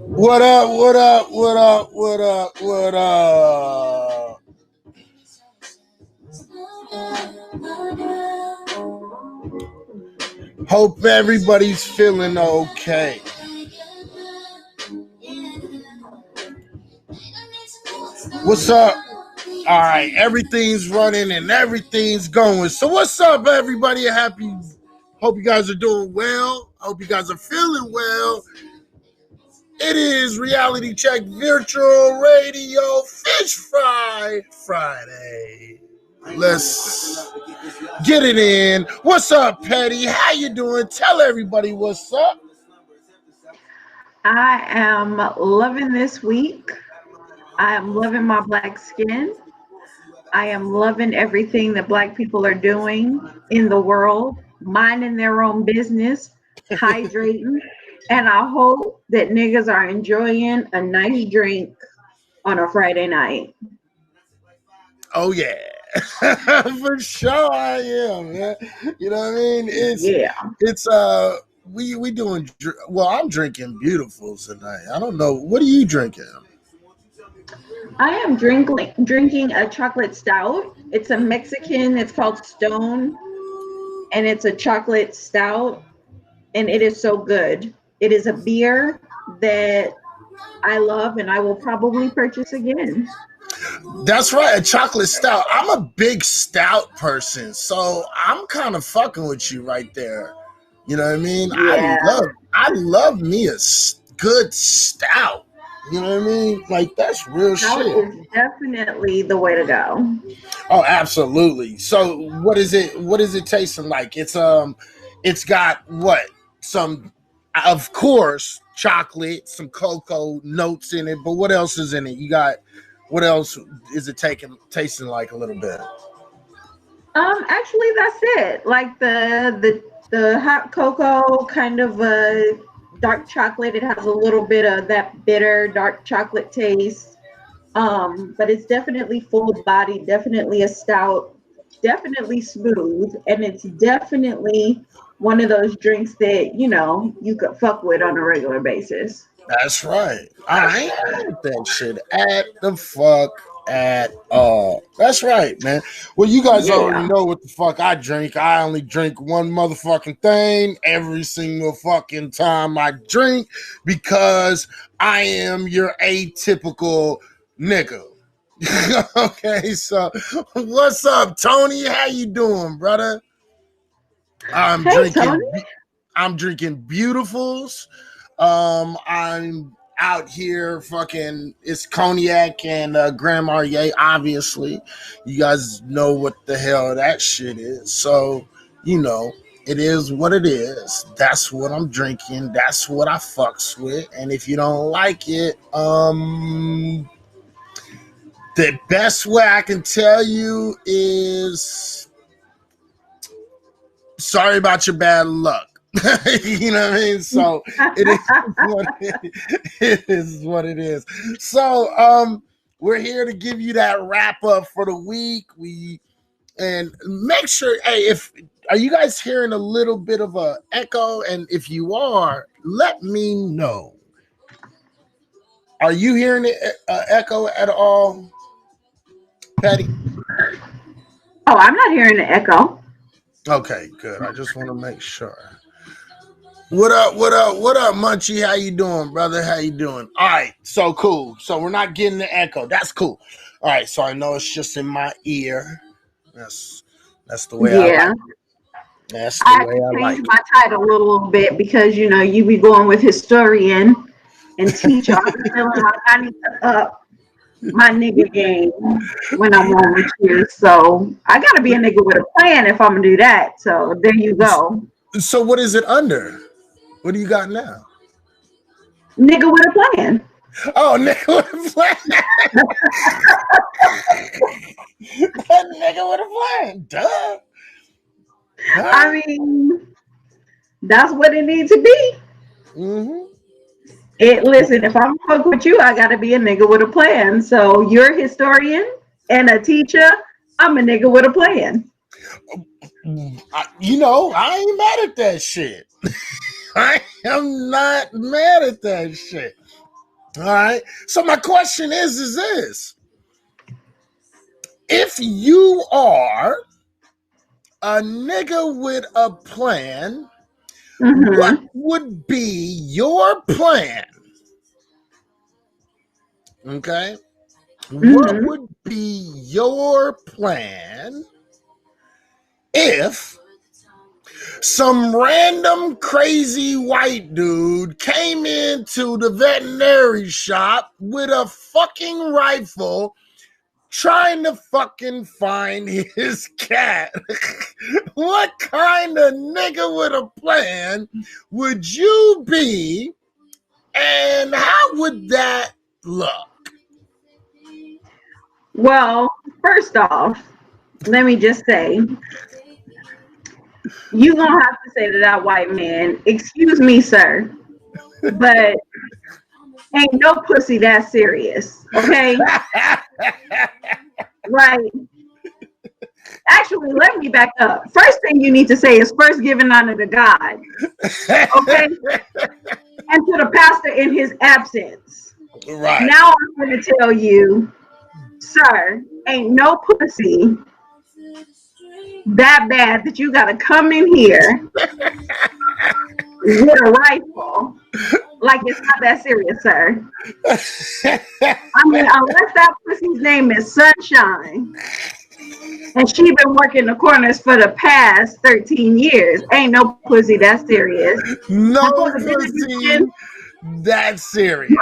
What up, what up, what up, what up, what up? Hope everybody's feeling okay. What's up? All right, everything's running and everything's going. So what's up, everybody? Happy. Hope you guys are doing well. Hope you guys are feeling well. It is Reality Check Virtual Radio Fish Fry Friday. Let's get it in. What's up, Petty? How you doing? Tell everybody what's up. I am loving this week. I am loving my black skin. I am loving everything that black people are doing in the world, minding their own business, hydrating, and I hope that niggas are enjoying a nice drink on a Friday night. Oh yeah, for sure I am, man. You know what I mean? It's we doing well. I'm drinking beautifuls tonight. I don't know. What are you drinking? I am drinking a chocolate stout. It's a Mexican. It's called Stone, and it's a chocolate stout, and it is so good. It is a beer that I love, and I will probably purchase again. That's right, a chocolate stout. I'm a big stout person, so I'm kind of fucking with you right there. You know what I mean? Yeah. I love me a good stout. You know what I mean? Like, that's real Stout shit. is definitely the way to go. Oh, absolutely. So, what is it tasting like? It's got what? Some, of course, chocolate, some cocoa notes in it. But what else is in it? What else is it tasting like a little bit? Actually, that's it. Like the hot cocoa, kind of a dark chocolate. It has a little bit of that bitter dark chocolate taste. But it's definitely full body, definitely a stout, definitely smooth, and it's definitely one of those drinks that you could fuck with on a regular basis. That's right. I ain't with that shit at the fuck at all. That's right, man. Well, you guys already know what the fuck I drink. I only drink one motherfucking thing every single fucking time I drink because I am your atypical nigga. Okay, so what's up, Tony? How you doing, brother? I'm drinking beautifuls. I'm out here fucking, it's cognac and Grand Marnier, obviously. You guys know what the hell that shit is. So, it is what it is. That's what I'm drinking. That's what I fucks with. And if you don't like it, the best way I can tell you is sorry about your bad luck. You know what I mean? So it is what it is. So we're here to give you that wrap up for the week. And make sure, hey, are you guys hearing a little bit of a echo? And if you are, let me know. Are you hearing the echo at all, Patty? Oh, I'm not hearing the echo. Okay, good. I just want to make sure. What up, Munchie? How you doing, brother? How you doing? All right, so cool. So we're not getting the echo. That's cool. All right, so I know it's just in my ear. That's the way I like it. That's the way I like it. My title a little bit because, you be going with historian and teacher. I'm feeling like I need to up my nigga game when I'm on with you. So I got to be a nigga with a plan if I'm going to do that. So there you go. So what is it under? What do you got now? Nigga with a plan. Oh, nigga with a plan. Nigga with a plan. Duh. I mean, that's what it needs to be. Mm-hmm. Listen, if I'm fuck with you, I got to be a nigga with a plan. So you're a historian and a teacher. I'm a nigga with a plan. I ain't mad at that shit. I am not mad at that shit. All right. So my question is this: if you are a nigga with a plan, what Mm-hmm. would be your plan? Okay. What Mm-hmm. would be your plan if some random crazy white dude came into the veterinary shop with a fucking rifle trying to fucking find his cat? What kind of nigga with a plan would you be, and how would that look? Well, first off, let me just say, you gonna have to say to that white man, "Excuse me, sir, but ain't no pussy that serious, okay?" Right. Actually, let me back up. First thing you need to say is first giving honor to God, okay? And to the pastor in his absence. Right. Now I'm going to tell you, sir, ain't no pussy that bad that you got to come in here with a rifle. Like it's not that serious, sir. I mean, unless that pussy's name is Sunshine, and she been working the corners for the past 13 years. Ain't no pussy that serious. And for No the pussy benediction, that serious.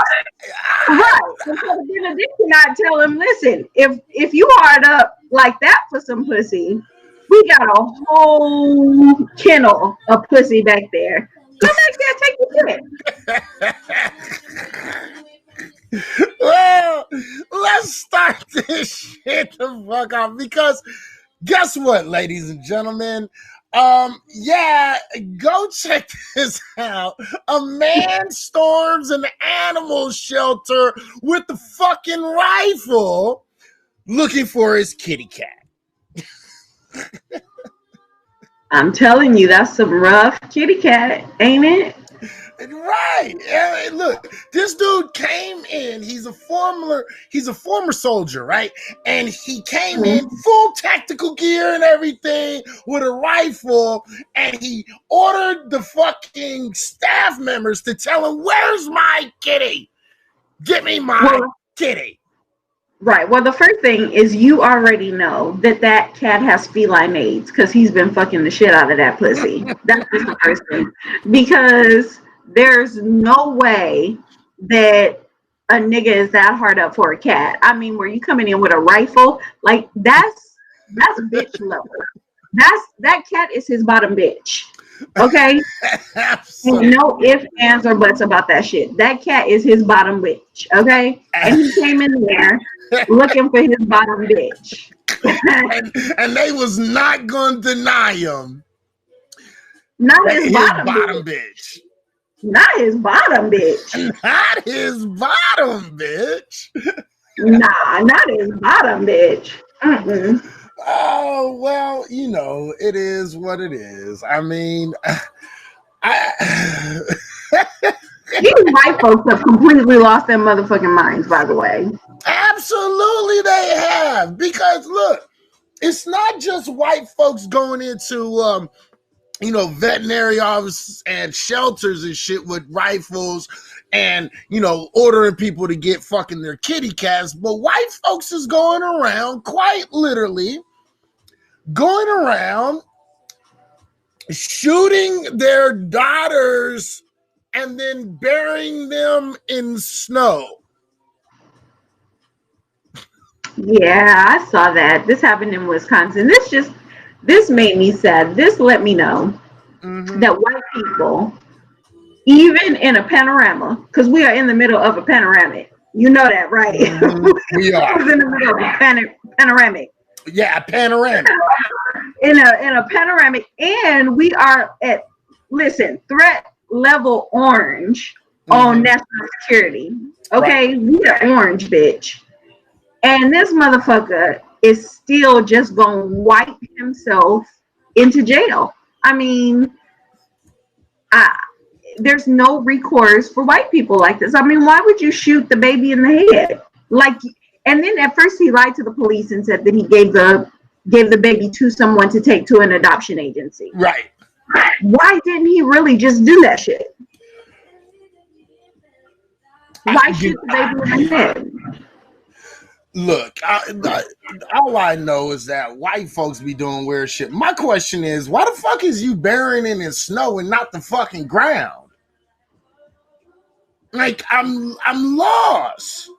right. And for the benediction, I tell him, listen, if you hard up like that for some pussy, we got a whole kennel of pussy back there. Go back there, take your pick. Well, let's start this shit the fuck off, because guess what, ladies and gentlemen? Yeah, go check this out. A man storms an animal shelter with the fucking rifle looking for his kitty cat. I'm telling you, that's some rough kitty cat, ain't it? Right. Yeah, look, this dude came in. He's a former soldier, right? And he came in Mm-hmm. full tactical gear and everything with a rifle, and he ordered the fucking staff members to tell him, "Where's my kitty? Get me my Well, kitty." right. Well, the first thing is you already know that that cat has feline AIDS because he's been fucking the shit out of that pussy. That's just the first thing. Because there's no way that a nigga is that hard up for a cat. I mean, where you coming in with a rifle, like that's bitch level. That cat is his bottom bitch. Okay? And Absolutely. no ifs, ands, or buts about that shit. That cat is his bottom bitch. Okay? And he came in there looking for his bottom bitch. and they was not going to deny him Not his his bottom bottom bitch. bitch. Not his bottom bitch. Not his bottom bitch. Nah, not his bottom bitch. Mm-mm. Oh, well, it is what it is. I mean, I These white folks have completely lost their motherfucking minds, by the way. absolutely they have, because look, it's not just white folks going into veterinary offices and shelters and shit with rifles and ordering people to get fucking their kitty cats, but white folks is going around, quite literally going around shooting their daughters and then burying them in snow. Yeah, I saw that. This happened in Wisconsin. This made me sad. This let me know Mm-hmm. that white people, even in a panorama, because we are in the middle of a panoramic. You know that, right? Mm-hmm. We I are. was in the middle of a panoramic. Yeah, panoramic. In a panoramic, and we are at threat level orange on national security. Okay, right. We are orange, bitch. And this motherfucker is still just gonna wipe himself into jail. I mean, there's no recourse for white people like this. I mean, why would you shoot the baby in the head? Like, and then at first he lied to the police and said that he gave the baby to someone to take to an adoption agency. Right. Why didn't he really just do that shit? Why shoot the baby in the head? Look, all I know is that white folks be doing weird shit. My question is, why the fuck is you burying it in snow and not the fucking ground? Like, I'm lost.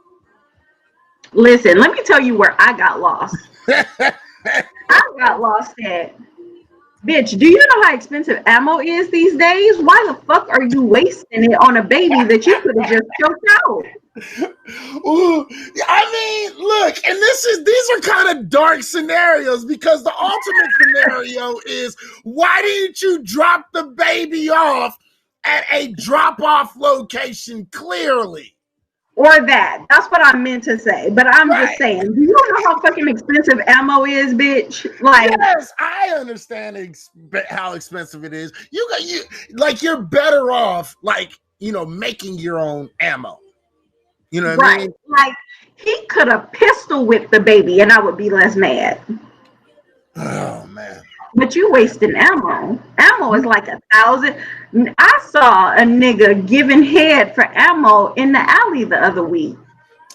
Listen, let me tell you where I got lost. I got lost at, bitch, do you know how expensive ammo is these days? Why the fuck are you wasting it on a baby that you could have just choked out? Ooh, I mean, look, and these are kind of dark scenarios, because the ultimate scenario is, why didn't you drop the baby off at a drop-off location clearly? Or that's what I meant to say. But I'm just saying, do you know how fucking expensive ammo is, bitch? Like, yes, I understand how expensive it is. You're better off, like, making your own ammo. You know what I mean? Like, he could have pistol whipped the baby and I would be less mad. Oh, man. But you wasting ammo. Ammo is like 1,000. I saw a nigga giving head for ammo in the alley the other week.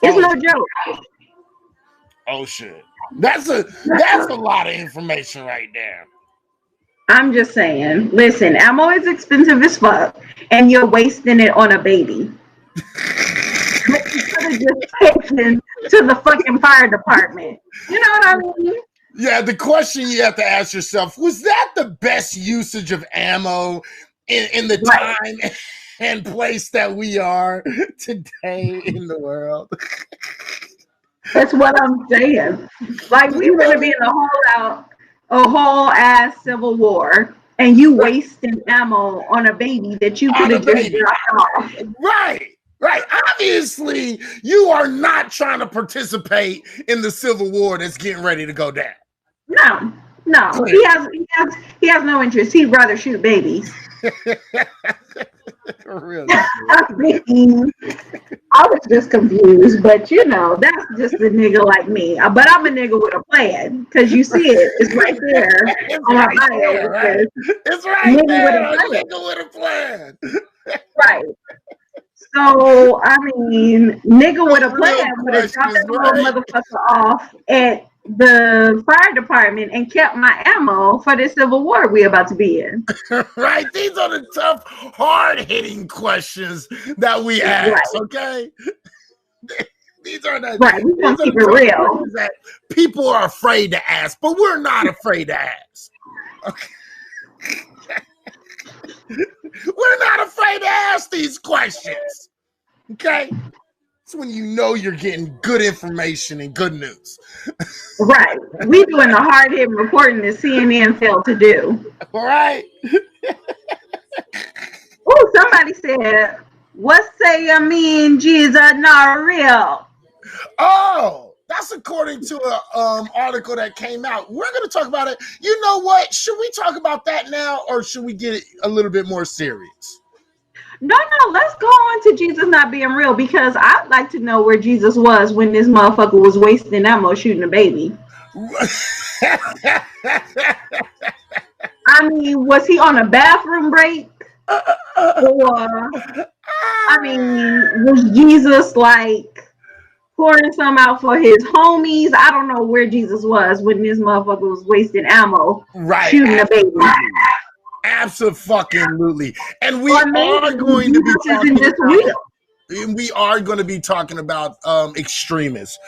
It's no joke. Oh shit. That's a lot of information right there. I'm just saying. Listen, ammo is expensive as fuck, and you're wasting it on a baby. But you could have just taken to the fucking fire department. You know what I mean? Yeah, the question you have to ask yourself, was that the best usage of ammo in the time and place that we are today in the world? That's what I'm saying. Like, we're going to be in a whole ass civil war, and you wasting ammo on a baby that you could have just dropped off. Right. Obviously, you are not trying to participate in the civil war that's getting ready to go down. No. He has no interest. He'd rather shoot babies. Really? I mean, I was just confused, but that's just a nigga like me. But I'm a nigga with a plan, because you see it's right there on my bio. Right? It's right there. A nigga with a plan. Right. So, I mean, nigga with a plan would have dropped that little motherfucker off at the fire department and kept my ammo for the civil war we about to be in. Right. These are the tough, hard-hitting questions that we ask, okay? These are the we're gonna keep it real that people are afraid to ask, but we're not afraid to ask. Okay. We're not afraid to ask these questions. Okay? It's when you know you're getting good information and good news. Right. We doing the hard-hitting reporting that CNN failed to do. All right. Oh, somebody said, what say you mean Jesus not real? Oh, that's according to an article that came out. We're going to talk about it. You know what? Should we talk about that now, or should we get a little bit more serious? No, let's go on to Jesus not being real, because I'd like to know where Jesus was when this motherfucker was wasting ammo shooting a baby. I mean, was he on a bathroom break? Or, I mean, was Jesus like pouring some out for his homies? I don't know where Jesus was when this motherfucker was wasting ammo shooting a baby. Absolutely. And we are going to be talking about extremists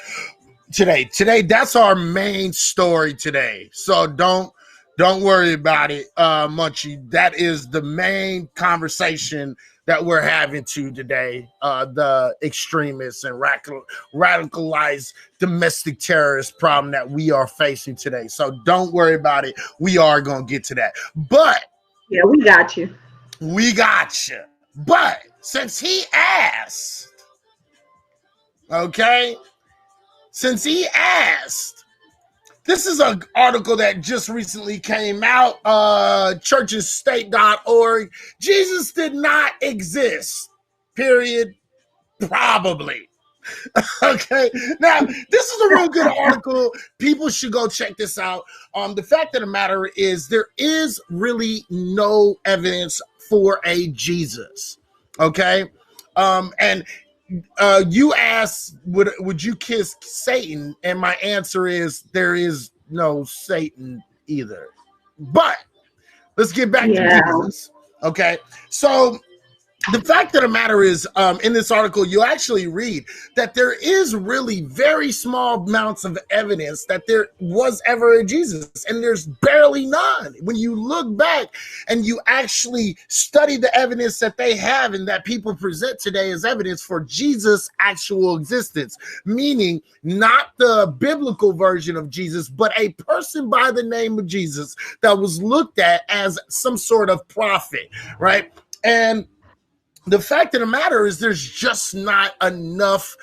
today. That's our main story today. So don't worry about it, Munchie. That is the main conversation that we're having today. The extremists and radicalized domestic terrorist problem that we are facing today. So don't worry about it. We are going to get to that. But yeah, we got you. But since he asked, This is an article that just recently came out, churchandstate.org. Jesus did not exist, period, probably. Okay, now this is a real good article. People should go check this out. The fact of the matter is there is really no evidence for a Jesus. Okay, and you asked, would you kiss Satan? And my answer is there is no Satan either. But let's get back to Jesus. Okay, so the fact of the matter is, in this article, you actually read that there is really very small amounts of evidence that there was ever a Jesus, and there's barely none. When you look back and you actually study the evidence that they have and that people present today as evidence for Jesus' actual existence, meaning not the biblical version of Jesus, but a person by the name of Jesus that was looked at as some sort of prophet, right? And the fact of the matter is there's just not enough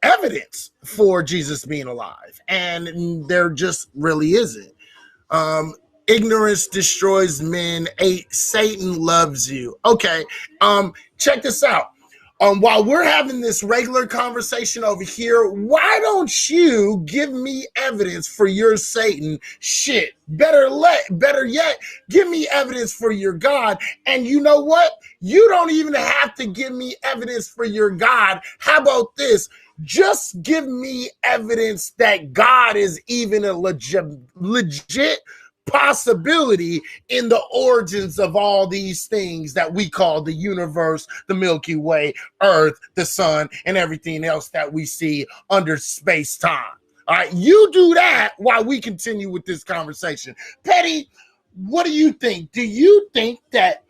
evidence for Jesus being alive. And there just really isn't. Ignorance destroys men. Satan loves you. Okay. Check this out. While we're having this regular conversation over here, why don't you give me evidence for your Satan? Shit, better yet, give me evidence for your God. And you know what? You don't even have to give me evidence for your God. How about this? Just give me evidence that God is even a legit possibility in the origins of all these things that we call the universe, the Milky Way, Earth, the sun, and everything else that we see under space-time. All right, you do that while we continue with this conversation. Petty, what do you think? Do you think that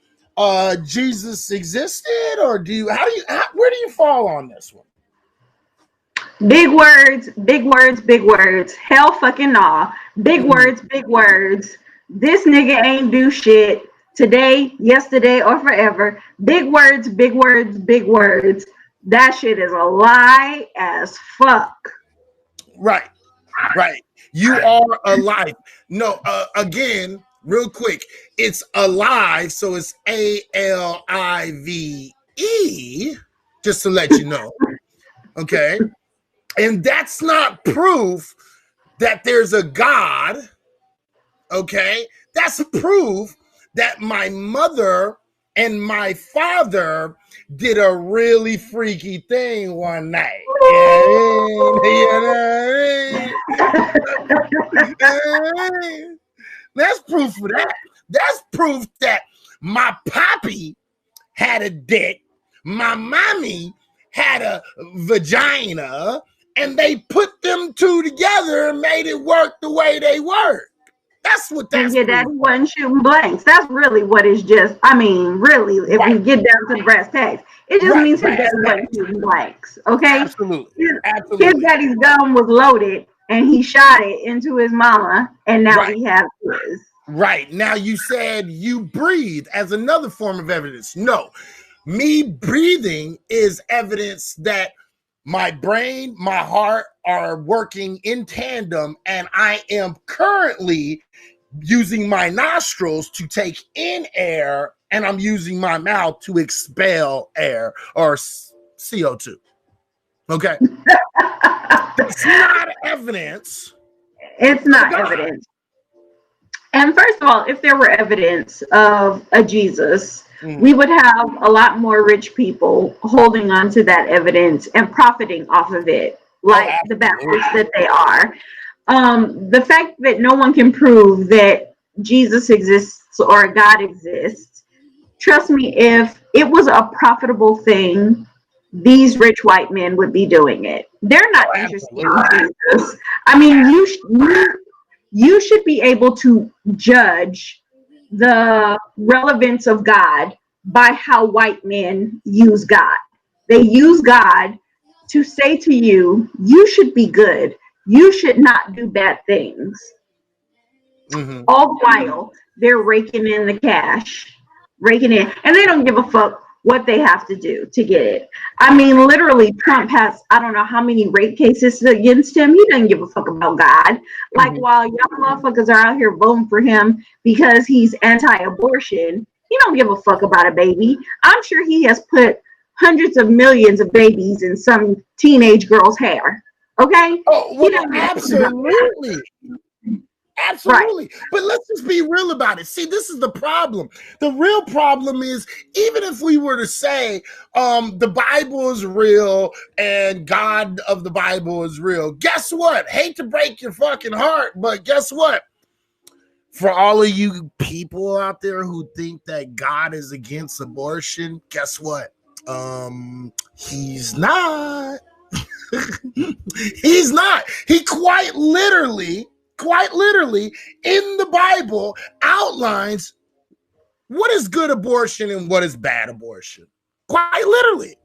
Jesus existed, or where do you fall on this one? Big words, big words, big words. Hell fucking nah. Big words, big words. This nigga ain't do shit today, yesterday, or forever. Big words, big words, big words. That shit is a lie as fuck. Right. You are alive. No, again, real quick. It's alive, so it's ALIVE, just to let you know. Okay. And that's not proof that there's a God, okay? That's proof that my mother and my father did a really freaky thing one night. That's proof of that. That's proof that my poppy had a dick, my mommy had a vagina, and they put them two together and made it work the way they work. That's what that's. And your daddy wasn't shooting blanks. That's really what it's just. I mean, really, if we get down to the brass tacks, it just means his daddy wasn't shooting blanks. Okay? Absolutely. His daddy's gun was loaded, and he shot it into his mama, and now we have his. Right. Now you said you breathe as another form of evidence. No. Me breathing is evidence that my brain, my heart are working in tandem, and I am currently using my nostrils to take in air, and I'm using my mouth to expel air or CO2. Okay. It's not evidence. It's not evidence. And first of all, if there were evidence of a Jesus, we would have a lot more rich people holding on to that evidence and profiting off of it, like the Baptists that they are. The fact that no one can prove that Jesus exists or God exists, trust me, if it was a profitable thing, these rich white men would be doing it. They're not interested in Jesus. I mean, you should be able to judge the relevance of God by how white men use God. They use God to say to you, you should be good. You should not do bad things. All the while, they're raking in the cash. And they don't give a fuck what they have to do to get it. I mean, literally, Trump has, I don't know how many rape cases against him. He doesn't give a fuck about God. Like, while y'all motherfuckers are out here voting for him because he's anti-abortion, he don't give a fuck about a baby. I'm sure he has put hundreds of millions of babies in some teenage girl's hair. Okay? Oh, well, absolutely. Absolutely. Right. But let's just be real about it. See, this is the problem. The real problem is, even if we were to say the Bible is real and God of the Bible is real, guess what? Hate to break your fucking heart, but guess what? For all of you people out there who think that God is against abortion, guess what? He's not. He's not. He quite literally in the Bible outlines what is good abortion and what is bad abortion. Quite literally.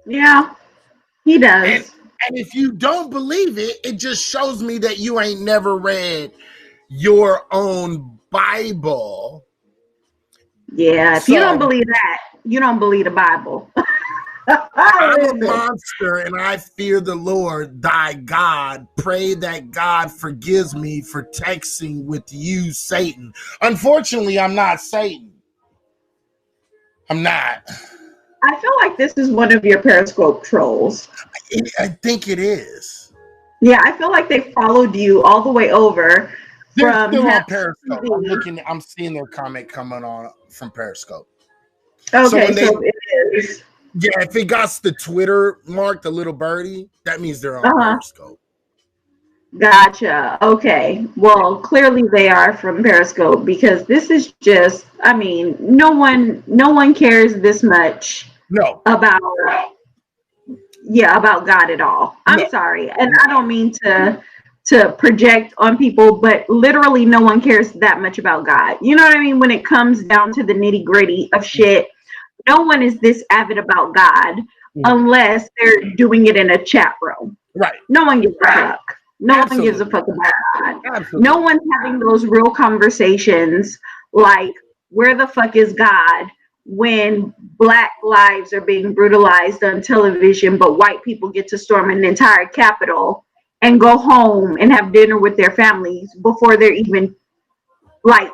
Yeah, he does. And if you don't believe it, it just shows me that you ain't never read your own Bible. Yeah, if you don't believe that, you don't believe the Bible. I'm a monster and I fear the Lord, thy God. Pray that God forgives me for texting with you, Satan. Unfortunately, I'm not Satan. I'm not. I feel like this is one of your Periscope trolls. I think it is. Yeah, I feel like they followed you all the way over. They're still on Periscope. I'm seeing their comment coming on from Periscope. Okay, so it is. Yeah, if it got the Twitter mark, the little birdie, that means they're on Periscope. Gotcha. Okay. Well, clearly they are from Periscope, because this is just, I mean, no one cares this much about God at all. I'm sorry. And I don't mean to project on people, but literally no one cares that much about God. You know what I mean? When it comes down to the nitty-gritty of shit, no one is this avid about God unless they're doing it in a chat room. Right. No one gives a fuck. No one gives a fuck about God. Absolutely. No one's having those real conversations like, where the fuck is God when Black lives are being brutalized on television, but white people get to storm an entire Capitol and go home and have dinner with their families before they're even like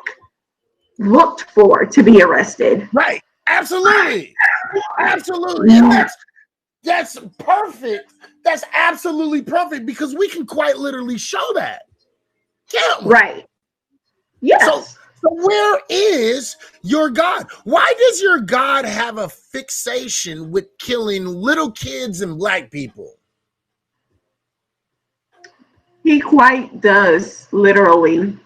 looked for to be arrested. Right. Absolutely. Absolutely. And that's perfect. That's absolutely perfect, because we can quite literally show that. Can't we? Right. Yes. So where is your God? Why does your God have a fixation with killing little kids and Black people? He quite does literally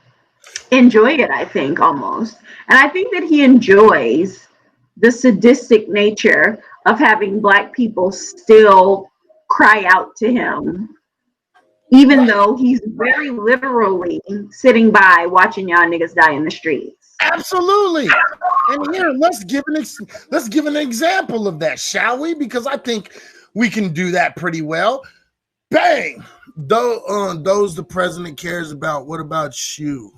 enjoy it, I think, almost. And I think that he enjoys the sadistic nature of having Black people still cry out to him, even though he's very literally sitting by watching y'all niggas die in the streets. Absolutely. And here, let's give an example of that, shall we? Because I think we can do that pretty well. Bang! Those the president cares about. What about you?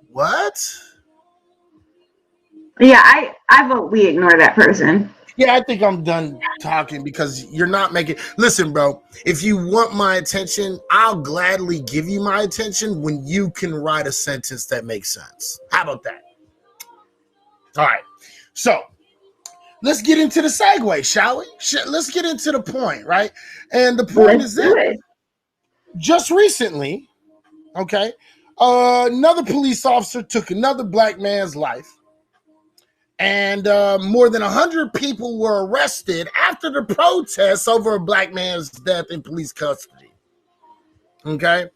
What? Yeah, I vote we ignore that person. Yeah, I think I'm done talking, because you're not making. Listen, bro, if you want my attention, I'll gladly give you my attention when you can write a sentence that makes sense. How about that? All right. So let's get into the segue, shall we? Let's get into the point, right? And the point is this. Just recently, okay, another police officer took another Black man's life. And more than 100 people were arrested after the protests over a Black man's death in police custody. Okay?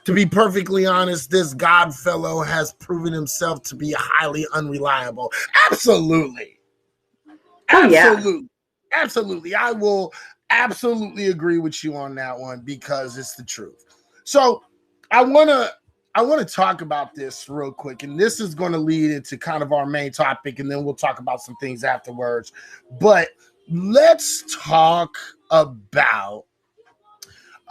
To be perfectly honest, this Godfellow has proven himself to be highly unreliable. Absolutely. Absolutely. Yeah. Absolutely. I will absolutely agree with you on that one, because it's the truth. So I want to talk about this real quick, and this is going to lead into kind of our main topic, and then we'll talk about some things afterwards. But let's talk about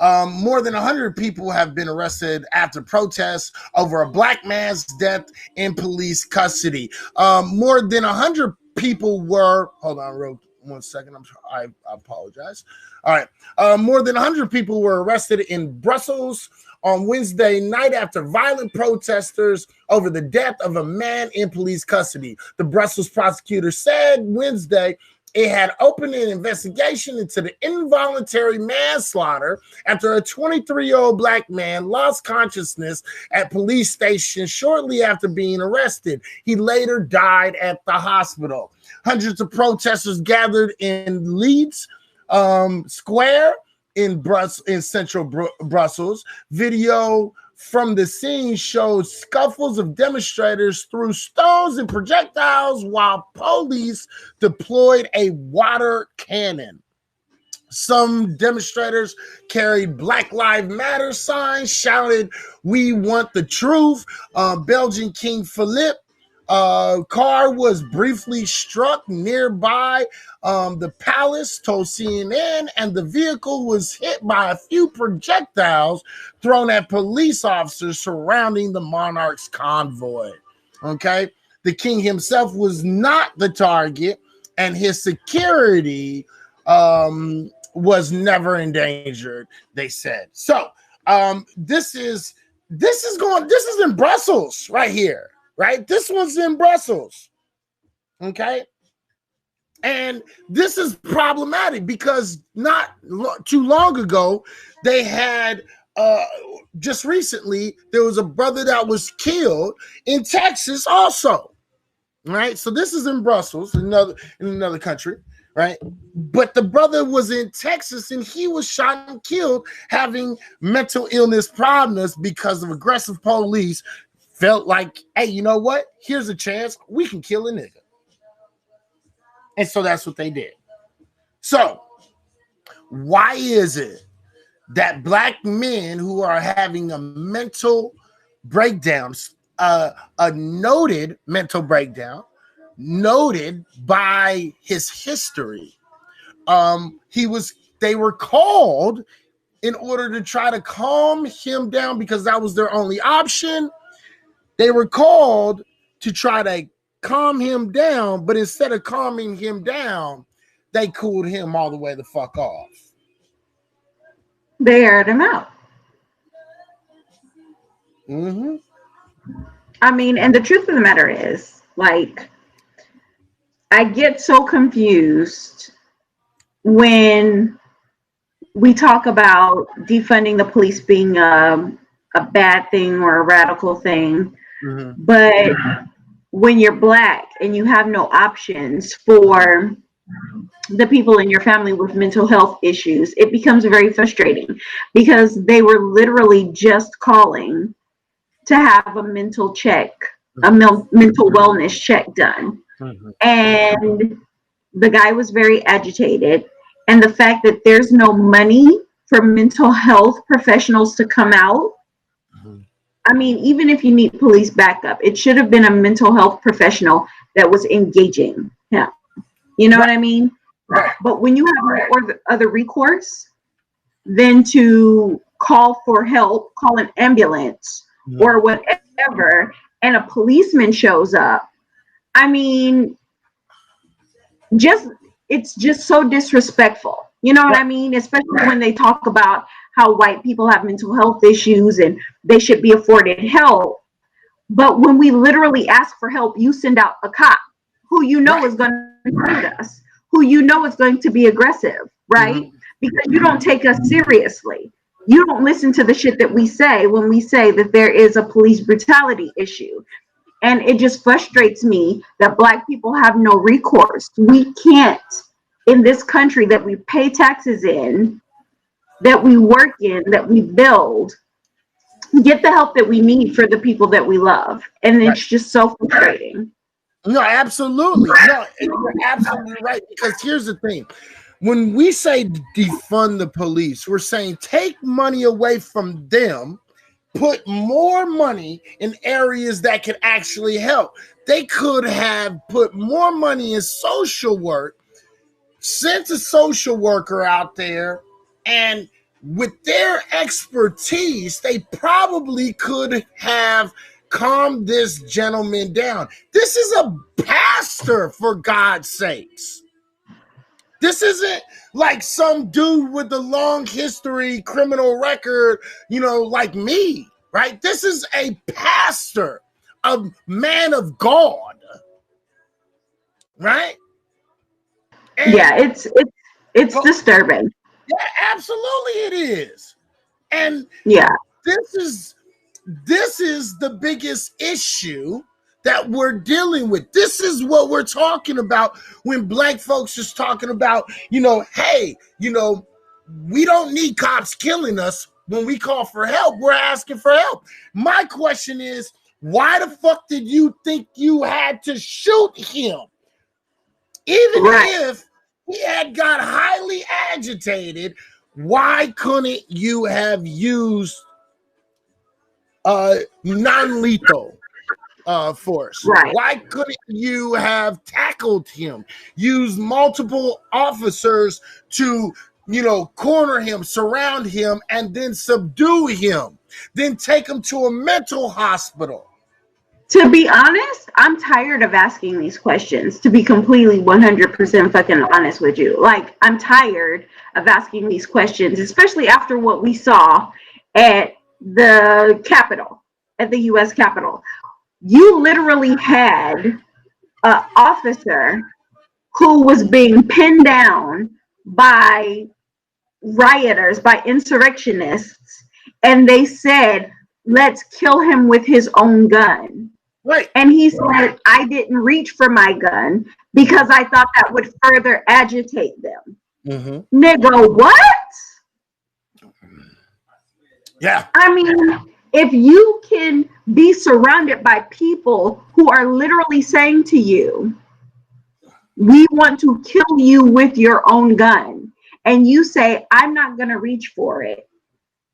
more than 100 people have been arrested after protests over a Black man's death in police custody. More than 100 people were, hold on, real 1 second. I apologize. All right. More than 100 people were arrested in Brussels on Wednesday night after violent protesters over the death of a man in police custody. The Brussels prosecutor said Wednesday it had opened an investigation into the involuntary manslaughter after a 23-year-old black man lost consciousness at police station shortly after being arrested. He later died at the hospital. Hundreds of protesters gathered in Leeds Square in central Brussels. Video from the scene showed scuffles of demonstrators threw stones and projectiles while police deployed a water cannon. Some demonstrators carried Black Lives Matter signs, shouted, "We want the truth." Belgian King Philip car was briefly struck nearby the palace, told CNN, and the vehicle was hit by a few projectiles thrown at police officers surrounding the monarch's convoy. Okay, the king himself was not the target, and his security was never endangered, they said. So this is in Brussels right here. Right? This one's in Brussels. Okay. And this is problematic because not too long ago, they had just recently, there was a brother that was killed in Texas also. Right. So this is in Brussels, in another country. Right. But the brother was in Texas and he was shot and killed having mental illness problems because of aggressive police. Felt like, hey, you know what? Here's a chance. We can kill a nigga. And so that's what they did. So why is it that black men who are having a mental breakdown, a noted mental breakdown, noted by his history, they were called in order to try to calm him down because that was their only option. They were called to try to calm him down, but instead of calming him down, they cooled him all the way the fuck off. They aired him out. Mm-hmm. I mean, and the truth of the matter is, like, I get so confused when we talk about defunding the police being a bad thing or a radical thing. Mm-hmm. But when you're black and you have no options for the people in your family with mental health issues, it becomes very frustrating because they were literally just calling to have a mental check, a mental wellness check done. Mm-hmm. And the guy was very agitated. And the fact that there's no money for mental health professionals to come out, I mean, even if you need police backup, it should have been a mental health professional that was engaging him. You know what I mean? Right. But when you have no other recourse than to call for help, call an ambulance or whatever, and a policeman shows up, I mean, it's just so disrespectful. You know what I mean? Especially when they talk about how white people have mental health issues and they should be afforded help. But when we literally ask for help, you send out a cop who you know is going to hurt us, who you know is going to be aggressive, right? Mm-hmm. Because you don't take us seriously. You don't listen to the shit that we say when we say that there is a police brutality issue. And it just frustrates me that Black people have no recourse. We can't, in this country that we pay taxes in, that we work in, that we build, get the help that we need for the people that we love. And it's just so frustrating. No, absolutely. No, you're absolutely right. Because here's the thing. When we say defund the police, we're saying take money away from them, put more money in areas that can actually help. They could have put more money in social work, sent a social worker out there, and with their expertise, they probably could have calm this gentleman down. This is a pastor, for God's sakes. This isn't like some dude with a long history, criminal record, like me, right? This is a pastor, a man of God, right? And yeah, it's disturbing. Yeah, absolutely it is. And yeah, this is the biggest issue that we're dealing with. This is what we're talking about when black folks is talking about, hey, we don't need cops killing us. When we call for help, we're asking for help. My question is, why the fuck did you think you had to shoot him? Even if he had got highly agitated, why couldn't you have used non-lethal force? Why couldn't you have tackled him, use multiple officers to corner him, surround him, and then subdue him, then take him to a mental hospital? To be honest, I'm tired of asking these questions, to be completely 100% fucking honest with you. Like, I'm tired of asking these questions, especially after what we saw at the Capitol, at the U.S. Capitol. You literally had an officer who was being pinned down by rioters, by insurrectionists, and they said, let's kill him with his own gun. Right. And he said, I didn't reach for my gun because I thought that would further agitate them. Mm-hmm. Nigga, what? Yeah. I mean, if you can be surrounded by people who are literally saying to you, we want to kill you with your own gun, and you say, I'm not going to reach for it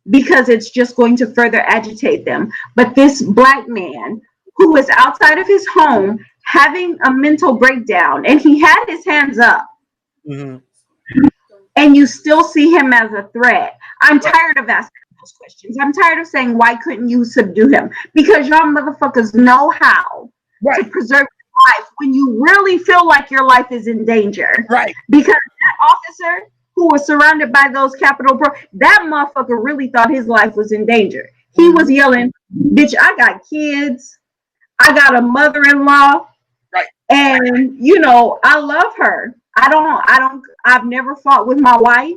because it's just going to further agitate them. But this black man who was outside of his home having a mental breakdown, and he had his hands up, mm-hmm. and you still see him as a threat. I'm tired of asking those questions. I'm tired of saying, why couldn't you subdue him? Because y'all motherfuckers know how to preserve your life when you really feel like your life is in danger. Right. Because that officer who was surrounded by those Capitol that motherfucker really thought his life was in danger. He was yelling, bitch, I got kids. I got a mother-in-law. Right. And, I love her. I've never fought with my wife.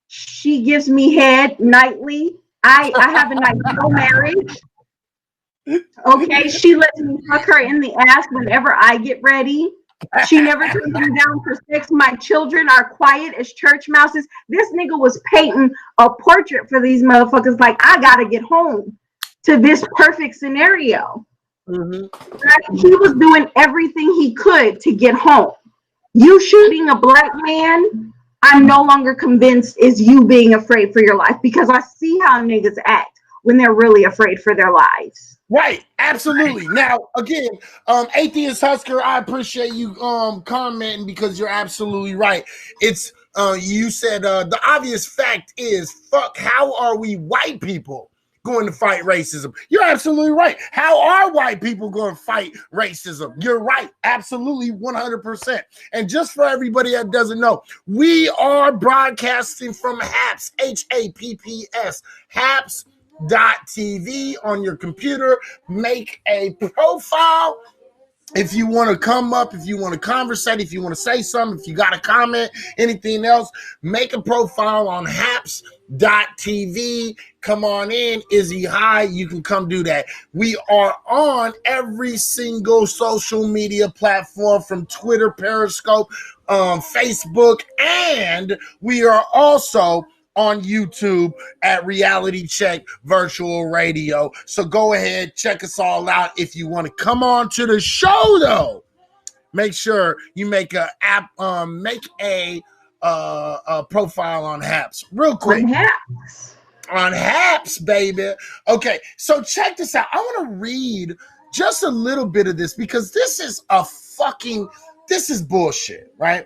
She gives me head nightly. I have a nice marriage. Okay. She lets me fuck her in the ass whenever I get ready. She never takes me down for sex. My children are quiet as church mouses. This nigga was painting a portrait for these motherfuckers like, I gotta get home to this perfect scenario. Mm-hmm. Right? He was doing everything he could to get home. You shooting a black man, I'm no longer convinced is you being afraid for your life, because I see how niggas act when they're really afraid for their lives. Right, absolutely. Now, again, Atheist Husker, I appreciate you commenting, because you're absolutely right. It's you said the obvious fact is, fuck, how are we white people going to fight racism? You're absolutely right. How are white people going to fight racism? You're right. Absolutely 100%. And just for everybody that doesn't know, we are broadcasting from HAPS, HAPPS, HAPS.tv on your computer. Make a profile. If you want to come up, if you want to conversate, if you want to say something, if you got a comment, anything else, make a profile on haps.tv. Come on in. Izzy High, you can come do that. We are on every single social media platform, from Twitter, Periscope, Facebook, and we are also on YouTube at Reality Check Virtual Radio. So go ahead, check us all out. If you want to come on to the show, though, make sure you make a profile on HAPS real quick. On HAPS, baby. Okay, so check this out. I want to read just a little bit of this, because this is bullshit, right?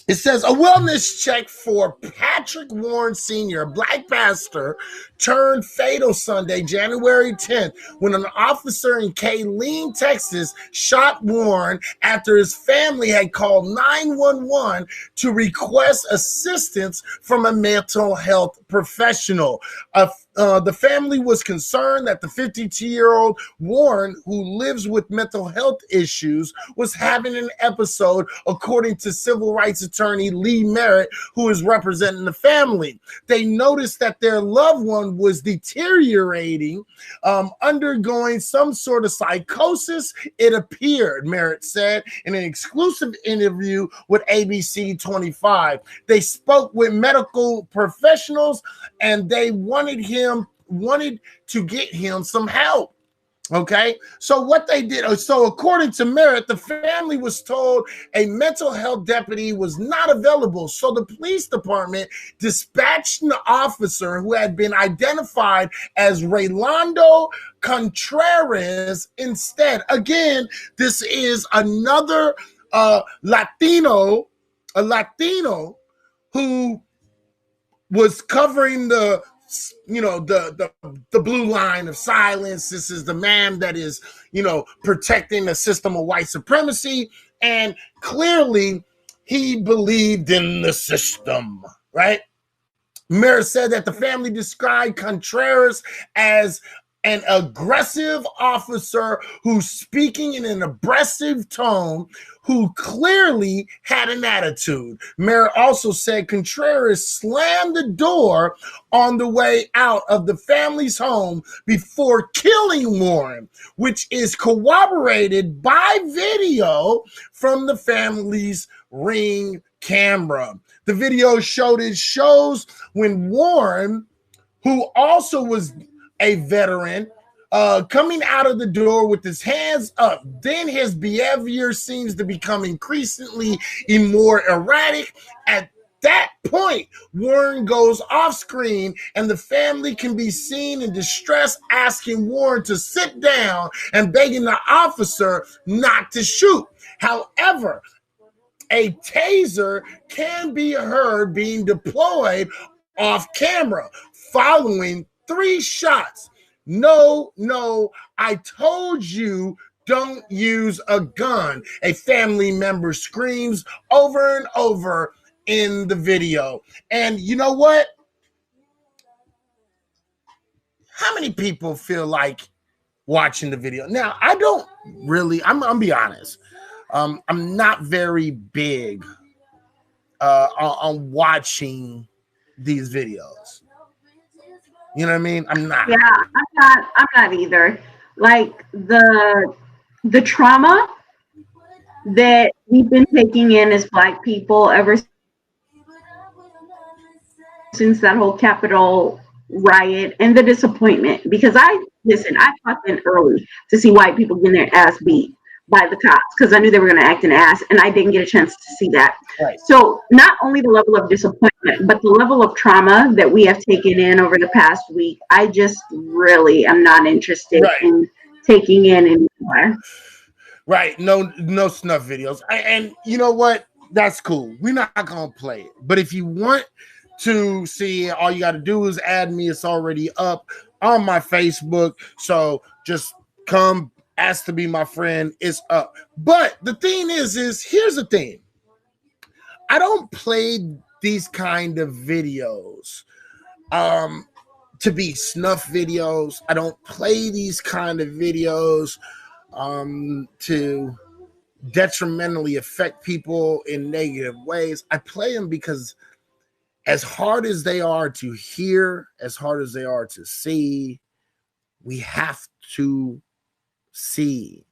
It says a wellness check for Patrick Warren Sr., a black pastor, turned fatal Sunday, January 10th, when an officer in Kaleen, Texas, shot Warren after his family had called 911 to request assistance from a mental health professional. The family was concerned that the 52-year-old Warren, who lives with mental health issues, was having an episode, according to civil rights attorney Lee Merritt, who is representing the family. They noticed that their loved one was deteriorating, undergoing some sort of psychosis, it appeared, Merritt said in an exclusive interview with ABC 25. They spoke with medical professionals and they wanted to get him some help. Okay, so what they did, so according to Merritt, the family was told a mental health deputy was not available. So the police department dispatched an officer who had been identified as Raylando Contreras instead. Again, this is another Latino who was covering the blue line of silence. This is the man that is, protecting the system of white supremacy. And clearly he believed in the system, right? Merritt said that the family described Contreras as an aggressive officer who's speaking in an abrasive tone, who clearly had an attitude. Merritt also said Contreras slammed the door on the way out of the family's home before killing Warren, which is corroborated by video from the family's Ring camera. The video shows when Warren, who also was a veteran, coming out of the door with his hands up. Then his behavior seems to become increasingly more erratic. At that point, Warren goes off screen and the family can be seen in distress asking Warren to sit down and begging the officer not to shoot. However, a taser can be heard being deployed off camera following 3 shots. No, I told you don't use a gun, a family member screams over and over in the video. And you know what? How many people feel like watching the video? Now, I don't really, I'm gonna be honest. I'm not very big on watching these videos. You know what I mean? I'm not. Yeah, I'm not either. Like the trauma that we've been taking in as Black people ever since that whole Capitol riot, and the disappointment, because I clocked in early to see white people getting their ass beat by the cops because I knew they were going to act an ass, and I didn't get a chance to see that. Right. So not only the level of disappointment, but the level of trauma that we have taken in over the past week, I just really am not interested in taking in anymore. Right. No snuff videos. And you know what? That's cool. We're not going to play it. But if you want to see, all you got to do is add me. It's already up on my Facebook. So just come ask to be my friend. It's up. But the thing is here's the thing. I don't play these kind of videos to be snuff videos. I don't play these kind of videos to detrimentally affect people in negative ways. I play them because as hard as they are to hear, as hard as they are to see, we have to see.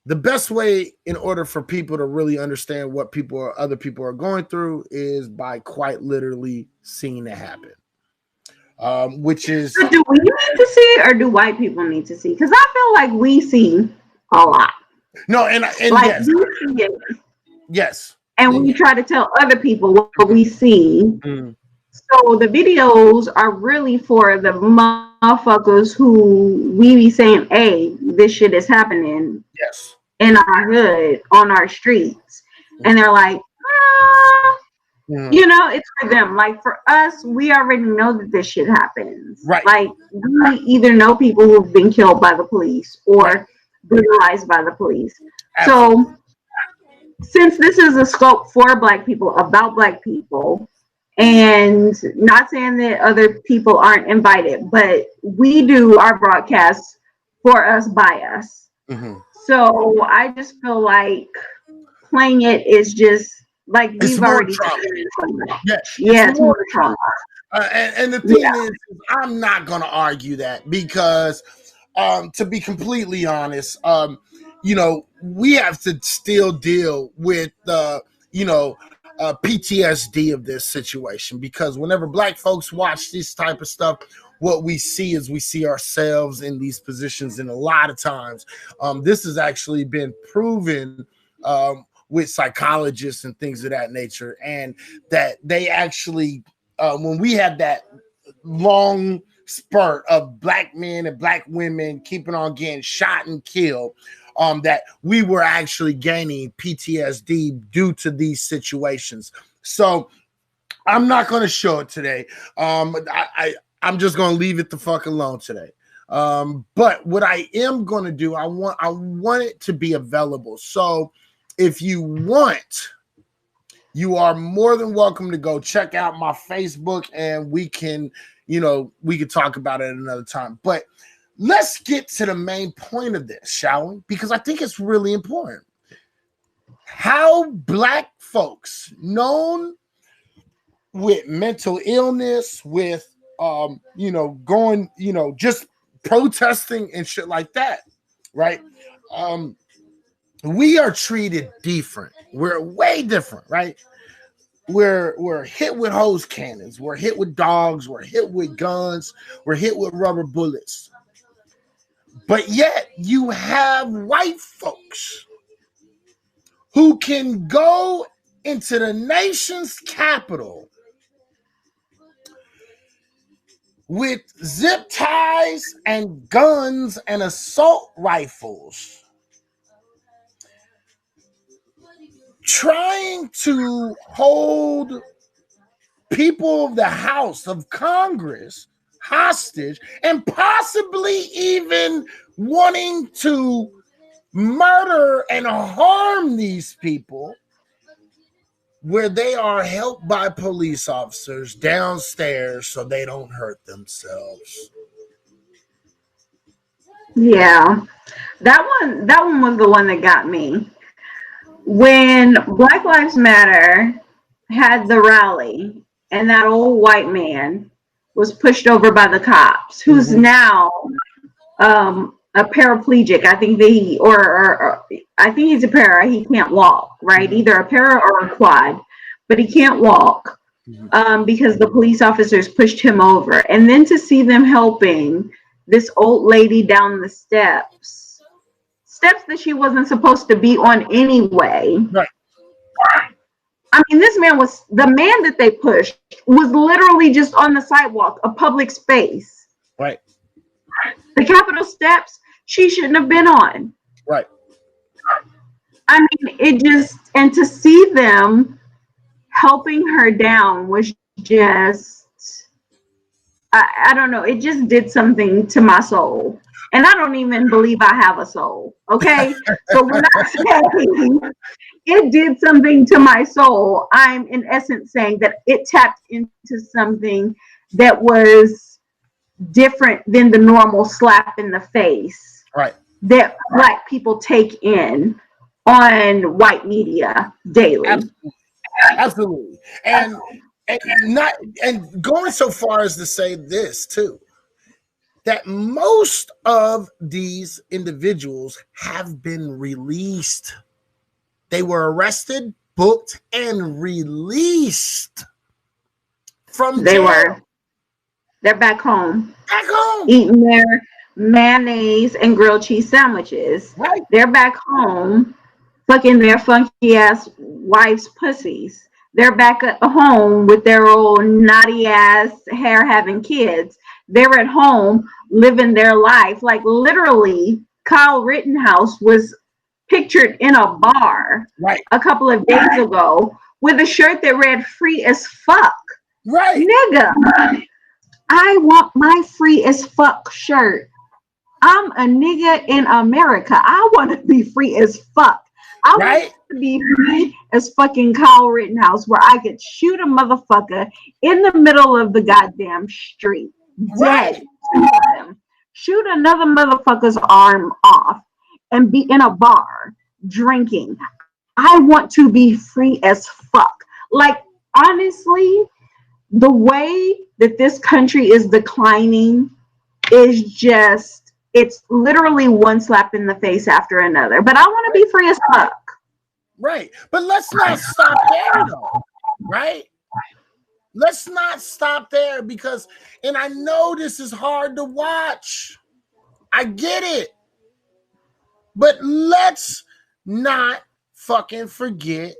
The best way in order for people to really understand what other people are going through is by quite literally seeing it happen. Which is, but do we need to see, or do white people need to see? Because I feel like we see a lot. No, and like, yes. And we try to tell other people what we see. So the videos are really for the motherfuckers who we be saying, hey, this shit is happening yes. in our hood, on our streets. And they're like, Mhm. You know, it's for them. Like for us, we already know that this shit happens. Right. Like we either know people who've been killed by the police Right. or brutalized by the police. Absolutely. So since this is a scope for Black people, about Black people, and not saying that other people aren't invited, but we do our broadcasts for us by us. Hmm. So I just feel like playing it is just like It's we've more already trauma. experienced so Yeah, much. it's Yeah, it's more more trauma. and the thing Yeah. is, I'm not going to argue that because, to be completely honest, we have to still deal with PTSD of this situation, because whenever Black folks watch this type of stuff, what we see is we see ourselves in these positions, and a lot of times, this has actually been proven. With psychologists and things of that nature, and that they actually, when we had that long spurt of Black men and Black women keeping on getting shot and killed, that we were actually gaining PTSD due to these situations. So I'm not going to show it today. I'm just going to leave it the fuck alone today. But what I am going to do, I want it to be available. So if you want, you are more than welcome to go check out my Facebook, and we can talk about it another time. But let's get to the main point of this, shall we? Because I think it's really important. How Black folks known with mental illness, with going, just protesting and shit like that, right? We are treated different. We're way different, right? We're hit with hose cannons, we're hit with dogs, we're hit with guns, we're hit with rubber bullets. But yet you have white folks who can go into the nation's capital with zip ties and guns and assault rifles, trying to hold people of the House of Congress hostage, and possibly even wanting to murder and harm these people, where they are helped by police officers downstairs so they don't hurt themselves. Yeah. That one was the one that got me. When Black Lives Matter had the rally and that old white man was pushed over by the cops, who's Mm-hmm. now a paraplegic. I think or I think he's a para. He can't walk, right? Mm-hmm. Either a para or a quad, but he can't walk Mm-hmm. because the police officers pushed him over. And then to see them helping this old lady down the steps that she wasn't supposed to be on anyway. Right. I mean, this man was the man that they pushed was literally just on the sidewalk, a public space. Right. The Capitol steps she shouldn't have been on. Right. I mean, it just, and to see them helping her down was just, I don't know, it just did something to my soul. And I don't even believe I have a soul. Okay. So when I say it did something to my soul, I'm in essence saying that it tapped into something that was different than the normal slap in the face Right. that Black people take in on white media daily. Absolutely. Absolutely. And not, and going so far as to say this too, that most of these individuals have been released. They were arrested, booked, and released from They jail. they're back home Back home. eating their mayonnaise and grilled cheese sandwiches. Right. They're back home fucking their funky ass wife's pussies. They're back at home with their old naughty ass hair having kids. They're at home living their life. Like literally, Kyle Rittenhouse was pictured in a bar Right. a couple of days ago with a shirt that read "free as fuck." Right. Nigga, I want my free as fuck shirt. I'm a nigga in America. I want to be free as fuck. I want Right. to be free as fucking Kyle Rittenhouse, where I could shoot a motherfucker in the middle of the goddamn street, dead. Right. Shoot another motherfucker's arm off and be in a bar drinking. I want to be free as fuck. Like, honestly, the way that this country is declining is just, it's literally one slap in the face after another. But I want to be free as fuck. Right. But let's not stop there, though. Right? Let's not stop there because, and I know this is hard to watch. I get it. But let's not fucking forget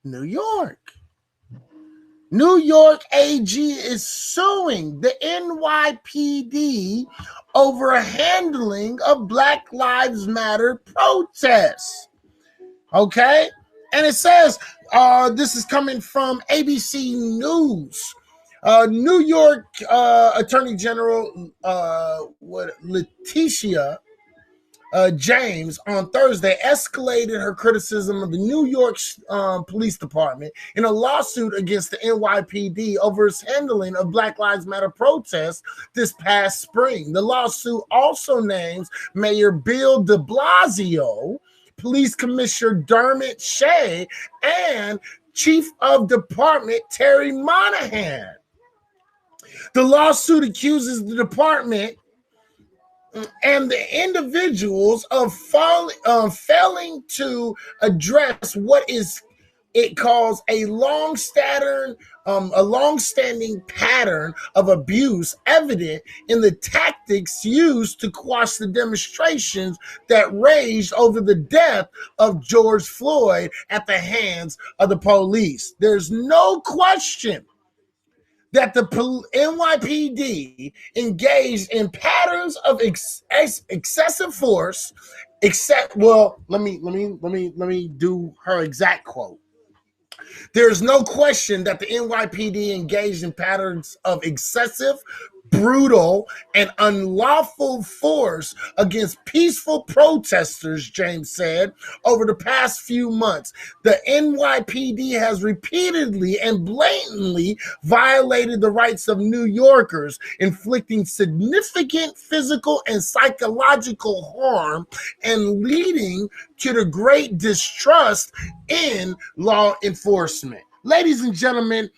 New York. New York AG is suing the NYPD over a handling of Black Lives Matter protests. Okay? And it says, this is coming from ABC News. New York Attorney General Letitia James on Thursday escalated her criticism of the New York Police Department in a lawsuit against the NYPD over its handling of Black Lives Matter protests this past spring. The lawsuit also names Mayor Bill de Blasio, Police Commissioner Dermot Shea, and Chief of Department Terry Monahan. The lawsuit accuses the department and the individuals of failing to address what is it calls a long-standing pattern of abuse evident in the tactics used to quash the demonstrations that raged over the death of George Floyd at the hands of the police. There's no question that the NYPD engaged in patterns of excessive force. Let me do her exact quote. There's no question that the NYPD engaged in patterns of excessive, brutal, and unlawful force against peaceful protesters, James said, over the past few months. The NYPD has repeatedly and blatantly violated the rights of New Yorkers, inflicting significant physical and psychological harm and leading to the great distrust in law enforcement. Ladies and gentlemen,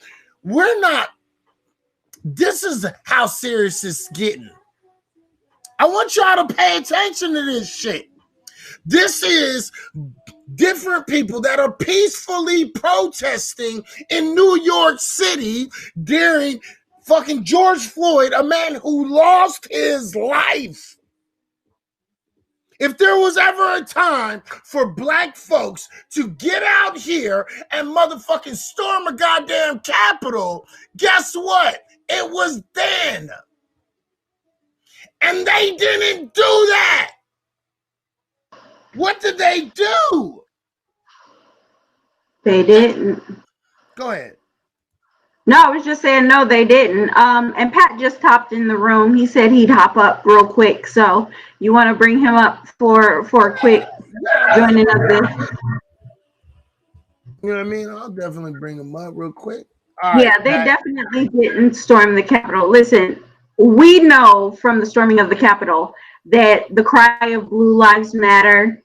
this is how serious it's getting. I want y'all to pay attention to this shit. This is different people that are peacefully protesting in New York City during fucking George Floyd, a man who lost his life. If there was ever a time for black folks to get out here and motherfucking storm a goddamn Capitol, guess what? It was then. And they didn't do that. What did they do? They didn't. Go ahead. No, I was just saying, no, they didn't. And Pat just hopped in the room. He said he'd hop up real quick. So you want to bring him up for a quick joining of this? You know what I mean? I'll definitely bring him up real quick. Yeah, they definitely didn't storm the Capitol. Listen, we know from the storming of the Capitol that the cry of Blue Lives Matter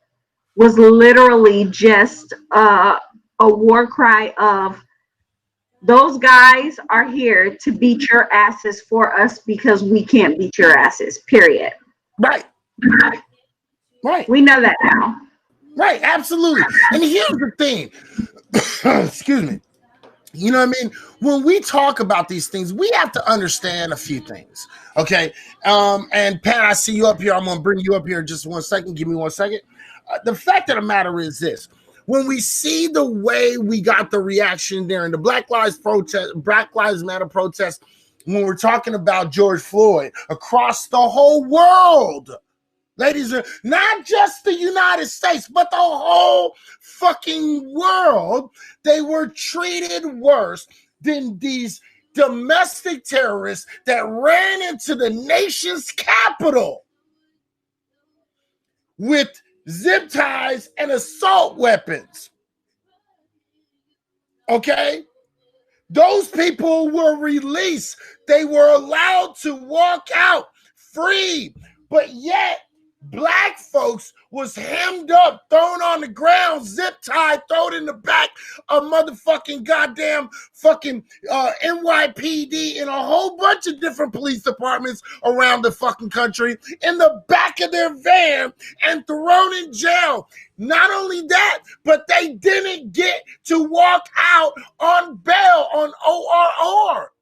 was literally just a war cry of, those guys are here to beat your asses for us because we can't beat your asses, period. Right. We know that now. Right, absolutely. And here's the thing. Excuse me. You know what I mean? When we talk about these things, we have to understand a few things. Okay. And Pat, I see you up here. I'm going to bring you up here in just 1 second. Give me 1 second. The fact of the matter is this. When we see the way we got the reaction during the Black Lives Matter protest, when we're talking about George Floyd across the whole world, Ladies and not just the United States, but the whole fucking world, they were treated worse than these domestic terrorists that ran into the nation's capital with zip ties and assault weapons. Okay? Those people were released. They were allowed to walk out free, but yet black folks was hemmed up, thrown on the ground, zip tied, thrown in the back of motherfucking goddamn fucking NYPD and a whole bunch of different police departments around the fucking country in the back of their van and thrown in jail. Not only that, but they didn't get to walk out on bail, on ORR,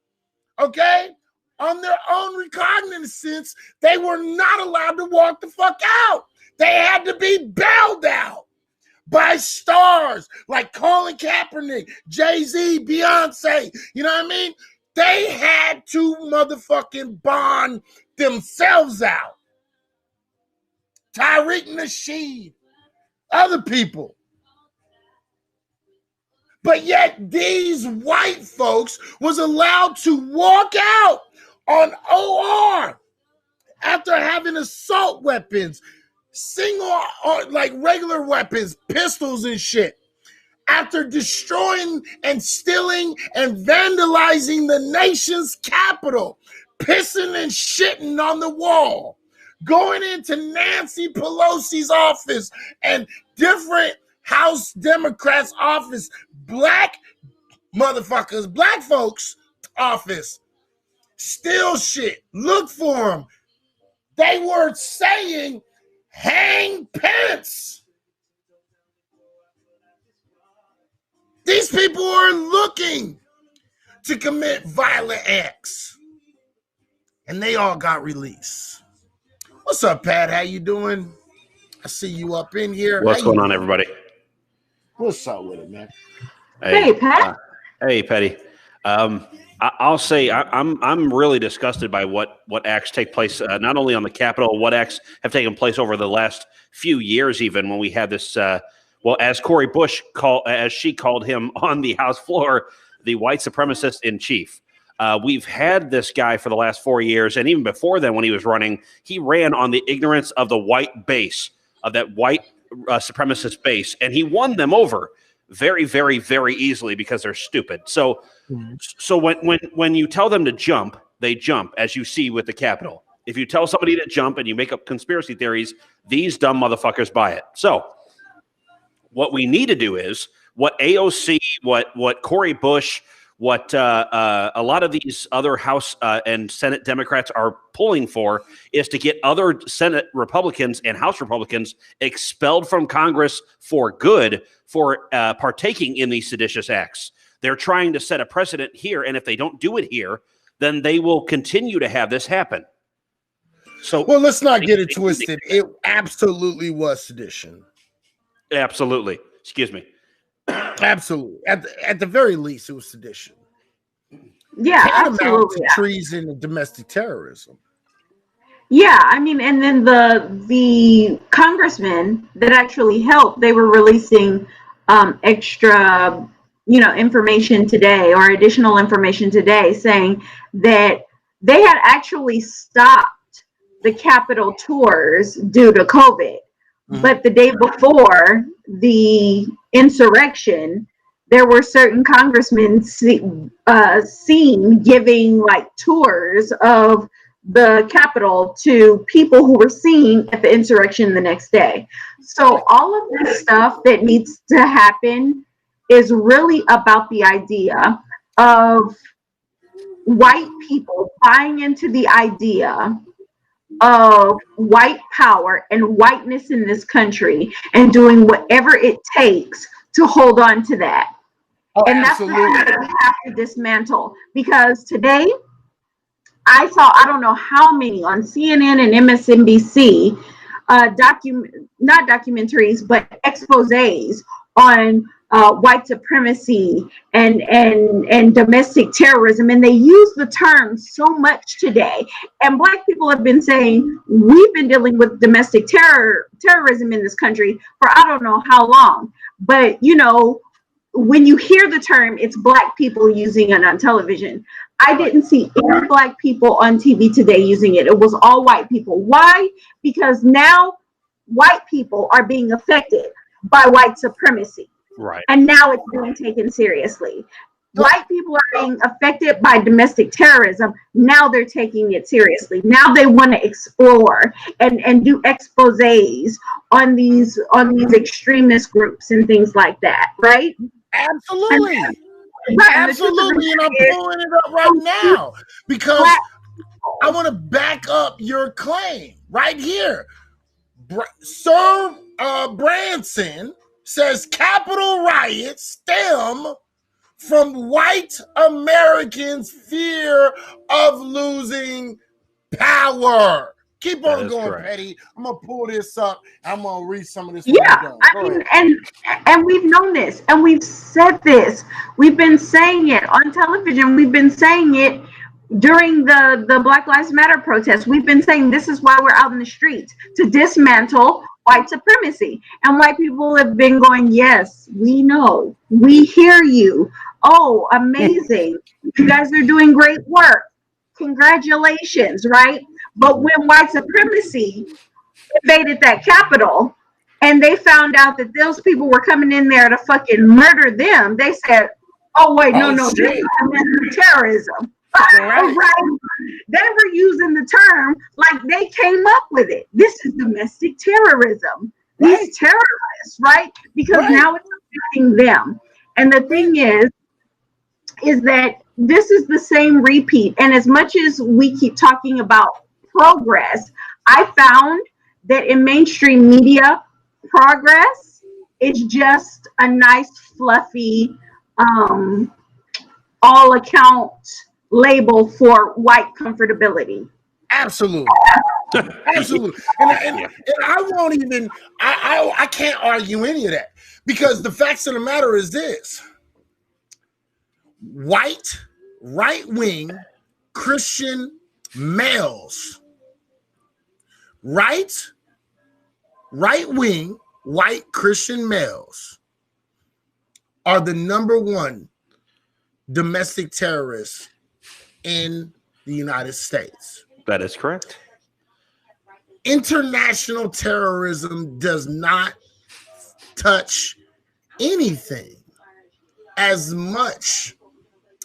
okay? On their own recognizance, they were not allowed to walk the fuck out. They had to be bailed out by stars like Colin Kaepernick, Jay-Z, Beyonce, you know what I mean? They had to motherfucking bond themselves out. Tariq Nasheed, other people. But yet these white folks was allowed to walk out on OR after having assault weapons, single or like regular weapons, pistols and shit, after destroying and stealing and vandalizing the nation's capital, pissing and shitting on the wall, going into Nancy Pelosi's office and different House Democrats' office, black motherfuckers, black folks' office, steal shit, look for them. They were saying, hang Pence. These people are looking to commit violent acts. And they all got released. What's up, Pat? How you doing? I see you up in here. What's going on, everybody? What's up with it, man? Hey, Pat. Hey, Petty. I'll say I'm really disgusted by what acts take place, not only on the Capitol, what acts have taken place over the last few years, even when we had this, as Cori Bush as she called him on the House floor, the white supremacist in chief. We've had this guy for the last 4 years, and even before then, when he was running, he ran on the ignorance of the white base, of that white supremacist base, and he won them over very, very, very easily because they're stupid. So when you tell them to jump, they jump, as you see with the Capitol. If you tell somebody to jump and you make up conspiracy theories, these dumb motherfuckers buy it. So what we need to do is what AOC, what Cori Bush, what a lot of these other House and Senate Democrats are pulling for is to get other Senate Republicans and House Republicans expelled from Congress for good for partaking in these seditious acts. They're trying to set a precedent here, and if they don't do it here, then they will continue to have this happen. So, well, let's not get it twisted. It absolutely was sedition. Absolutely. Excuse me. Absolutely. At the very least, it was sedition. Yeah, absolutely. Treason and domestic terrorism. Yeah, I mean, and then the congressmen that actually helped, they were releasing extra, information today, or additional information today, saying that they had actually stopped the Capitol tours due to COVID. Mm-hmm. But the day before the insurrection, there were certain congressmen seen giving like tours of the Capitol to people who were seen at the insurrection the next day. So all of this stuff that needs to happen is really about the idea of white people buying into the idea of white power and whiteness in this country and doing whatever it takes to hold on to that. Oh, and absolutely. That's what we have to dismantle, because today I saw, I don't know how many on CNN and MSNBC, not documentaries, but exposés on white supremacy and domestic terrorism, and they use the term so much today. And Black people have been saying we've been dealing with domestic terrorism in this country for I don't know how long. But when you hear the term, it's Black people using it on television. I didn't see any Black people on TV today using it. It was all white people. Why? Because now white people are being affected by white supremacy. Right. And now it's being taken seriously. White people are being affected by domestic terrorism. Now they're taking it seriously. Now they want to explore and do exposés on these extremist groups and things like that, right? Absolutely. Absolutely. And I'm pulling it up right now because I want to back up your claim right here. Sir Branson says Capitol riots stem from white Americans' fear of losing power. Keep on going, correct. Petty. I'm gonna pull this up. I'm gonna read some of this. Yeah, I mean, and we've known this, and we've said this. We've been saying it on television. We've been saying it during the Black Lives Matter protests. We've been saying this is why we're out in the streets, to dismantle white supremacy. And white people have been going, yes, we know, we hear you. Oh, amazing. You guys are doing great work. Congratulations, right? But when white supremacy invaded that Capitol and they found out that those people were coming in there to fucking murder them, they said, oh, wait, no, this is terrorism. Right. They were using the term like they came up with it. This is domestic terrorism. Right. These terrorists, right? Because now it's affecting them. And the thing is that this is the same repeat. And as much as we keep talking about progress, I found that in mainstream media, progress is just a nice, fluffy, all account label for white comfortability. Absolutely. Absolutely. And I won't even, I can't argue any of that because the facts of the matter is this. White, right-wing Christian males, right-wing white Christian males are the number one domestic terrorists in the United States. That is correct. International terrorism does not touch anything as much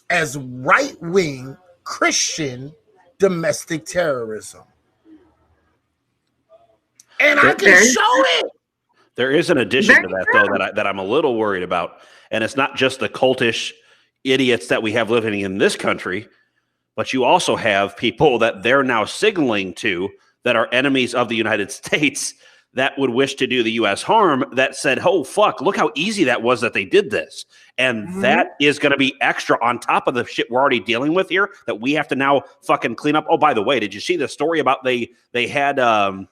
as right-wing Christian domestic terrorism. And I can show it. There is an addition to that, though, that I'm a little worried about. And it's not just the cultish idiots that we have living in this country, but you also have people that they're now signaling to that are enemies of the United States that would wish to do the U.S. harm, that said, oh, fuck, look how easy that was that they did this. And that is going to be extra on top of the shit we're already dealing with here that we have to now fucking clean up. Oh, by the way, did you see the story about they had the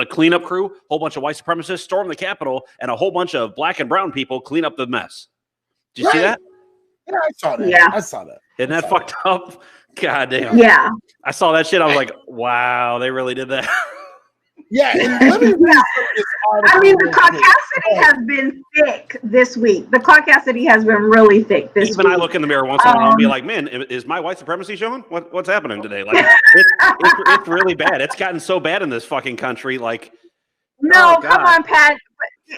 cleanup crew, a whole bunch of white supremacists storm the Capitol and a whole bunch of black and brown people clean up the mess? Did you see that? Yeah, I saw that. Yeah. I saw that. Isn't that fucked up? God damn. Yeah. I saw that shit. I was like, wow, they really did that. Yeah. And let me I mean, the caucasity has been thick this week. The caucasity has been really thick this week. Even I look in the mirror once in a while and be like, man, is my white supremacy showing? What's happening today? Like, it's really bad. It's gotten so bad in this fucking country. Like, no, come on, Pat.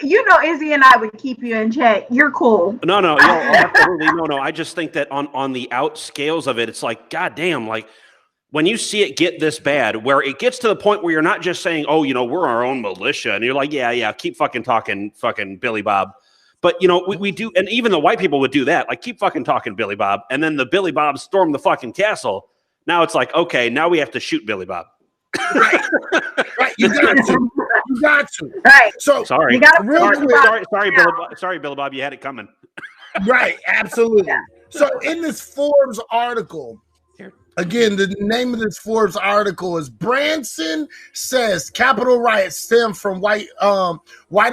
You know, Izzy and I would keep you in check. You're cool. No, absolutely. No. I just think that on the out scales of it, it's like, goddamn, like when you see it get this bad, where it gets to the point where you're not just saying, oh, we're our own militia. And you're like, yeah, keep fucking talking fucking Billy Bob. But, we do. And even the white people would do that. Like, keep fucking talking Billy Bob. And then the Billy Bob storm the fucking castle. Now it's like, okay, now we have to shoot Billy Bob. Right. You got to. Right. So sorry. Sorry, Billy Bob. You had it coming. Right. Absolutely. Yeah. So in this Forbes article, Again, the name of this Forbes article is Branson says Capitol riots stem from white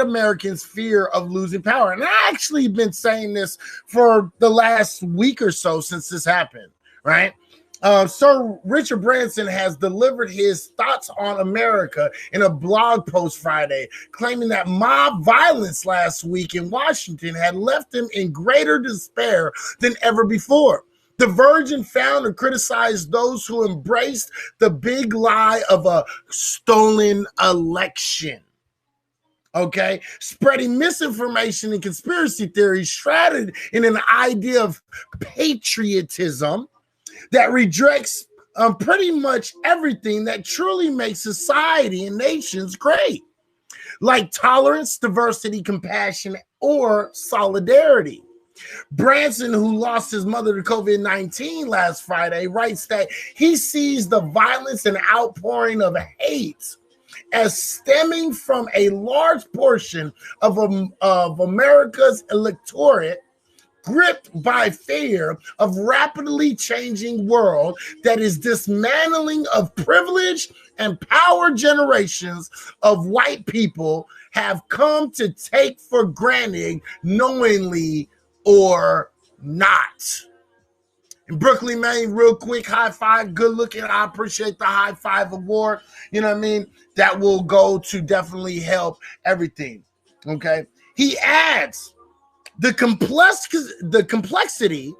Americans' fear of losing power. And I actually been saying this for the last week or so since this happened, right? Sir Richard Branson has delivered his thoughts on America in a blog post Friday, claiming that mob violence last week in Washington had left him in greater despair than ever before. The Virgin founder criticized those who embraced the big lie of a stolen election. Okay, spreading misinformation and conspiracy theories shrouded in an idea of patriotism that rejects pretty much everything that truly makes society and nations great, like tolerance, diversity, compassion, or solidarity. Branson, who lost his mother to COVID-19 last Friday, writes that he sees the violence and outpouring of hate as stemming from a large portion of America's electorate gripped by fear of rapidly changing world that is dismantling of privilege and power generations of white people have come to take for granted knowingly or not. In Brooklyn, Maine, real quick, high five, good looking. I appreciate the high five award. You know what I mean? That will go to definitely help everything. Okay. He adds, the complexity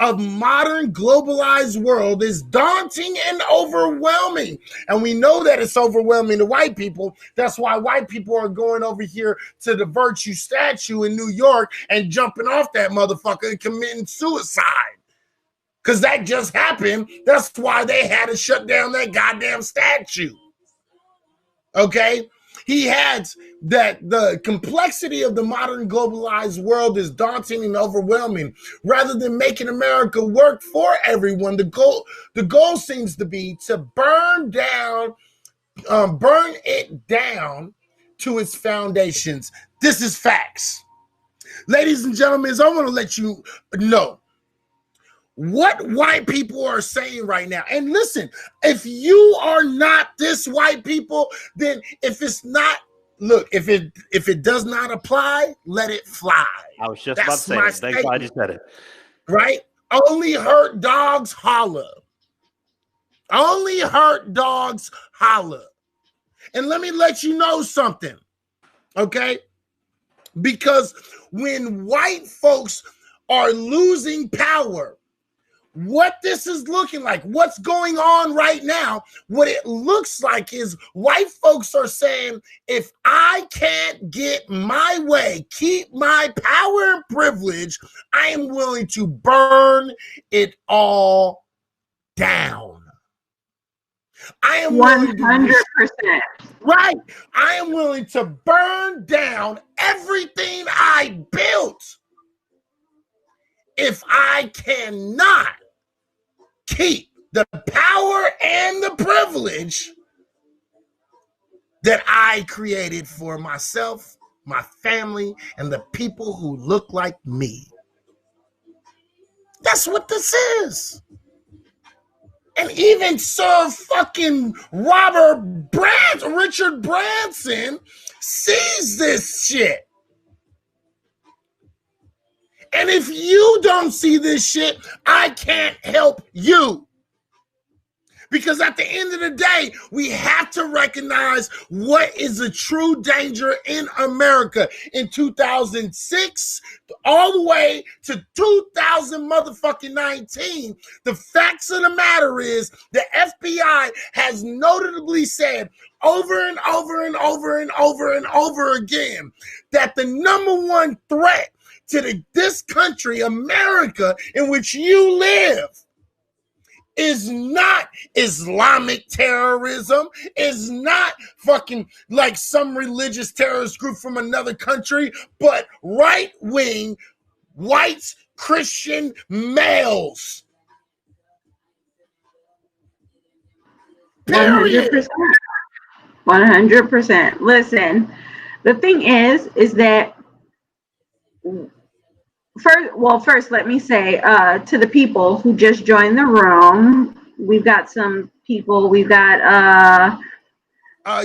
of modern globalized world is daunting and overwhelming. And we know that it's overwhelming to white people. That's why white people are going over here to the Virtue statue in New York and jumping off that motherfucker and committing suicide. Because that just happened. That's why they had to shut down that goddamn statue. Okay? He adds that the complexity of the modern globalized world is daunting and overwhelming. Rather than making America work for everyone, the goal seems to be to burn it down to its foundations. This is facts. Ladies and gentlemen, I want to let you know what white people are saying right now. And listen, if you are not this white people, then if it's not, look, if it does not apply, let it fly. I was just about to say it. Thank God you said it. Right? Only hurt dogs holler. Only hurt dogs holler. And let me let you know something, okay? Because when white folks are losing power, what this is looking like, what's going on right now, what it looks like is white folks are saying, if I can't get my way, keep my power and privilege, I am willing to burn it all down. I am 100%. Right. I am willing to burn down everything I built if I cannot keep the power and the privilege that I created for myself, my family, and the people who look like me. That's what this is. And even Sir fucking Richard Branson sees this shit. And if you don't see this shit, I can't help you. Because at the end of the day, we have to recognize what is a true danger in America in 2006 all the way to 2019. The facts of the matter is the FBI has notably said over and over and over and over and over again that the number one threat to this country, America, in which you live, is not Islamic terrorism, is not fucking like some religious terrorist group from another country, but right-wing white Christian males. 100%. 100%. Listen, the thing is that first let me say to the people who just joined the room, We've got some people. We've got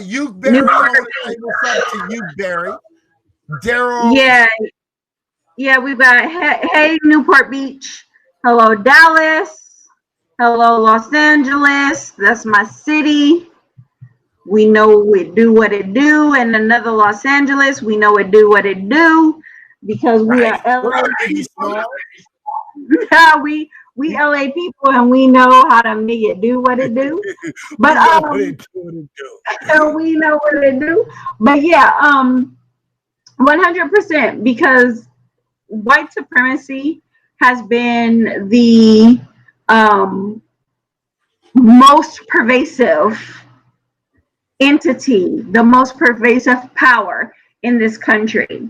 you Barry. I want to say what's up to you, Barry. Daryl. Yeah. We've got hey Newport Beach. Hello Dallas. Hello Los Angeles. That's my city. We know it do what it do, and another Los Angeles. We know it do what it do because we are LA people. Yeah, we LA people, and we know how to make it do what it do. But we know what it do. But yeah, 100%, because white supremacy has been the most pervasive entity, the most pervasive power in this country.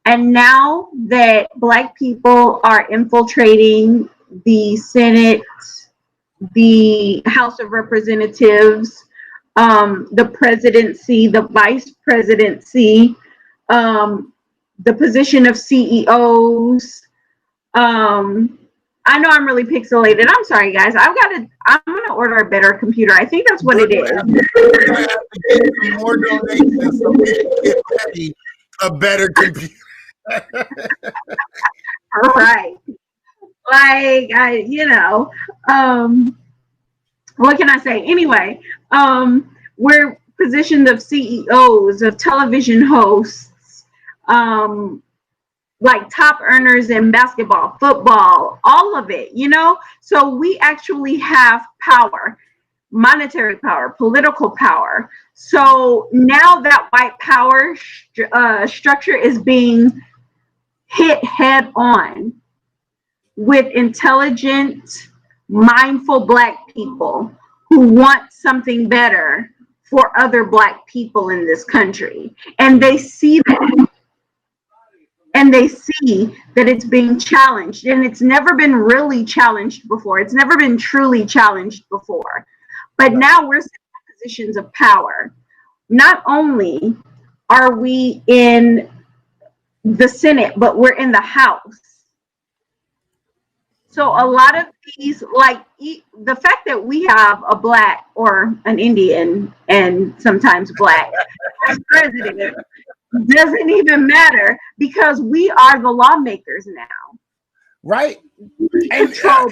And now that Black people are infiltrating the Senate, the House of Representatives, the presidency, the vice presidency, the position of CEOs. I know I'm really pixelated. I'm sorry, guys. I'm gonna order a better computer. I think that's what it is. More donations so we can get Patty a better computer. Right. Like what can I say? Anyway, we're positioned of CEOs, of television hosts, like top earners in basketball, football, all of it, So we actually have power, monetary power, political power. So now that white power structure is being hit head on with intelligent, mindful Black people who want something better for other Black people in this country. And they see that. And they see that it's being challenged, and it's never been really challenged before. It's never been truly challenged before. But now we're in positions of power. Not only are we in the Senate, but we're in the House. So a lot of these, like the fact that we have a Black or an Indian and sometimes Black as president doesn't even matter, because we are the lawmakers now. Right. We control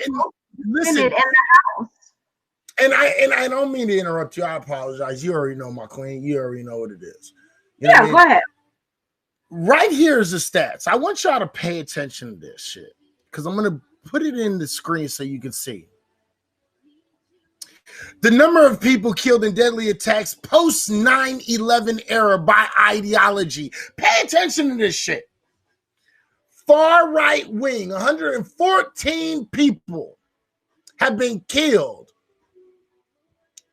the Senate and the House. And I don't mean to interrupt you. I apologize. You already know, my queen. You already know what it is. Go ahead. Right here is the stats. I want y'all to pay attention to this shit, because I'm going to put it in the screen so you can see. The number of people killed in deadly attacks post 9/11 era by ideology. Pay attention to this shit. Far right wing, 114 people have been killed.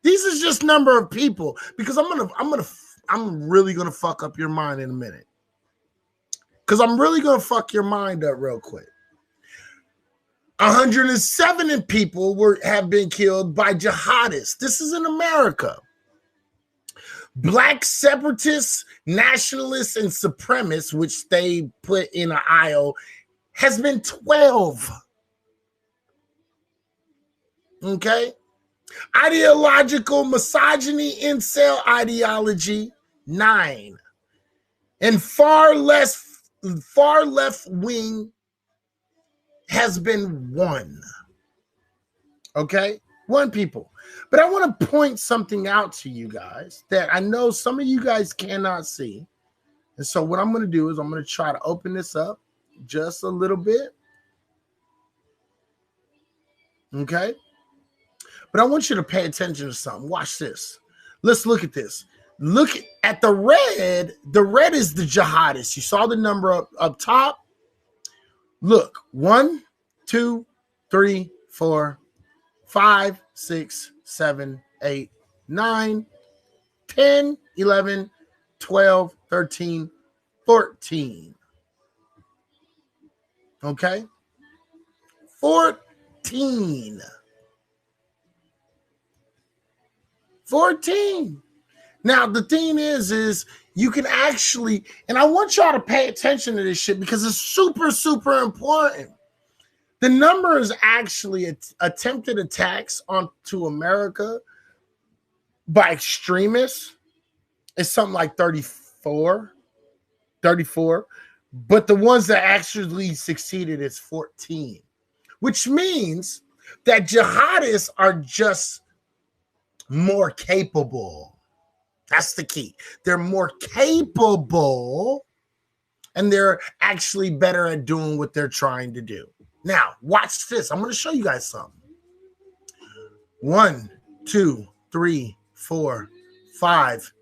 These is just number of people, because I'm really gonna fuck up your mind in a minute. Because I'm really gonna fuck your mind up real quick. 107 people have been killed by jihadists. This is in America. Black separatists, nationalists, and supremacists, which they put in an aisle, has been 12. Okay? Ideological misogyny, incel ideology, 9. And far left wing has been 1. Okay? 1 people. But I want to point something out to you guys that I know some of you guys cannot see. And so what I'm going to do is I'm going to try to open this up just a little bit. Okay? But I want you to pay attention to something. Watch this. Let's look at this. Look at the red. The red is the jihadists. You saw the number up top. Look, 1, 2, 3, 4, 5, 6, 7, 8, 9, 10, 11, 12, 13, 14. Okay? 14. 14. Now, the thing is you can actually, and I want y'all to pay attention to this shit because it's super, super important. The number is actually attempted attacks onto America by extremists is something like 34, but the ones that actually succeeded is 14, which means that jihadists are just more capable. That's the key. They're more capable, and they're actually better at doing what they're trying to do. Now, watch this. I'm going to show you guys something. 1, 2, 3, 4, 5,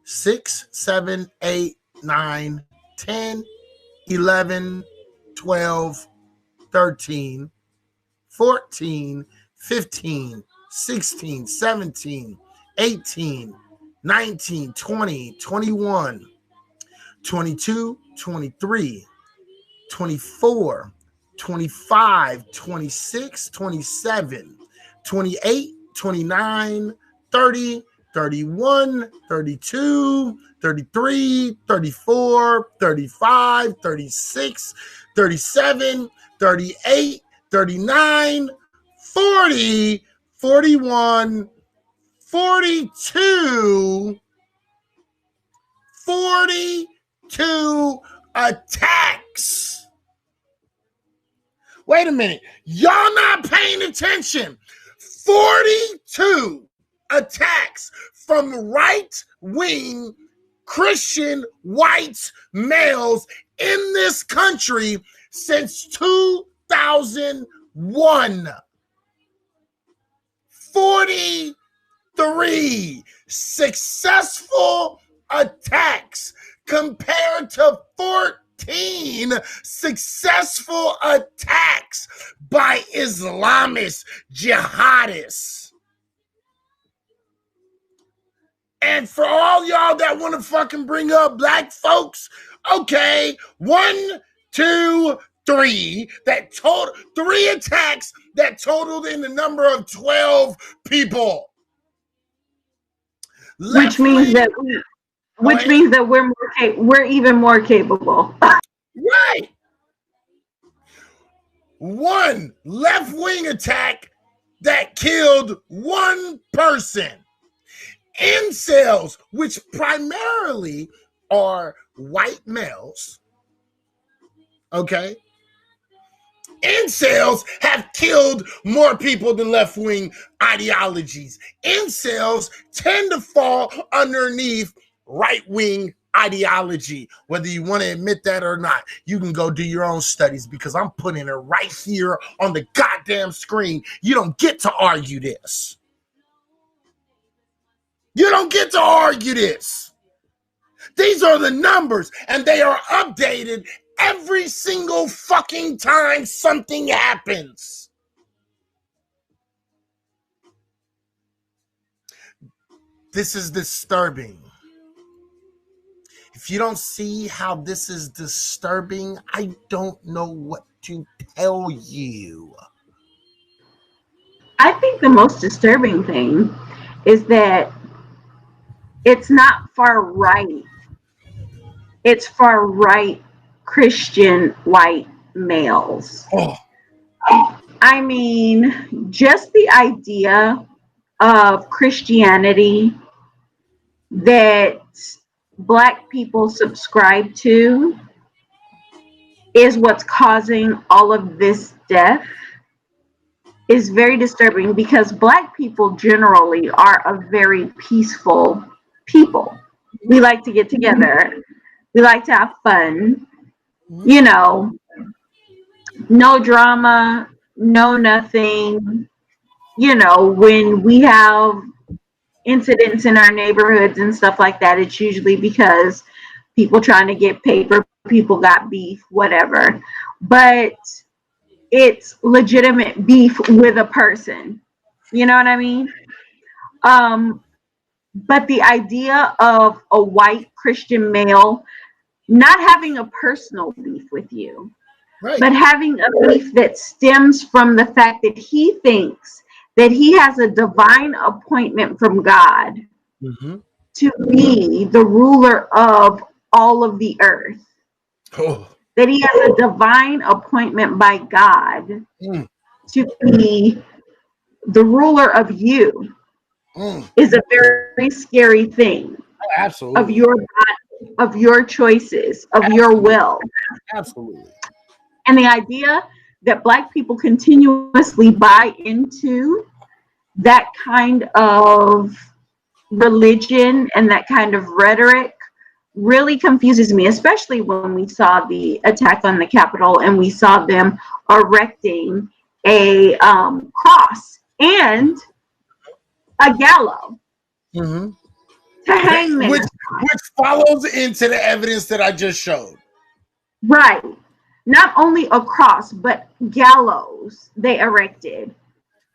6, 7, 8, 9, 10, 11, 12, 13, 14, 15, 16, 17, 18, 19, 20, 21, 22, 23, 24, 25, 26, 27, 28, 29, 30, 31, 32, 33, 34, 35, 36, 37, 38, 39, 40, 41, 42, 42 attacks. Wait a minute. Y'all not paying attention. 42 attacks from right-wing Christian white males in this country since 2001. 43 successful attacks compared to 14 successful attacks by Islamist jihadists. And for all y'all that want to fucking bring up black folks, okay, 1, 2, 3, that total 3 attacks that totaled in the number of 12 people. Which means that we're even more capable. Right. 1 left-wing attack that killed 1 person. Incels, which primarily are white males, okay? Incels have killed more people than left-wing ideologies. Incels tend to fall underneath right-wing ideology, whether you want to admit that or not. You can go do your own studies because I'm putting it right here on the goddamn screen. You don't get to argue this. You don't get to argue this. These are the numbers, and they are updated every single fucking time something happens. This is disturbing. If you don't see how this is disturbing, I don't know what to tell you. I think the most disturbing thing is that it's not far right. It's far right Christian white males. Oh. I mean, just the idea of Christianity that Black people subscribe to is what's causing all of this death is very disturbing because Black people generally are a very peaceful people. We like to get together. We like to have fun. You know, no drama, no nothing. You know, when we have incidents in our neighborhoods and stuff like that, it's usually because people trying to get paper, people got beef, whatever. But it's legitimate beef with a person. You know what I mean? But the idea of a white Christian male not having a personal beef with you, right, but having a beef that stems from the fact that he thinks that he has a divine appointment from God to be the ruler of all of the earth. that he has a divine appointment by God to be the ruler of you is a very scary thing. Absolutely. Of your body, of your choices, of your will. Absolutely. And the idea that Black people continuously buy into that kind of religion and that kind of rhetoric really confuses me, especially when we saw the attack on the Capitol and we saw them erecting a cross and a gallows to hang men. Which follows into the evidence that I just showed. Right. Not only a cross, but gallows they erected.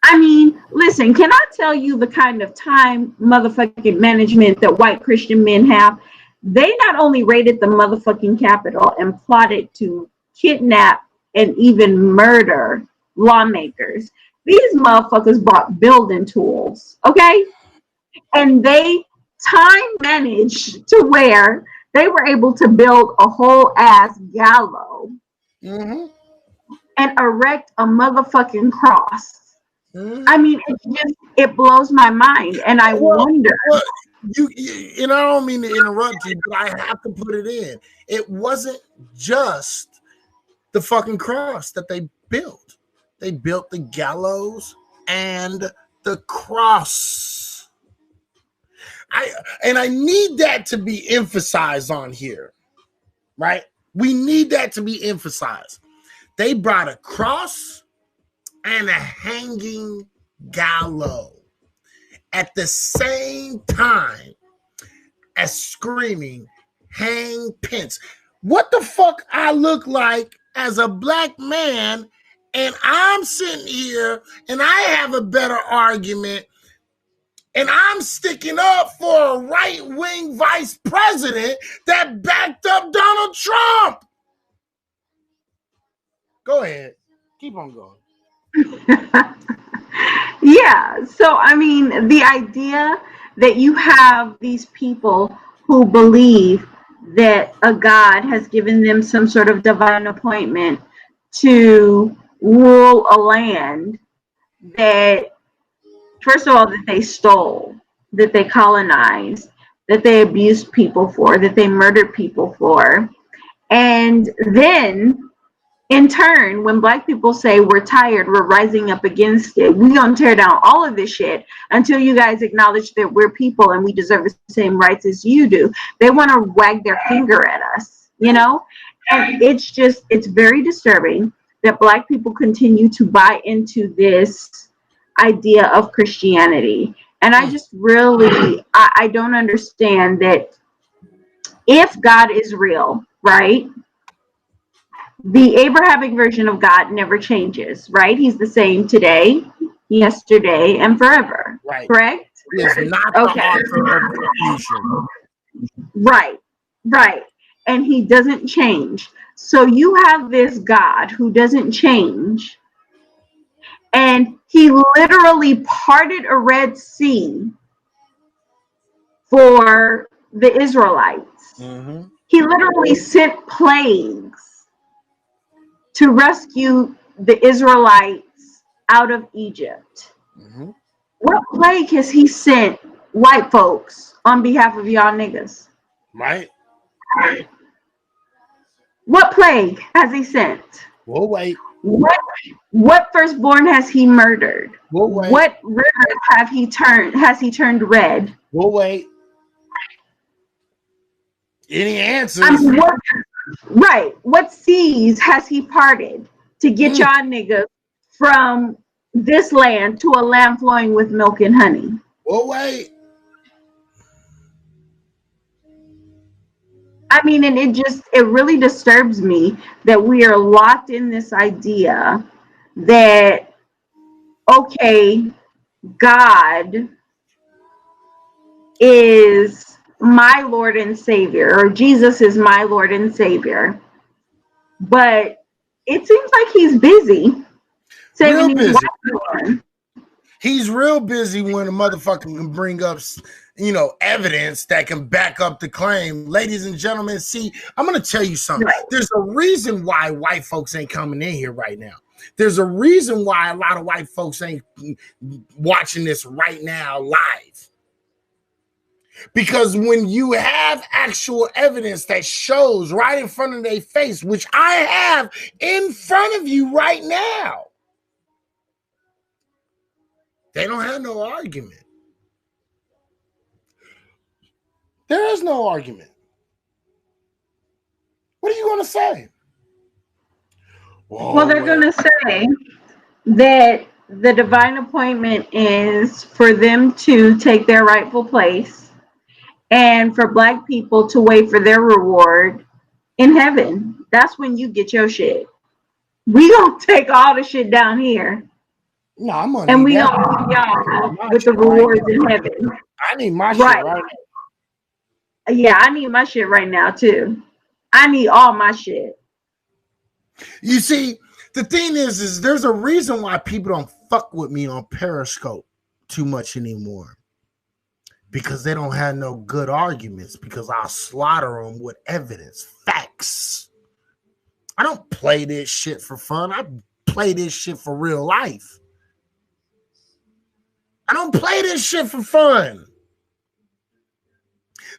I mean, listen, can I tell you the kind of time motherfucking management that white Christian men have? They not only raided the motherfucking Capitol and plotted to kidnap and even murder lawmakers. These motherfuckers bought building tools, okay? And they time managed to where they were able to build a whole ass gallows and erect a motherfucking cross. I mean, it blows my mind, and I wonder. You and I don't mean to interrupt you, but I have to put it in. It wasn't just the fucking cross that they built. They built the gallows and the cross. I need that to be emphasized on here, right? We need that to be emphasized. They brought a cross and a hanging gallows at the same time as screaming, hang Pence. What the fuck I look like as a Black man, and I'm sitting here and I have a better argument, and I'm sticking up for a right-wing vice president that backed up Donald Trump. Go ahead. Keep on going. Yeah, so I mean, the idea that you have these people who believe that a God has given them some sort of divine appointment to rule a land that, first of all, that they stole, that they colonized, that they abused people for, that they murdered people for. And then in turn, when Black people say we're tired, we're rising up against it, we gonna tear down all of this shit until you guys acknowledge that we're people and we deserve the same rights as you do. They want to wag their finger at us, you know? And it's very disturbing that Black people continue to buy into this idea of Christianity. And I just really, I don't understand that if God is real, right? The Abrahamic version of God never changes, right? He's the same today, yesterday, and forever. Right. Correct? He is not the author of confusion. Right. And he doesn't change. So you have this God who doesn't change, and he literally parted a Red Sea for the Israelites. He literally sent plagues to rescue the Israelites out of Egypt. What plague has he sent white folks on behalf of y'all niggas? Right. What plague has he sent? We'll wait. What firstborn has he murdered? We'll wait. What rivers has he turned red? We'll wait. Any answers? I mean, what seas has he parted to get y'all niggas from this land to a land flowing with milk and honey? We'll wait. I mean, and it really disturbs me that we are locked in this idea that, okay, God is my Lord and Savior, or Jesus is my Lord and Savior, but it seems like he's busy saving these white people. He's real busy when a motherfucker can bring up evidence that can back up the claim. Ladies and gentlemen, see, I'm going to tell you something. Right. There's a reason why white folks ain't coming in here right now. There's a reason why a lot of white folks ain't watching this right now live. Because when you have actual evidence that shows right in front of their face, which I have in front of you right now, they don't have no argument. There is no argument. What are you going to say? Well, they're going to say that the divine appointment is for them to take their rightful place and for Black people to wait for their reward in heaven. That's when you get your shit. We gonna take all the shit down here. No, I'm gonna and we gonna give y'all with the rewards in heaven. I need my shit right now. Yeah, I need my shit right now too. I need all my shit. You see, the thing is there's a reason why people don't fuck with me on Periscope too much anymore. Because they don't have no good arguments, because I'll slaughter them with evidence, facts. I don't play this shit for fun. I play this shit for real life. I don't play this shit for fun.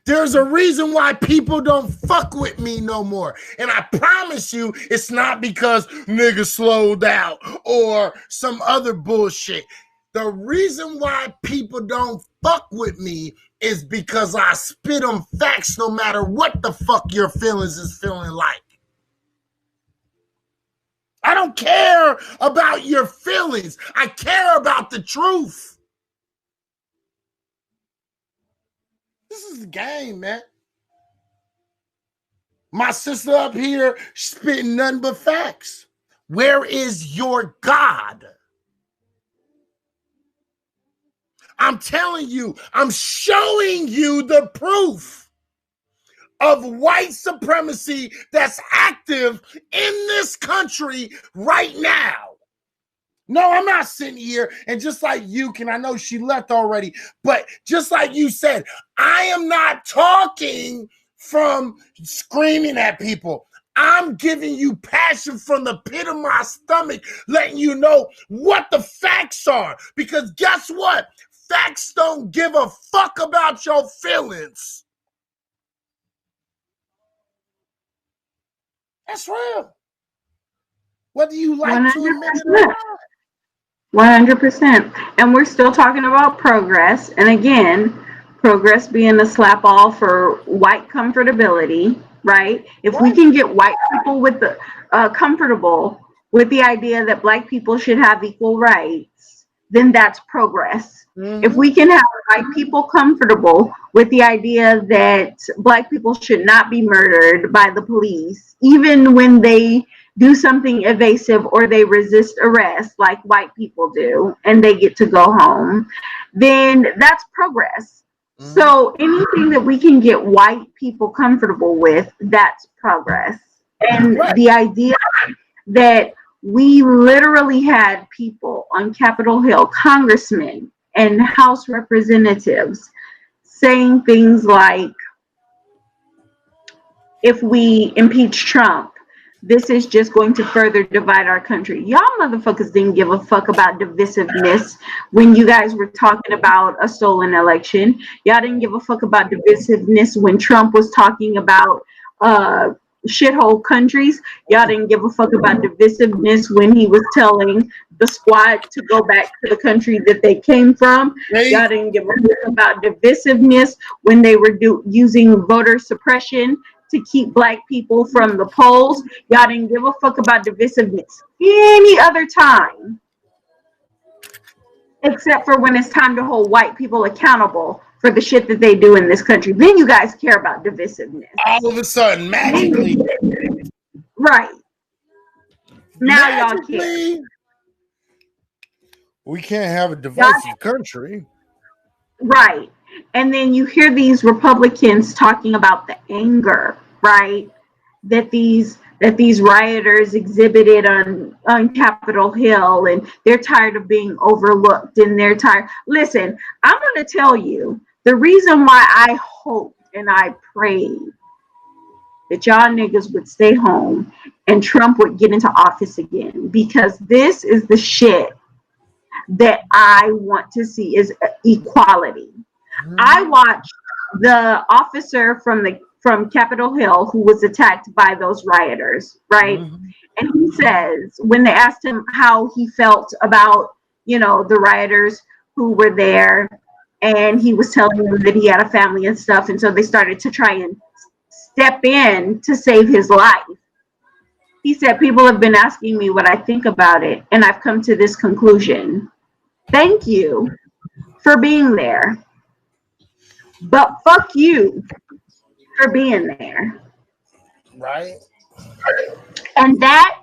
There's a reason why people don't fuck with me no more. And I promise you, it's not because niggas slowed out or some other bullshit. The reason why people don't fuck with me is because I spit on facts no matter what the fuck your feelings is feeling like. I don't care about your feelings. I care about the truth. This is the game, man. My sister up here spitting nothing but facts. Where is your God? I'm telling you, I'm showing you the proof of white supremacy that's active in this country right now. No, I'm not sitting here, and just like you can, I know she left already, but just like you said, I am not talking from screaming at people. I'm giving you passion from the pit of my stomach, letting you know what the facts are. Because guess what? Facts don't give a fuck about your feelings. That's real. Whether you like 100%. to admit it or not. 100%. And we're still talking about progress. And again, progress being a slap all for white comfortability, right? If we can get white people with the comfortable with the idea that Black people should have equal rights, then that's progress. Mm-hmm. If we can have white people comfortable with the idea that Black people should not be murdered by the police, even when they do something evasive or they resist arrest like white people do and they get to go home, then that's progress. Mm-hmm. So anything that we can get white people comfortable with, that's progress. And the idea that we literally had people on Capitol Hill, congressmen and House representatives, saying things like, if we impeach Trump, this is just going to further divide our country. Y'all motherfuckers didn't give a fuck about divisiveness when you guys were talking about a stolen election. Y'all didn't give a fuck about divisiveness when Trump was talking about shithole countries. Y'all didn't give a fuck about divisiveness when he was telling the squad to go back to the country that they came from. Y'all didn't give a fuck about divisiveness when they were using voter suppression to keep Black people from the polls. Y'all didn't give a fuck about divisiveness any other time, except for when it's time to hold white people accountable for the shit that they do in this country. Then you guys care about divisiveness. All of a sudden, magically. Right. Now y'all care. We can't have a divisive country. Right. And then you hear these Republicans talking about the anger, right, that these rioters exhibited on Capitol Hill, and they're tired of being overlooked, and they're tired. Listen, I'm going to tell you, The reason why I hoped and I prayed that y'all niggas would stay home and Trump would get into office again, because this is the shit that I want to see, is equality. I watched the officer from Capitol Hill who was attacked by those rioters, right? And he says, when they asked him how he felt about, the rioters who were there, and he was telling them that he had a family and stuff, and so they started to try and step in to save his life. He said, people have been asking me what I think about it, and I've come to this conclusion. Thank you for being there, but fuck you for being there. Right. And that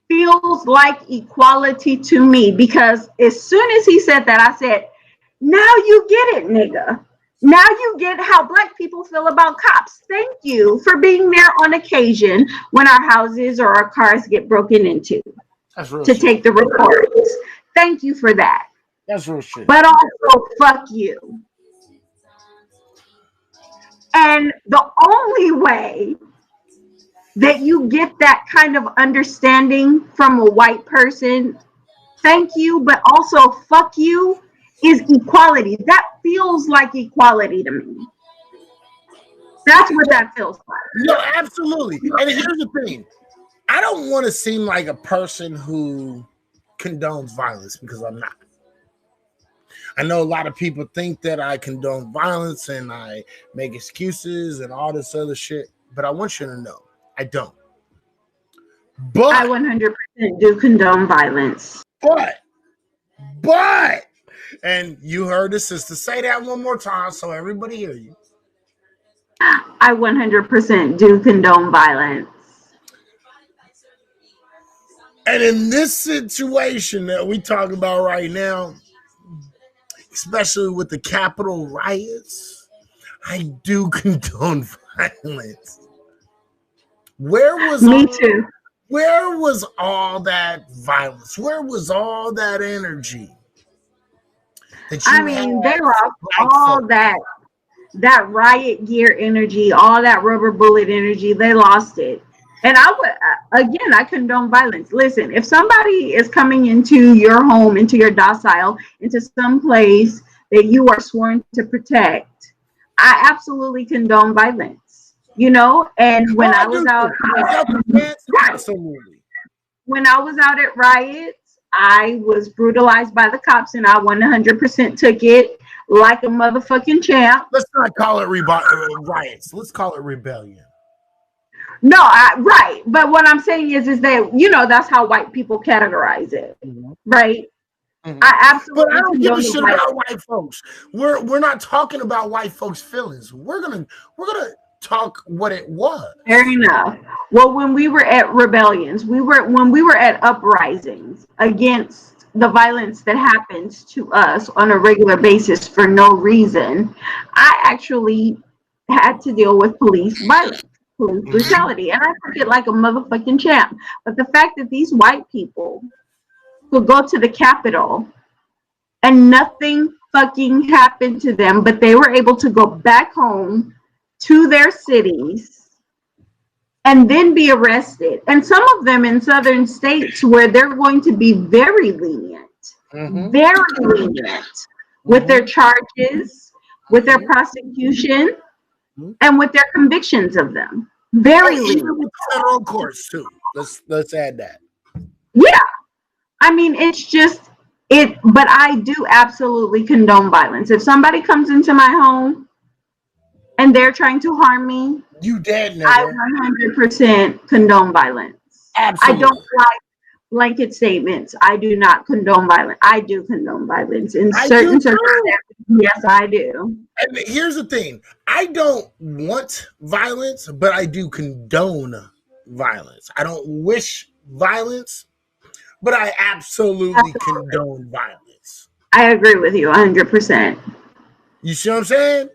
feels like equality to me, because as soon as he said that, I said, now you get it, nigga. Now you get how black people feel about cops. Thank you for being there on occasion when our houses or our cars get broken into to shit. Take the reports. Thank you for that. That's real shit. But also, fuck you. And the only way that you get that kind of understanding from a white person, thank you, but also fuck you, is equality. That feels like equality to me. That's what that feels like. No, absolutely. And here's the thing. I don't want to seem like a person who condones violence, because I'm not. I know a lot of people think that I condone violence and I make excuses and all this other shit, but I want you to know I don't. But I 100% do condone violence. But, and you heard the sister say that one more time so everybody hear you. I 100% do condone violence. And in this situation that we talk about right now, especially with the Capitol riots, I do condone violence. Where was all that violence? Where was all that energy? They lost all that riot gear energy, all that rubber bullet energy. They lost it. And I condone violence. Listen, if somebody is coming into your home, into your domicile, into some place that you are sworn to protect, I absolutely condone violence. And when I was out, when I was out at riots, I was brutalized by the cops, and I 100% took it like a motherfucking champ. Let's not call it riots. Let's call it rebellion. No, right. But what I'm saying is that, that's how white people categorize it, right? Mm-hmm. I absolutely. But I don't give a shit about white folks. We're not talking about white folks' feelings. We're gonna talk what it was. Fair enough. Well, when we were at rebellions, when we were at uprisings against the violence that happens to us on a regular basis for no reason, I actually had to deal with police violence. Police brutality, and I took it like a motherfucking champ. But the fact that these white people could go to the Capitol and nothing fucking happened to them, but they were able to go back home to their cities and then be arrested. And some of them in southern states where they're going to be very lenient, with their charges, with their prosecution, and with their convictions of them. Very even with federal courts too. Let's add that. Yeah. It's just it, but I do absolutely condone violence. If somebody comes into my home and they're trying to harm me, you dead, nigga. I 100% condone violence. Absolutely. I don't like blanket statements. I do not condone violence. I do condone violence in certain circumstances. Yes, I do. And here's the thing. I don't want violence, but I do condone violence. I don't wish violence, but I absolutely condone violence. I agree with you 100%. You see what I'm saying?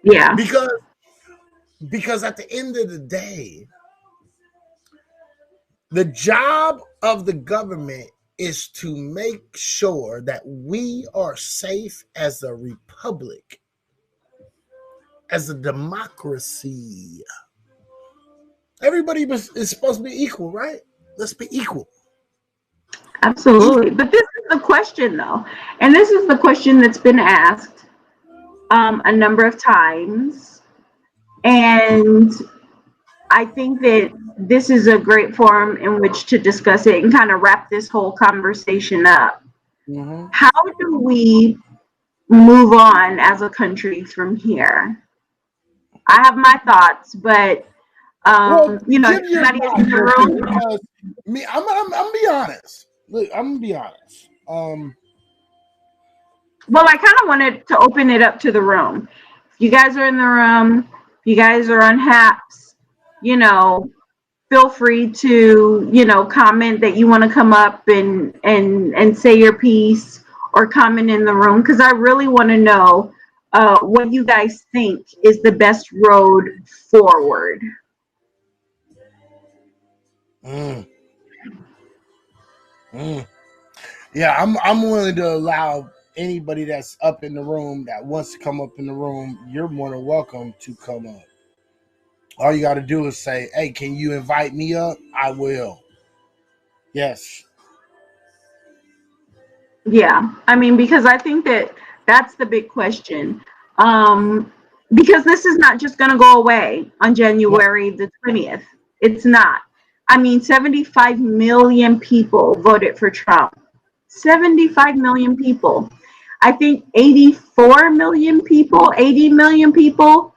Yeah. Because at the end of the day, the job of the government is to make sure that we are safe as a republic as a democracy. Everybody is supposed to be equal, right? Let's be equal. Absolutely. But this is the question, though. And this is the question that's been asked a number of times. And I think that this is a great forum in which to discuss it and kind of wrap this whole conversation up. Mm-hmm. How do we move on as a country from here? I have my thoughts, but Well, give your everybody is in thoughts real the quick room. because me, I'm be honest. Look, I'm gonna be honest. Well, I kind of wanted to open it up to the room. If you guys are in the room, if you guys are on HAPS, feel free to, comment that you want to come up and say your piece or comment in the room, because I really want to know what you guys think is the best road forward. Mm, mm. Yeah, I'm willing to allow anybody that's up in the room that wants to come up in the room. You're more than welcome to come up. All you got to do is say, "Hey, can you invite me up?" I will. Yes. Yeah, I mean, because I think that that's the big question. Because this is not just going to go away on No. January the 20th. It's not. I mean, 75 million people voted for Trump. 75 million people. I think 84 million people, 80 million people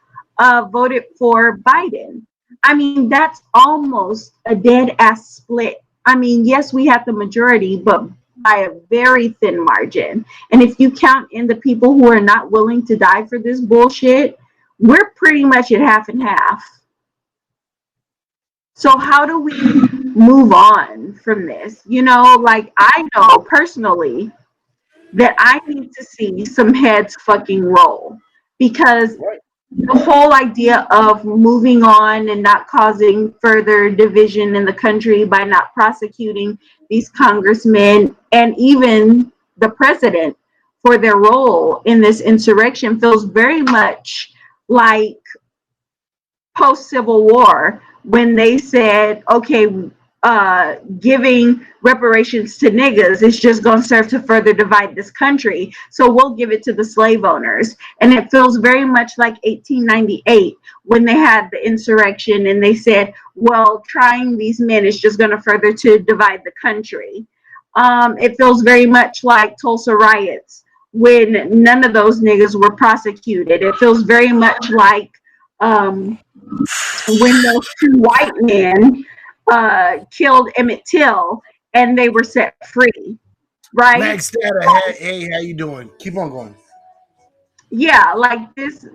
voted for Biden. I mean, that's almost a dead ass split. I mean, yes, we have the majority, but by a very thin margin. And if you count in the people who are not willing to die for this bullshit, we're pretty much at half and half. So how do we move on from this? Like, I know personally that I need to see some heads fucking roll, because Right. the whole idea of moving on and not causing further division in the country by not prosecuting these congressmen and even the president for their role in this insurrection feels very much like post Civil War, when they said, okay, giving reparations to niggas is just going to serve to further divide this country. So we'll give it to the slave owners. And it feels very much like 1898, when they had the insurrection and they said, well, trying these men is just going to further to divide the country. It feels very much like Tulsa riots, when none of those niggas were prosecuted. It feels very much like when those two white men killed Emmett Till and they were set free, right? Max Data, hey, how you doing? Keep on going. Yeah, like this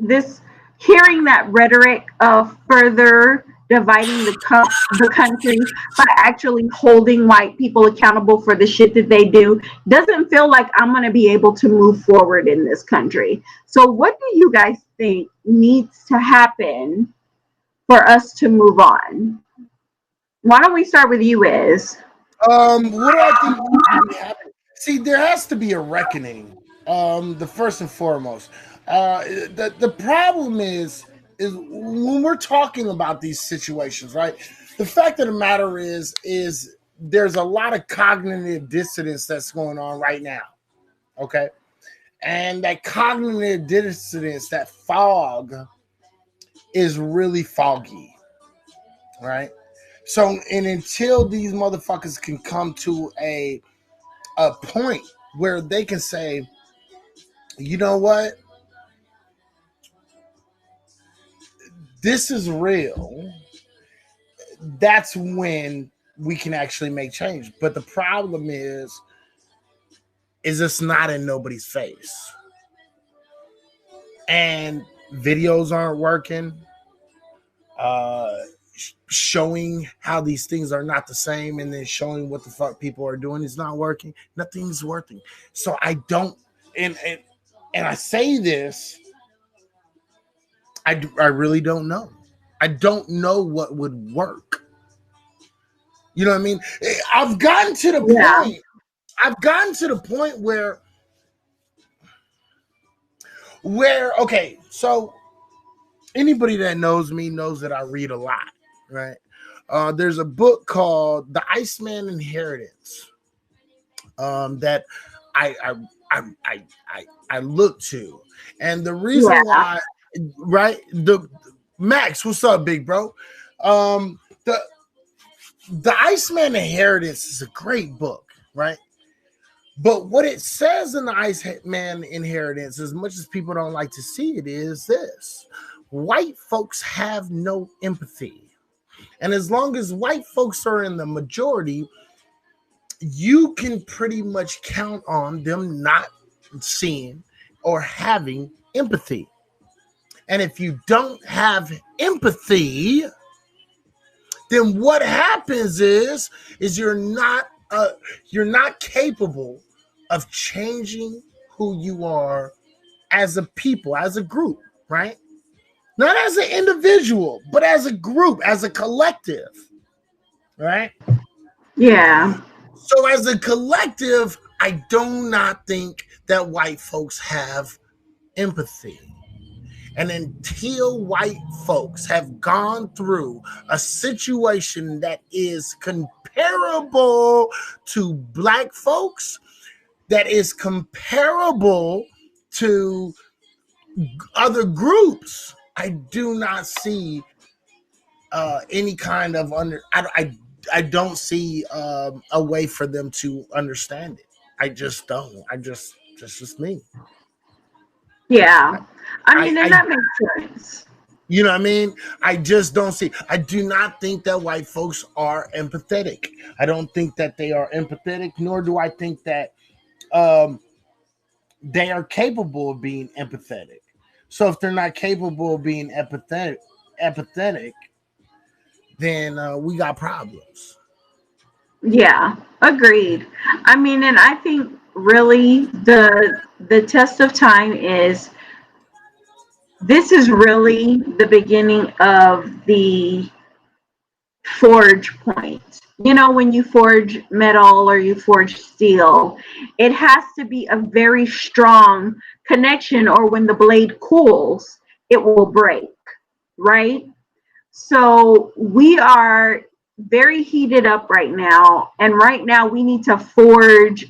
hearing that rhetoric of further dividing the country by actually holding white people accountable for the shit that they do doesn't feel like I'm going to be able to move forward in this country. So what do you guys think needs to happen for us to move on? Why don't we start with you, Iz? What do I think needs to be happening? See, there has to be a reckoning. The first and foremost. The problem is when we're talking about these situations, right? The fact of the matter is there's a lot of cognitive dissonance that's going on right now. Okay. And that cognitive dissonance, that fog, is really foggy, right? So, and until these motherfuckers can come to a point where they can say, you know what, this is real, that's when we can actually make change. But the problem is it's not in nobody's face. And videos aren't working. Showing how these things are not the same and then showing what the fuck people are doing is not working. Nothing's working. So I don't, and I say this, I really don't know. I don't know what would work. You know what I mean? I've gotten to the Yeah. point. I've gotten to the point where okay, so anybody that knows me knows that I read a lot, right? There's a book called The Iceman Inheritance that I, I I look to, and the reason Yeah. why, right? The Max, what's up, big bro? Um, the Iceman Inheritance is a great book, right? But what it says in the Iceman Inheritance, as much as people don't like to see it, is this: white folks have no empathy. And as long as white folks are in the majority, you can pretty much count on them not seeing or having empathy. And if you don't have empathy, then what happens is you're not capable of changing who you are as a people, as a group, right? Not as an individual, but as a group, as a collective, right? Yeah. So as a collective, I do not think that white folks have empathy. And until white folks have gone through a situation that is comparable to black folks, that is comparable to other groups, I do not see any kind of I don't see a way for them to understand it. I just don't. Just me. Yeah. I mean, and I that makes sense. You know what I mean? I just don't see. I do not think that white folks are empathetic. I don't think that they are empathetic, nor do I think that um, they are capable of being empathetic. So if they're not capable of being empathetic, then we got problems. Yeah, agreed. I mean, and I think really the test of time is this is really the beginning of the forge point. You know, when you forge metal or you forge steel, it has to be a very strong connection, or when the blade cools, it will break, right? So we are very heated up right now. And right now we need to forge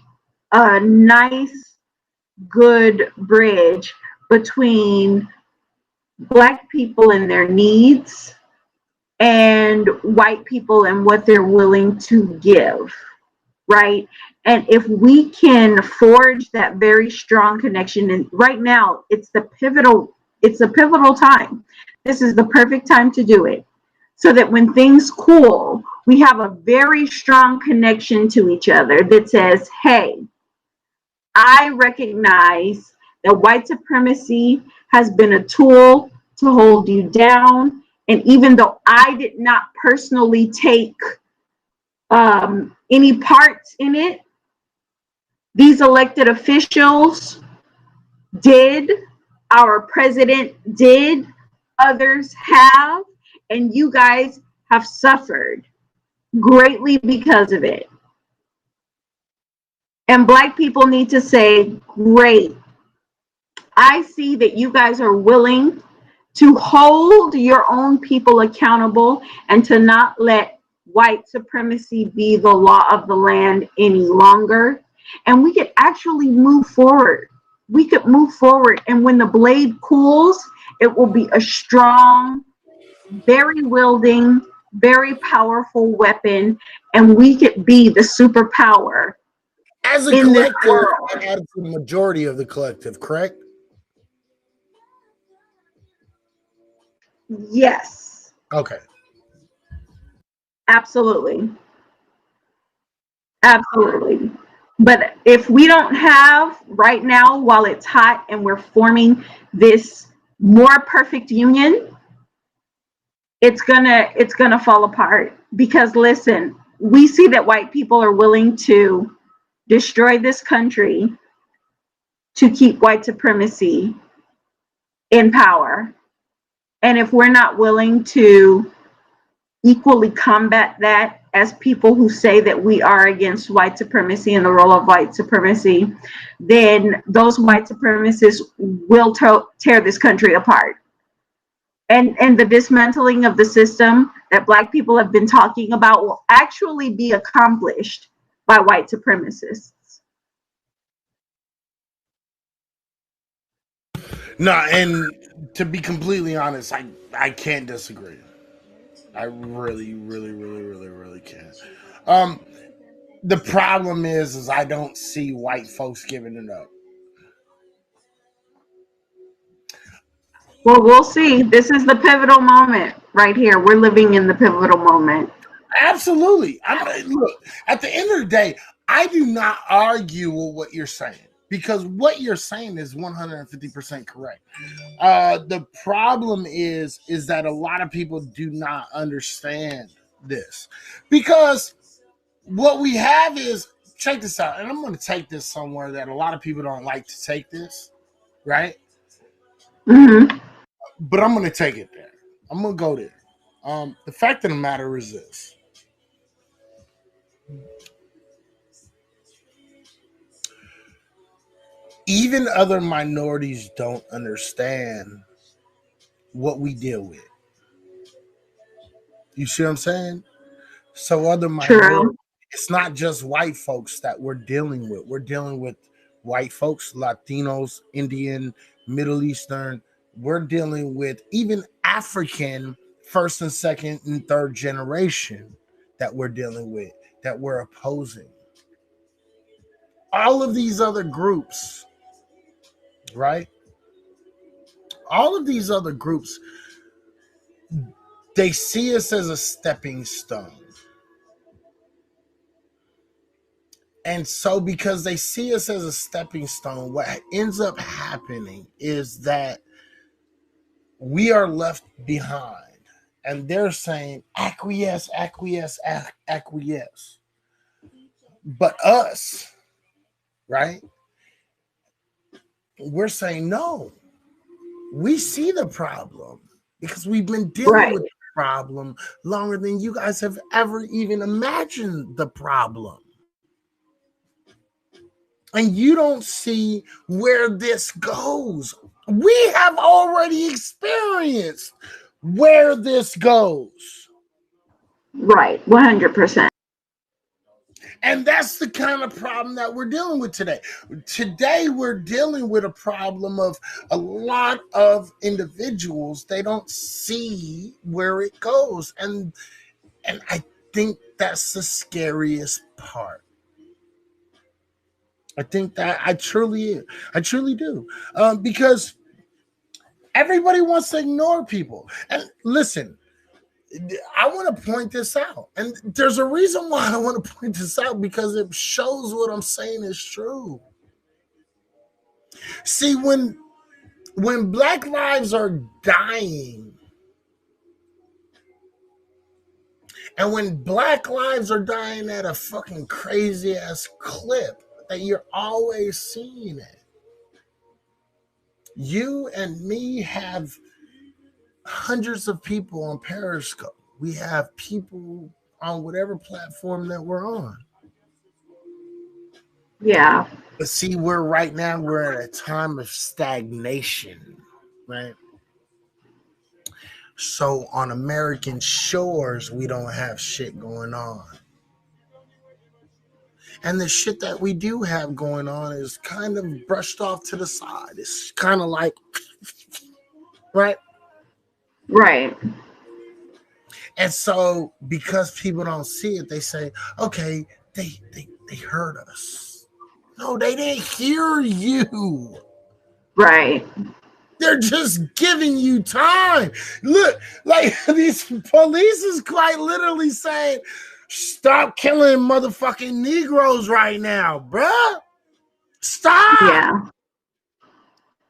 a nice, good bridge between Black people and their needs and white people and what they're willing to give, right? And if we can forge that very strong connection, and right now it's a pivotal time. This is the perfect time to do it. So that when things cool, we have a very strong connection to each other that says, hey, I recognize that white supremacy has been a tool to hold you down. And even though I did not personally take any parts in it, these elected officials did, our president did, others have, and you guys have suffered greatly because of it. And Black people need to say, great, I see that you guys are willing to hold your own people accountable and to not let white supremacy be the law of the land any longer. And we could actually move forward. We could move forward. And when the blade cools, it will be a strong, very wielding, very powerful weapon. And we could be the superpower As a in this collective, world. it adds the majority of the collective, correct? Yes, Okay. absolutely. Absolutely. But if we don't have right now, while it's hot and we're forming this more perfect union, it's gonna fall apart. Because listen, we see that white people are willing to destroy this country to keep white supremacy in power. And if we're not willing to equally combat that as people who say that we are against white supremacy and the role of white supremacy, then those white supremacists will tear this country apart. and the dismantling of the system that Black people have been talking about will actually be accomplished by white supremacists. No, and to be completely honest, I can't disagree. I really, really, really, really, really can't. Um, the problem is I don't see white folks giving it up. Well, we'll see. This is the pivotal moment right here. We're living in the pivotal moment. Absolutely. Look, at the end of the day, I do not argue with what you're saying because what you're saying is 150% correct. The problem is that a lot of people do not understand this because what we have is, check this out, and I'm going to take this somewhere that a lot of people don't like to take this, right? Mm-hmm. But I'm going to take it there. I'm going to go there. The fact of the matter is this. Even other minorities don't understand what we deal with. You see what I'm saying? So other minorities, True. it's not just white folks that we're dealing with. We're dealing with white folks, Latinos, Indian, Middle Eastern. We're dealing with even African first and second and third generation that we're dealing with, that we're opposing. All of these other groups, right? All of these other groups, they see us as a stepping stone. And so, because they see us as a stepping stone, what ends up happening is that we are left behind. And they're saying, acquiesce, acquiesce, acquiesce. But us, right? We're saying, no, we see the problem because we've been dealing Right. with the problem longer than you guys have ever even imagined the problem. And you don't see where this goes. We have already experienced where this goes. Right. 100%. And that's the kind of problem that we're dealing with today. Today, we're dealing with a problem of a lot of individuals. They don't see where it goes. And I think that's the scariest part. I think that I truly do. Because everybody wants to ignore people. And listen, I want to point this out. And there's a reason why I want to point this out because it shows what I'm saying is true. See, when Black lives are dying, and when Black lives are dying at a fucking crazy ass clip that you're always seeing it, you and me have hundreds of people on Periscope. We have people on whatever platform that we're on. Yeah. But see, we're at a time of stagnation, right? So on American shores, we don't have shit going on. And the shit that we do have going on is kind of brushed off to the side. It's kind of like, right? Right. And so because people don't see it, they say, okay, they heard us. No, they didn't hear you. Right. They're just giving you time. Look, like these police is quite literally saying, stop killing motherfucking Negroes right now, bruh. Stop. Yeah.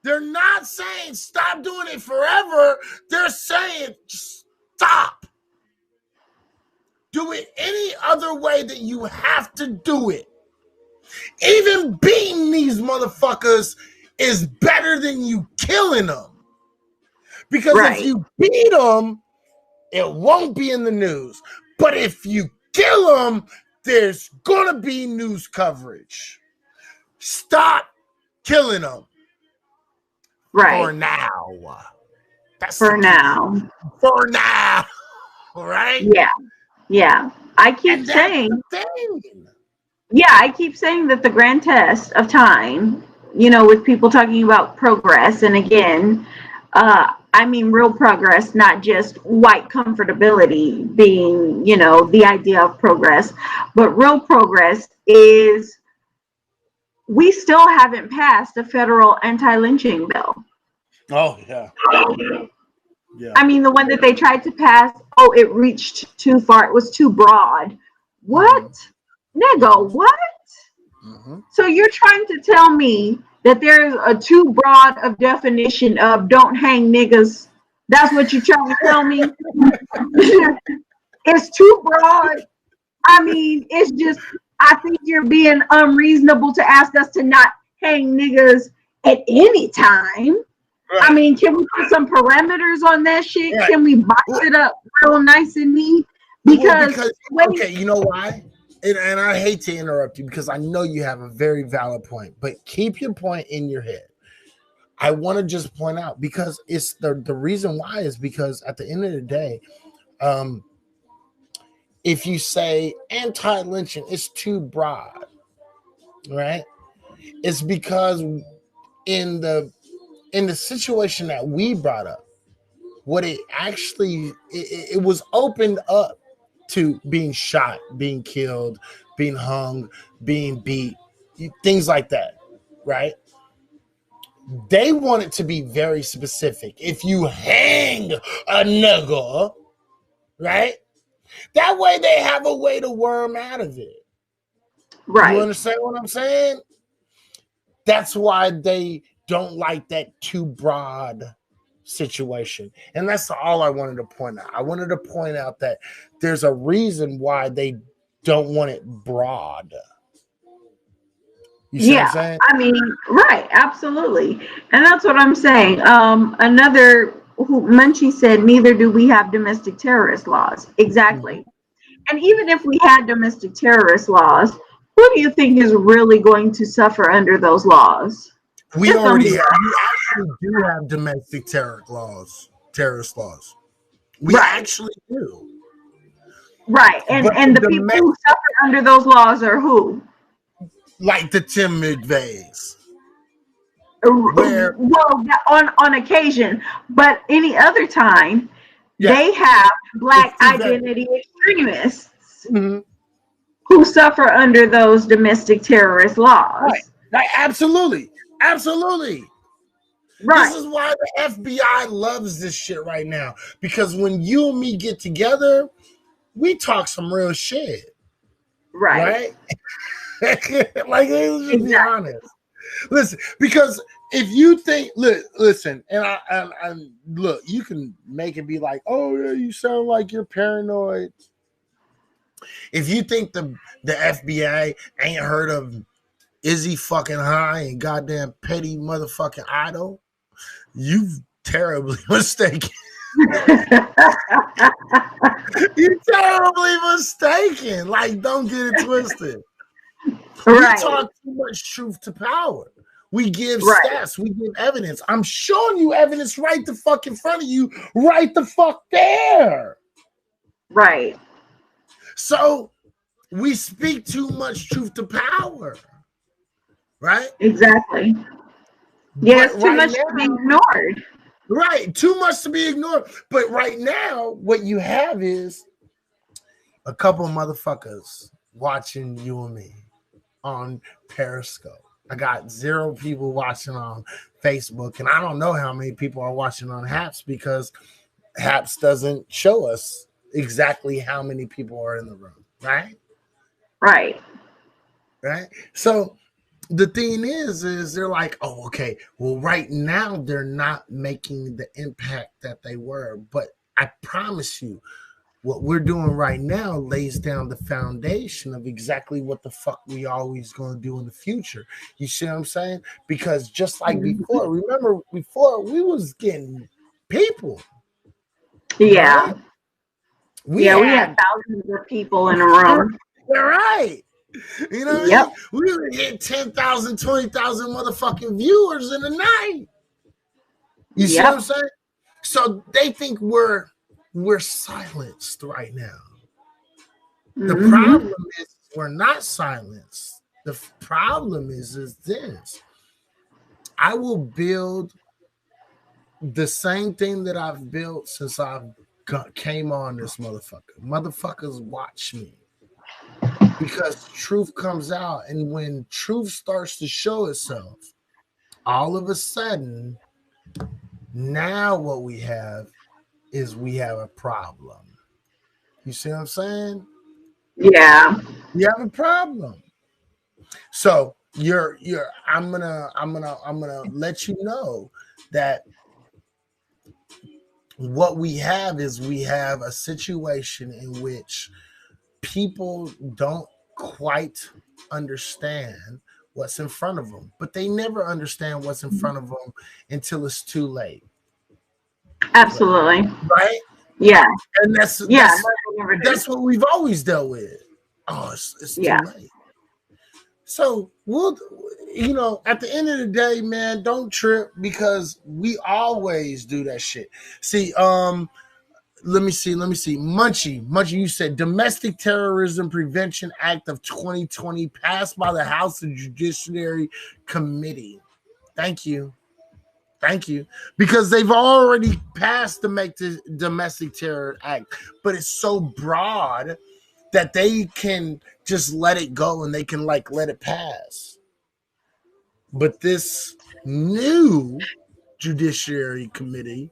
They're not saying stop doing it forever. They're saying stop. Do it any other way that you have to do it. Even beating these motherfuckers is better than you killing them. Because Right. if you beat them, it won't be in the news. But if you kill them, there's going to be news coverage. Stop killing them. Right. For now. That's for now. For now, right? Yeah. I keep And that's saying, the thing. I keep saying that the grand test of time, with people talking about progress, and again, I mean real progress, not just white comfortability being, the idea of progress, but real progress is we still haven't passed a federal anti-lynching bill. Oh yeah. Yeah. I mean, the one that they tried to pass, it reached too far. It was too broad. What? Nigga, what? So you're trying to tell me that there's a too broad of definition of don't hang niggas? That's what you're trying to tell me? It's too broad. I mean, it's just, I think you're being unreasonable to ask us to not hang niggas at any time. Right. I mean, can we put some parameters on that shit? Right. Can we box it up real nice and neat? Because okay, you know why? And I hate to interrupt you because I know you have a very valid point, but keep your point in your head. I want to just point out because it's the reason why is because at the end of the day, if you say anti-lynching is too broad, right? It's because in the situation that we brought up, what it actually it was opened up to being shot, being killed, being hung, being beat, things like that, right? They want it to be very specific. If you hang a nigga, right? That way they have a way to worm out of it. Right. You understand what I'm saying? That's why they don't like that too broad situation. And that's all I wanted to point out. I wanted to point out that there's a reason why they don't want it broad. You see what I'm saying? I mean, right, absolutely. And that's what I'm saying. Another Munchie said, neither do we have domestic terrorist laws. Exactly. Mm-hmm. And even if we had domestic terrorist laws, who do you think is really going to suffer under those laws? We actually do have domestic terrorist laws. We actually do. Right. And the people who suffer under those laws are who? Like the Tim McVeighs. Well, on occasion, but any other time, they have Black identity extremists who suffer under those domestic terrorist laws. Right. Absolutely. Right. This is why the FBI loves this shit right now. Because when you and me get together, we talk some real shit. Right? Like, let's just be honest. Listen, because if you think, listen, and I look, you can make it be like, oh, yeah, you sound like you're paranoid. If you think the FBI ain't heard of Izzy fucking High and goddamn Petty motherfucking Idol, you've terribly mistaken. You're terribly mistaken. Like, don't get it twisted. Right. We talk too much truth to power. We give stats. We give evidence. I'm showing you evidence right the fuck in front of you, right the fuck there. Right. So we speak too much truth to power. Right? Exactly. Yeah, it's too much to be ignored. Right. Too much to be ignored. But right now, what you have is a couple of motherfuckers watching you and me on Periscope. I got 0 people watching on Facebook, and I don't know how many people are watching on Haps because Haps doesn't show us exactly how many people are in the room, right? Right. So the thing is they're like, oh, okay, well, right now they're not making the impact that they were, but I promise you, what we're doing right now lays down the foundation of exactly what the fuck we always going to do in the future. You see what I'm saying? Because just like before, remember before we was getting people. Yeah. Right? We had thousands of people in a room. You're right. You know what I mean? We would hit 10,000, 20,000 motherfucking viewers in a night. You see what I'm saying? So they think we're silenced right now. The Mm-hmm. problem is we're not silenced. The problem is this. I will build the same thing that I've built since came on this motherfucker. Motherfuckers watch me. Because truth comes out, and when truth starts to show itself, all of a sudden, now what we have is we have a problem. You see what I'm saying? Yeah. We have a problem. So I'm gonna let you know that what we have is we have a situation in which people don't quite understand what's in front of them, but they never understand what's in front of them until it's too late. Absolutely. Right? Yeah. And that's what we've always dealt with. Oh, it's too late. So we'll, at the end of the day, man, don't trip, because we always do that shit. See, let me see. Munchie, you said Domestic Terrorism Prevention Act of 2020 passed by the House Judiciary Committee. Thank you. Because they've already passed the Domestic Terror Act, but it's so broad that they can just let it go and they can let it pass. But this new Judiciary Committee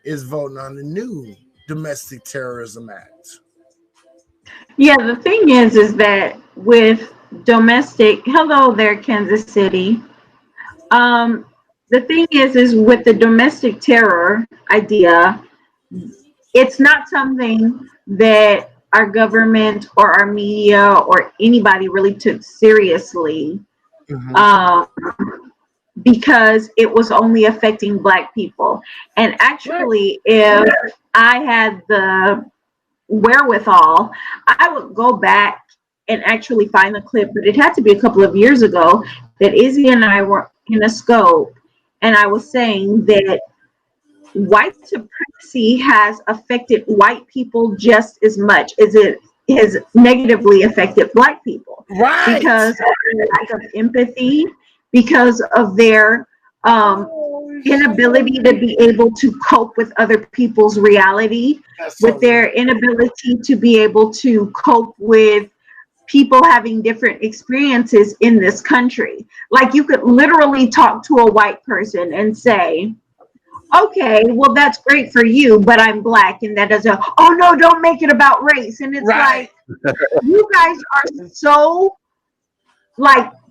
is voting on the new Domestic Terrorism Act. Yeah, the thing is that with hello there, Kansas City. The thing is with the domestic terror idea, it's not something that our government or our media or anybody really took seriously, because it was only affecting Black people. And actually, if I had the wherewithal, I would go back and actually find the clip, but it had to be a couple of years ago, that Izzy and I were in a scope, and I was saying that white supremacy has affected white people just as much as it has negatively affected Black people. Right. Because of their lack of empathy, because of their inability to be able to cope with other people's reality, with their inability to be able to cope with people having different experiences in this country. Like, you could literally talk to a white person and say, okay, well, that's great for you, but I'm Black, and that doesn't, oh no, don't make it about race. And it's like, you guys are so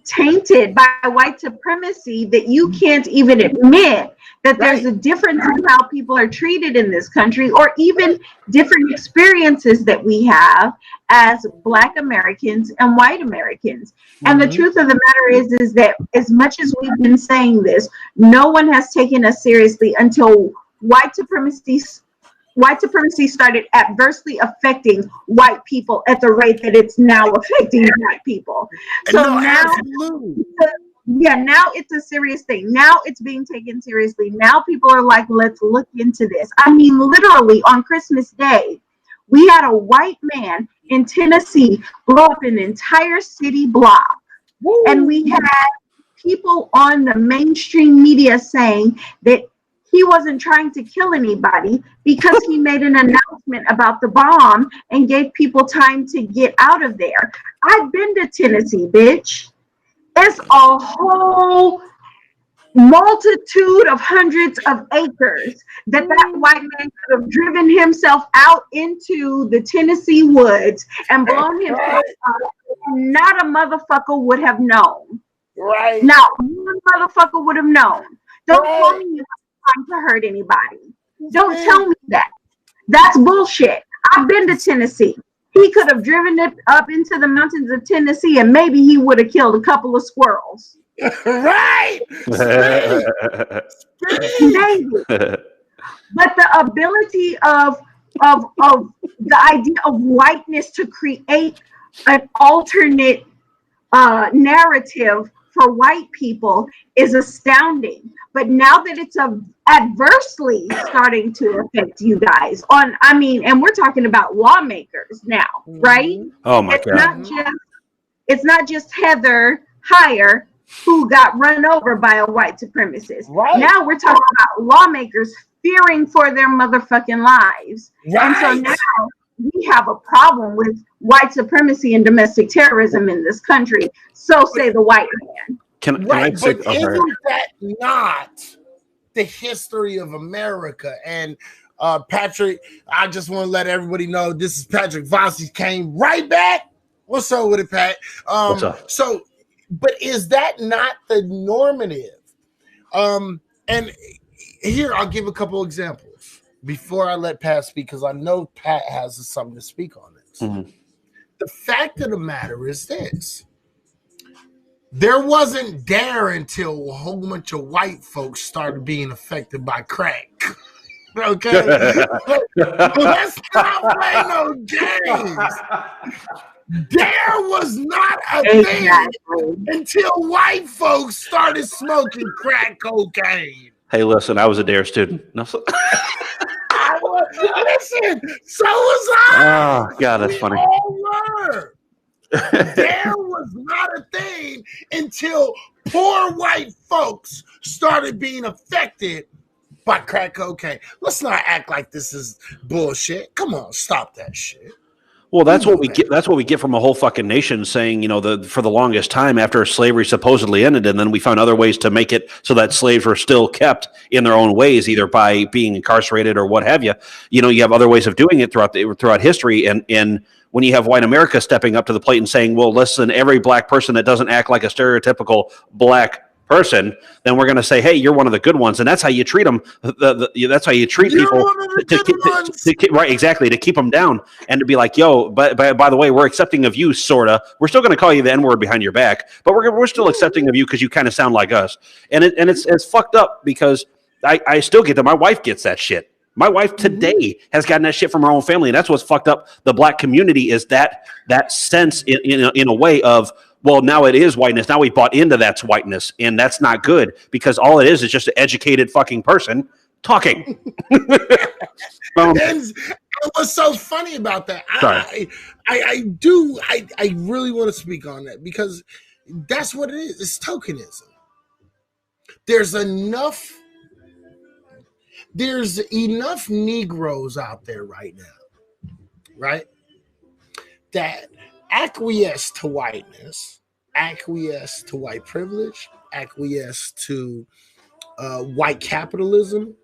tainted by white supremacy that you can't even admit that there's a difference in how people are treated in this country, or even different experiences that we have as Black Americans and white Americans. And the truth of the matter is that as much as we've been saying this, no one has taken us seriously until white supremacy started adversely affecting white people at the rate that it's now affecting Black people. So now it's a serious thing. Now it's being taken seriously. Now people are like, let's look into this. I mean, literally on Christmas Day, we had a white man in Tennessee blow up an entire city block. Woo. And we had people on the mainstream media saying that he wasn't trying to kill anybody because he made an announcement about the bomb and gave people time to get out of there. I've been to Tennessee, bitch. It's a whole multitude of hundreds of acres that white man could have driven himself out into the Tennessee woods and blown himself up. Not a motherfucker would have known. Right. Not one motherfucker would have known. Don't tell me you're trying to hurt anybody. Don't tell me that. That's bullshit. I've been to Tennessee. He could have driven it up into the mountains of Tennessee, and maybe he would have killed a couple of squirrels. Right. Maybe. But the ability of the idea of whiteness to create an alternate narrative for white people is astounding. But now that it's adversely starting to affect you guys and we're talking about lawmakers now, right? Oh my God. It's not just Heather Heyer who got run over by a white supremacist. Right. Now we're talking about lawmakers fearing for their motherfucking lives. Right. And so now we have a problem with white supremacy and domestic terrorism in this country. So say the white man. Isn't that not the history of America? And Patrick, I just want to let everybody know this is Patrick Vossi came right back. What's up with it, Pat? What's up? So, but is that not the normative? And here I'll give a couple examples before I let Pat speak, because I know Pat has something to speak on this. Mm-hmm. The fact of the matter is this. There wasn't there until a whole bunch of white folks started being affected by crack. Okay? Let's not play no games. There was not a thing until white folks started smoking crack cocaine. Hey, listen, I was a DARE student. No, listen, so was I. Oh, God, that's funny. All were. There was not a thing until poor white folks started being affected by crack cocaine. Let's not act like this is bullshit. Come on, stop that shit. Well, that's what we get. That's what we get from a whole fucking nation saying, for the longest time after slavery supposedly ended, and then we found other ways to make it so that slaves were still kept in their own ways, either by being incarcerated or what have you. You have other ways of doing it throughout history, and when you have white America stepping up to the plate and saying, well, listen, every black person that doesn't act like a stereotypical black person, then we're going to say, hey, you're one of the good ones, and that's how you treat them. That's how you treat people. Right, exactly, to keep them down and to be like, yo, but by the way, we're accepting of you, sorta. We're still going to call you the N-word behind your back, but we're still accepting of you because you kind of sound like us. And it's fucked up because I still get that. My wife gets that shit. My wife today has gotten that shit from her own family, and that's what's fucked up the black community is that sense in a way of, well, now it is whiteness. Now we bought into that's whiteness, and that's not good because all it is just an educated fucking person talking. And what's so funny about that? I really want to speak on that because that's what it is. It's tokenism. There's enough Negroes out there right now, right, that acquiesce to whiteness, acquiesce to white privilege, acquiesce to white capitalism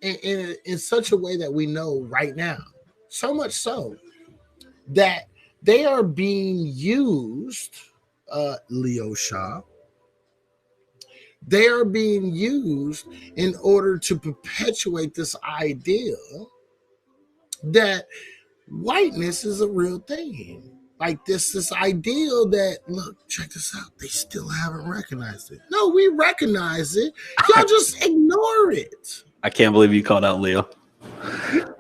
in such a way that we know right now, so much so that they are being used, Leo Shaw, they are being used in order to perpetuate this idea that whiteness is a real thing. Like this ideal that, look, check this out, they still haven't recognized it. No, we recognize it. Y'all just ignore it. I can't believe you called out Leo.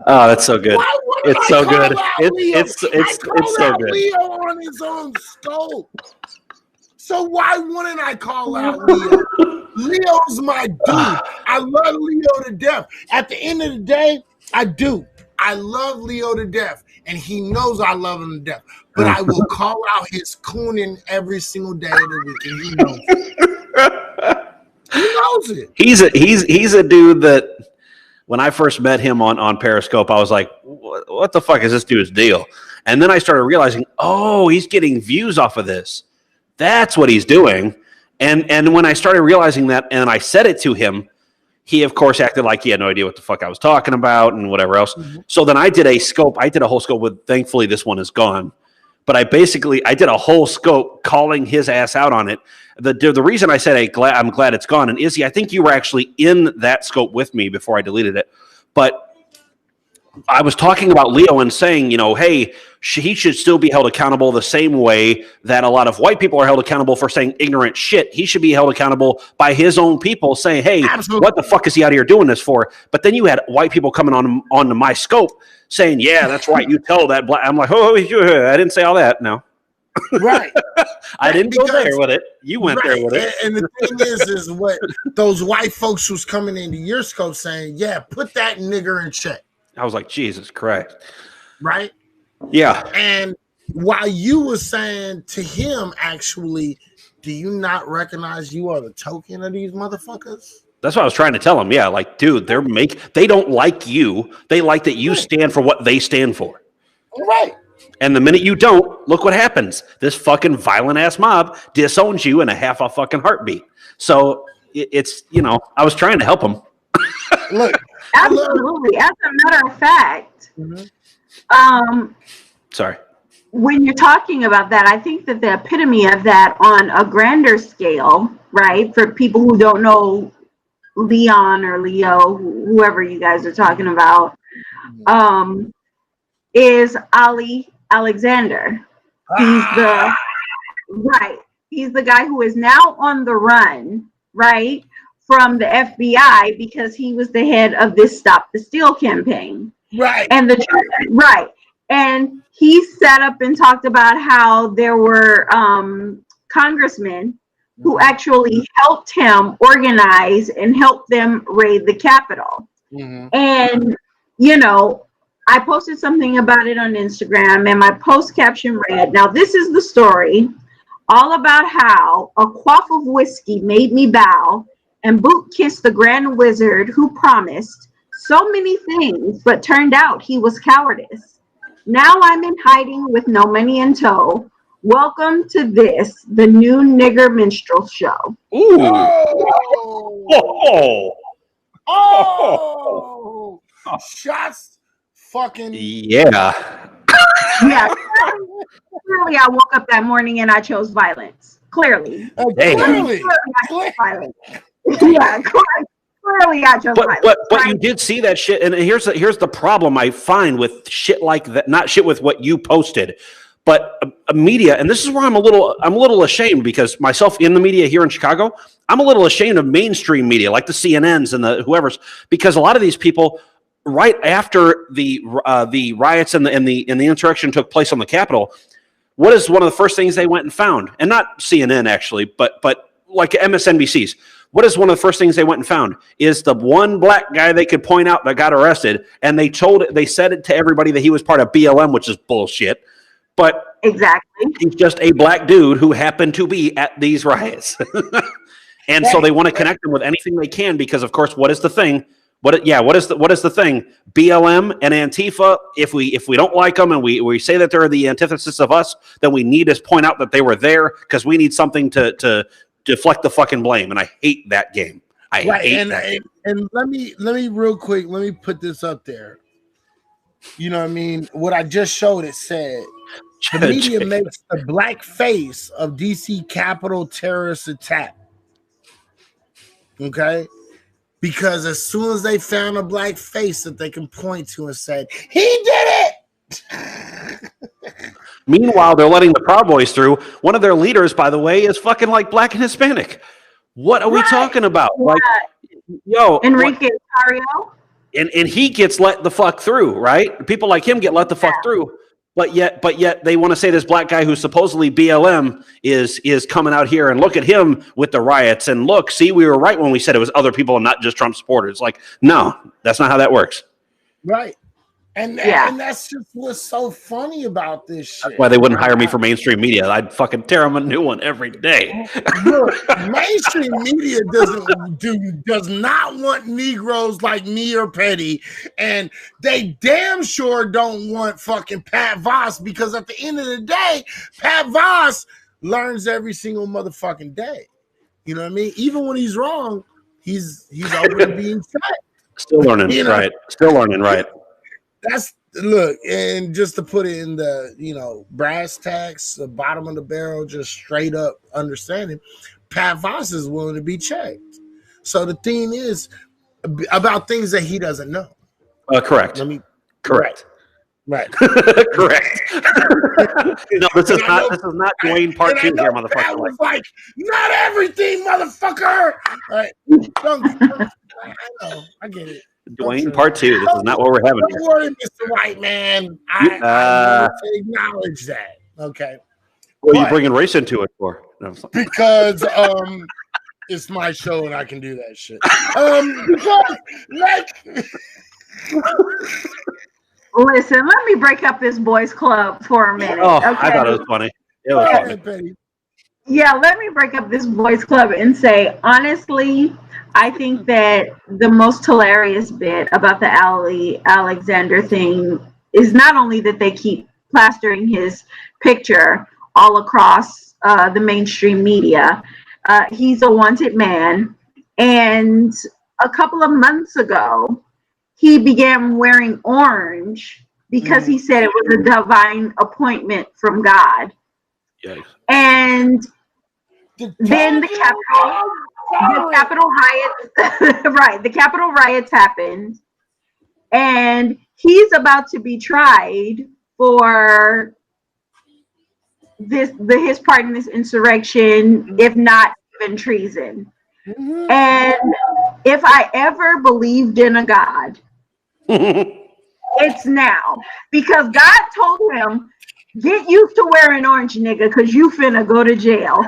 Oh, that's so good. It's so good. It's so good. Leo on his own scope. So why wouldn't I call out Leo? Leo's my dude. I love Leo to death. At the end of the day, I do. I love Leo to death, and he knows I love him to death. But I will call out his cooning every single day of the week, and he knows it. He knows it. He's a dude that when I first met him on Periscope, I was like, what the fuck is this dude's deal? And then I started realizing, oh, he's getting views off of this. That's what he's doing. And when I started realizing that and I said it to him, he, of course, acted like he had no idea what the fuck I was talking about and whatever else. Mm-hmm. So then I did a whole scope with, thankfully, this one is gone. But I did a whole scope calling his ass out on it. The reason I said I'm glad it's gone, and Izzy, I think you were actually in that scope with me before I deleted it. But I was talking about Leo and saying, hey, he should still be held accountable the same way that a lot of white people are held accountable for saying ignorant shit. He should be held accountable by his own people saying, hey, absolutely, what the fuck is he out here doing this for? But then you had white people coming onto my scope saying, yeah, that's right. You tell that black. I'm like, oh, I didn't say all that. No. Right. I didn't go there with it. You went there with it. And the thing is what those white folks who's coming into your scope saying, yeah, put that nigger in check. I was like, Jesus Christ. Right? Yeah. And while you were saying to him, actually, do you not recognize you are the token of these motherfuckers? That's what I was trying to tell him. Yeah, like, dude, they don't like you. They like that you stand for what they stand for. Right. And the minute you don't, look what happens. This fucking violent ass mob disowns you in a half a fucking heartbeat. So it's, I was trying to help him. Look, absolutely. As a matter of fact, sorry. When you're talking about that, I think that the epitome of that on a grander scale, right, for people who don't know Leon or Leo, whoever you guys are talking about, is Ali Alexander. He's the guy who is now on the run, right, from the FBI because he was the head of this Stop the Steal campaign. Right. And he sat up and talked about how there were congressmen who actually helped him organize and help them raid the Capitol. Mm-hmm. And, I posted something about it on Instagram, and my post caption read, now this is the story all about how a quaff of whiskey made me bow and boot kissed the Grand Wizard who promised so many things, but turned out he was cowardice. Now I'm in hiding with no money in tow. Welcome to this, the new nigger minstrel show. Ooh. Oh. Shots fucking. Yeah. Yeah. Clearly, I woke up that morning and I chose violence. Clearly. Clearly. I chose violence. Yeah, clearly I chose violence. But you did see that shit, and here's the problem I find with shit like that. Not shit with what you posted, but media. And this is where I'm a little ashamed, because myself in the media here in Chicago, I'm a little ashamed of mainstream media like the CNNs and the whoever's, because a lot of these people, right after the riots and the insurrection took place on the Capitol, what is one of the first things they went and found? And not CNN actually, but like MSNBC's. What is one of the first things they went and found? Is the one black guy they could point out that got arrested, and they said it to everybody that he was part of BLM, which is bullshit. But exactly, he's just a black dude who happened to be at these riots, and so they want to connect him with anything they can, because of course, what is the thing? What is the thing? BLM and Antifa. If we don't like them and we say that they're the antithesis of us, then we need to point out that they were there, because we need something to deflect the fucking blame. And I hate that game. I hate that. And let me real quick, let me put this up there. You know what I mean? What I just showed, it said the media makes the black face of DC Capitol terrorist attack. Okay? Because as soon as they found a black face that they can point to and say, he did it. Meanwhile, they're letting the Proud Boys through. One of their leaders, by the way, is fucking like black and Hispanic. What are we talking about? Yeah. Like, yo, Enrique Tario. And he gets let the fuck through, right? People like him get let the fuck through. But yet they want to say this black guy who's supposedly BLM is coming out here, and look at him with the riots, and look, see, we were right when we said it was other people and not just Trump supporters. Like, no, that's not how that works. Right. And that's just what's so funny about this shit. That's why they wouldn't hire me for mainstream media. I'd fucking tear them a new one every day. Look, mainstream media does not want Negroes like me or Petty, and they damn sure don't want fucking Pat Voss, because at the end of the day, Pat Voss learns every single motherfucking day. You know what I mean? Even when he's wrong, he's open to being checked. Still learning, right? Still learning, right? Look, and just to put it in the brass tacks, the bottom of the barrel, just straight up understanding, Pat Voss is willing to be checked. So the thing is about things that he doesn't know. Correct. Correct. Right. Correct. No, this is not Dwayne part 2 here, motherfucker. Pat was like, not everything, motherfucker. All right. I know. I get it. Dwayne part 2. This is not what we're having here. Don't worry, Mr. White Man. I want to acknowledge that. Okay. What are you bringing race into it for? No, because it's my show and I can do that shit. Because like. Listen, let me break up this boys club for a minute. Oh, okay? I thought it was funny. It was funny. Yeah, let me break up this boys club and say, honestly, I think that the most hilarious bit about the Ali Alexander thing is not only that they keep plastering his picture all across the mainstream media. He's a wanted man. And a couple of months ago, he began wearing orange because he said it was a divine appointment from God. Yikes. And then the Capitol riots, right? The Capitol riots happened, and he's about to be tried for his part in this insurrection, if not even treason. And if I ever believed in a God, it's now, because God told him, "Get used to wearing orange, nigga, because you finna go to jail."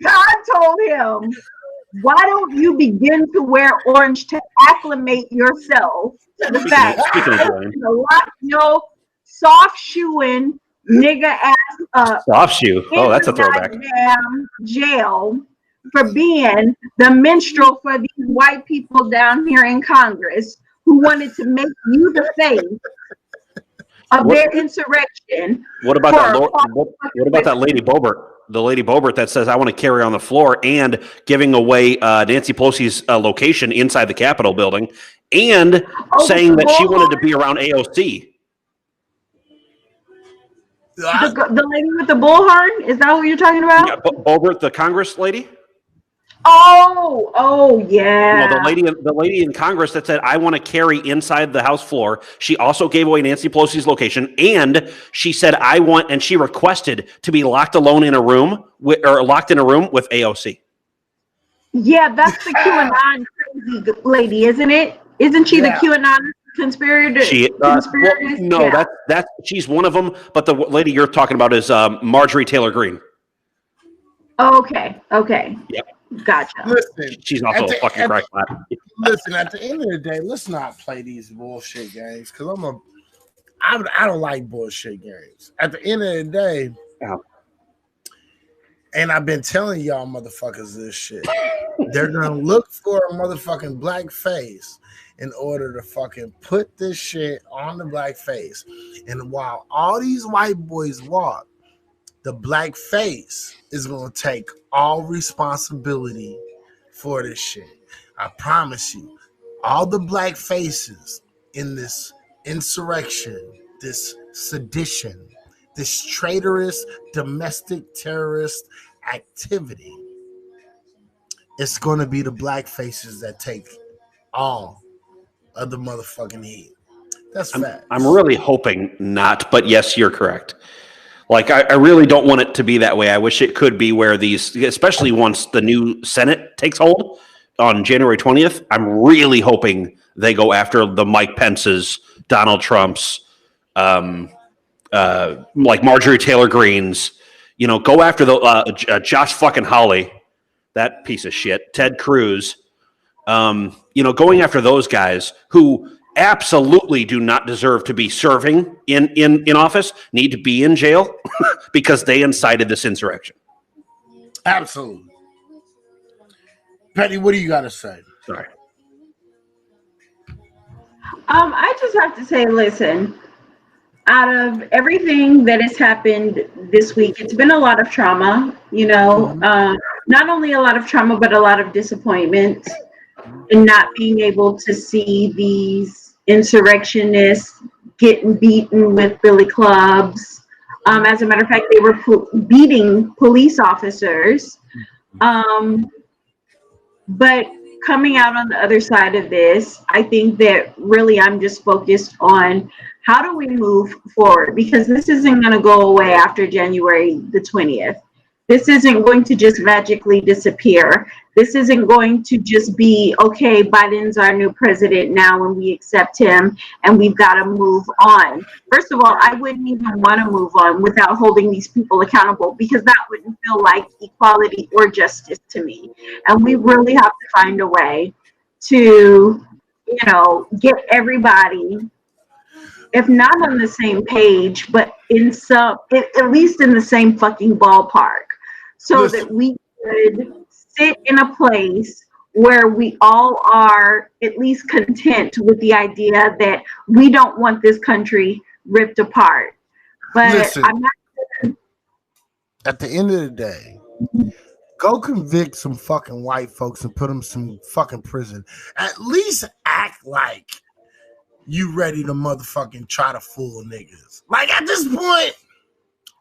God told him, "Why don't you begin to wear orange to acclimate yourself to the fact that you lock your soft shoeing nigga ass up." Soft shoe. Oh, that's a throwback. Damn jail for being the minstrel for these white people down here in Congress who wanted to make you the face of their insurrection. What about that Lady Boebert? The Lady Boebert that says, "I want to carry on the floor," and giving away Nancy Pelosi's location inside the Capitol building, and saying that she wanted to be around AOC. The lady with the bullhorn? Is that what you're talking about? Yeah, Boebert, the Congress lady. Oh, yeah. No, the lady in Congress that said, "I want to carry inside the House floor." She also gave away Nancy Pelosi's location, and she said, "I want," and she requested to be locked in a room with AOC. Yeah, that's the QAnon crazy lady, isn't it? Isn't she the QAnon conspirator? No, that's she's one of them. But the lady you're talking about is Marjorie Taylor Greene. Okay. Yep. Gotcha. Listen, she's also a fucking crack lad. Listen, at the end of the day, let's not play these bullshit games because I don't like bullshit games. At the end of the day, and I've been telling y'all motherfuckers this shit. They're gonna look for a motherfucking black face in order to fucking put this shit on the black face. And while all these white boys walk, the black face is going to take all responsibility for this shit. I promise you, all the black faces in this insurrection, this sedition, this traitorous domestic terrorist activity, it's going to be the black faces that take all of the motherfucking heat. That's fact. I'm really hoping not, but yes, you're correct. Like, I really don't want it to be that way. I wish it could be where these, especially once the new Senate takes hold on January 20th, I'm really hoping they go after the Mike Pence's, Donald Trump's, like Marjorie Taylor Greene's, go after the Josh fucking Hawley, that piece of shit, Ted Cruz, going after those guys who absolutely do not deserve to be serving in office, need to be in jail because they incited this insurrection. Absolutely. Petty, what do you got to say? Sorry. I just have to say, listen, out of everything that has happened this week, it's been a lot of trauma, not only a lot of trauma, but a lot of disappointment in not being able to see these insurrectionists getting beaten with billy clubs. As a matter of fact, they were beating police officers. But coming out on the other side of this, I think that really I'm just focused on how do we move forward, because this isn't going to go away after January the 20th. This isn't going to just magically disappear. This isn't going to just be, okay, Biden's our new president now and we accept him and we've got to move on. First of all, I wouldn't even want to move on without holding these people accountable, because that wouldn't feel like equality or justice to me. And we really have to find a way to, get everybody, if not on the same page, but at least in the same fucking ballpark, so that we could sit in a place where we all are at least content with the idea that we don't want this country ripped apart. But listen, I'm not. at the end of the day, go convict some fucking white folks and put them some fucking prison. At least act like you ready to motherfucking try to fool niggas. Like, at this point,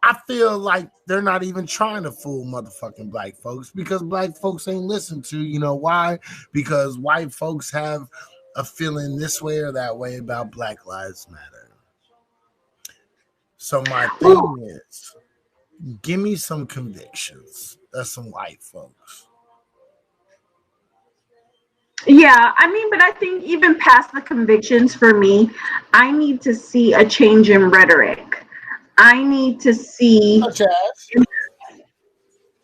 I feel like they're not even trying to fool motherfucking black folks, because black folks ain't listened to. You know why? Because white folks have a feeling this way or that way about Black Lives Matter. So my thing is, give me some convictions. That's some white folks. Yeah, I mean, but I think even past the convictions, for me, I need to see a change in rhetoric. I need to see, Such as?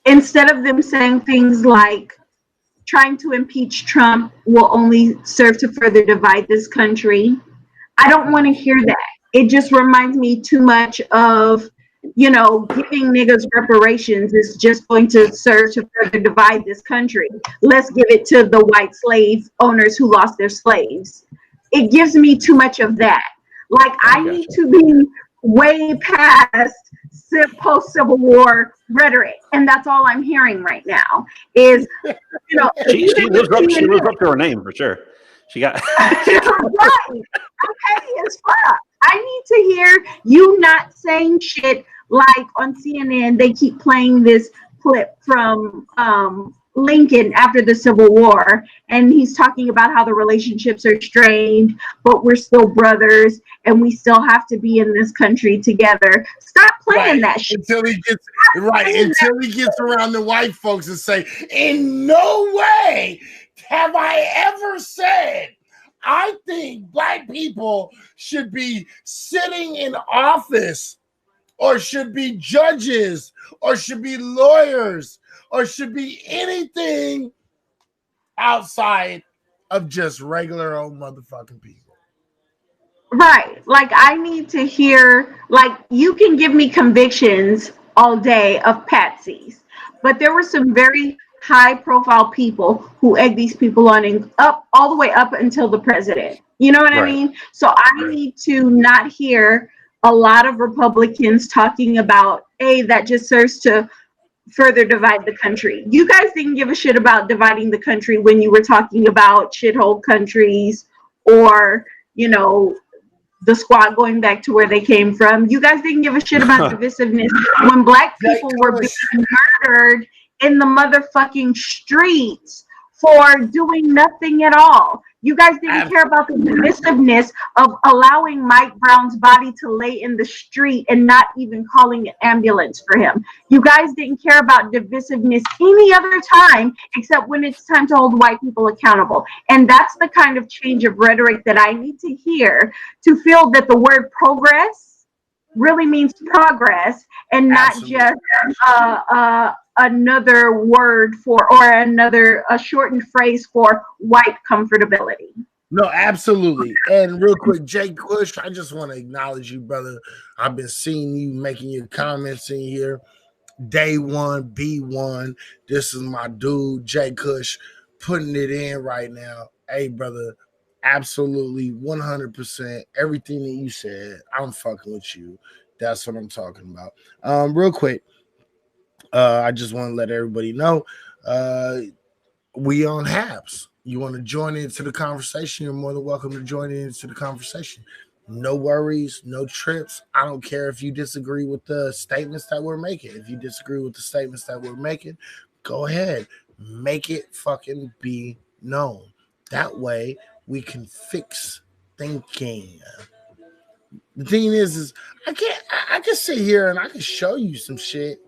instead of them saying things like, trying to impeach Trump will only serve to further divide this country. I don't want to hear that. It just reminds me too much of, giving niggas reparations is just going to serve to further divide this country. Let's give it to the white slave owners who lost their slaves. It gives me too much of that. Like, I need to be way past post-Civil War rhetoric, and that's all I'm hearing right now is, she lives up to her name for sure. She got right. I'm petty as fuck. I need to hear you not saying shit like on CNN. They keep playing this clip from Lincoln after the Civil War, and he's talking about how the relationships are strained, but we're still brothers, and we still have to be in this country together. Stop playing that shit until he gets around the white folks and say, "In no way have I ever said I think black people should be sitting in office, or should be judges, or should be lawyers, or should be anything outside of just regular old motherfucking people." Right. Like, I need to hear, like, you can give me convictions all day of patsies, but there were some very high profile people who egged these people on and up all the way up until the president. You know what I mean? So I need to not hear a lot of Republicans talking about, hey, that just serves to further divide the country. You guys didn't give a shit about dividing the country when you were talking about shithole countries, or, the squad going back to where they came from. You guys didn't give a shit about divisiveness when black people were being murdered in the motherfucking streets for doing nothing at all. You guys didn't care about the divisiveness of allowing Mike Brown's body to lay in the street and not even calling an ambulance for him. You guys didn't care about divisiveness any other time except when it's time to hold white people accountable. And that's the kind of change of rhetoric that I need to hear to feel that the word progress really means progress, and not just another word for, or a shortened phrase for white comfortability. No, absolutely. And real quick, Jay Kush, I just want to acknowledge you, brother. I've been seeing you making your comments in here. Day one, B1. This is my dude, Jay Kush, putting it in right now. Hey, brother, absolutely 100%. Everything that you said, I'm fucking with you. That's what I'm talking about. Real quick, I just want to let everybody know we on Habs. You want to join into the conversation, you're more than welcome to join into the conversation. No worries, no trips. I don't care if you disagree with the statements that we're making. If you disagree with the statements that we're making, go ahead. Make it fucking be known. That way we can fix thinking. The thing is I can sit here and I can show you some shit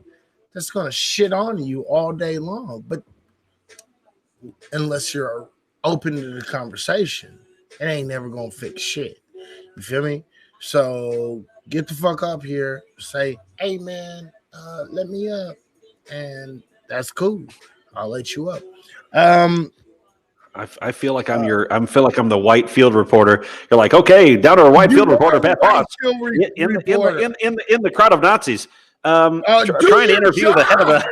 that's gonna shit on you all day long. But unless you're open to the conversation, it ain't never gonna fix shit. You feel me? So get the fuck up here. Say, hey man, let me up, and that's cool. I'll let you up. Um, I feel like I feel like I'm the white field reporter. You're like, okay, down to our white you field reporter, are the Pat Boss, white field reporter. in the crowd of Nazis, Do trying to your interview the head of job. the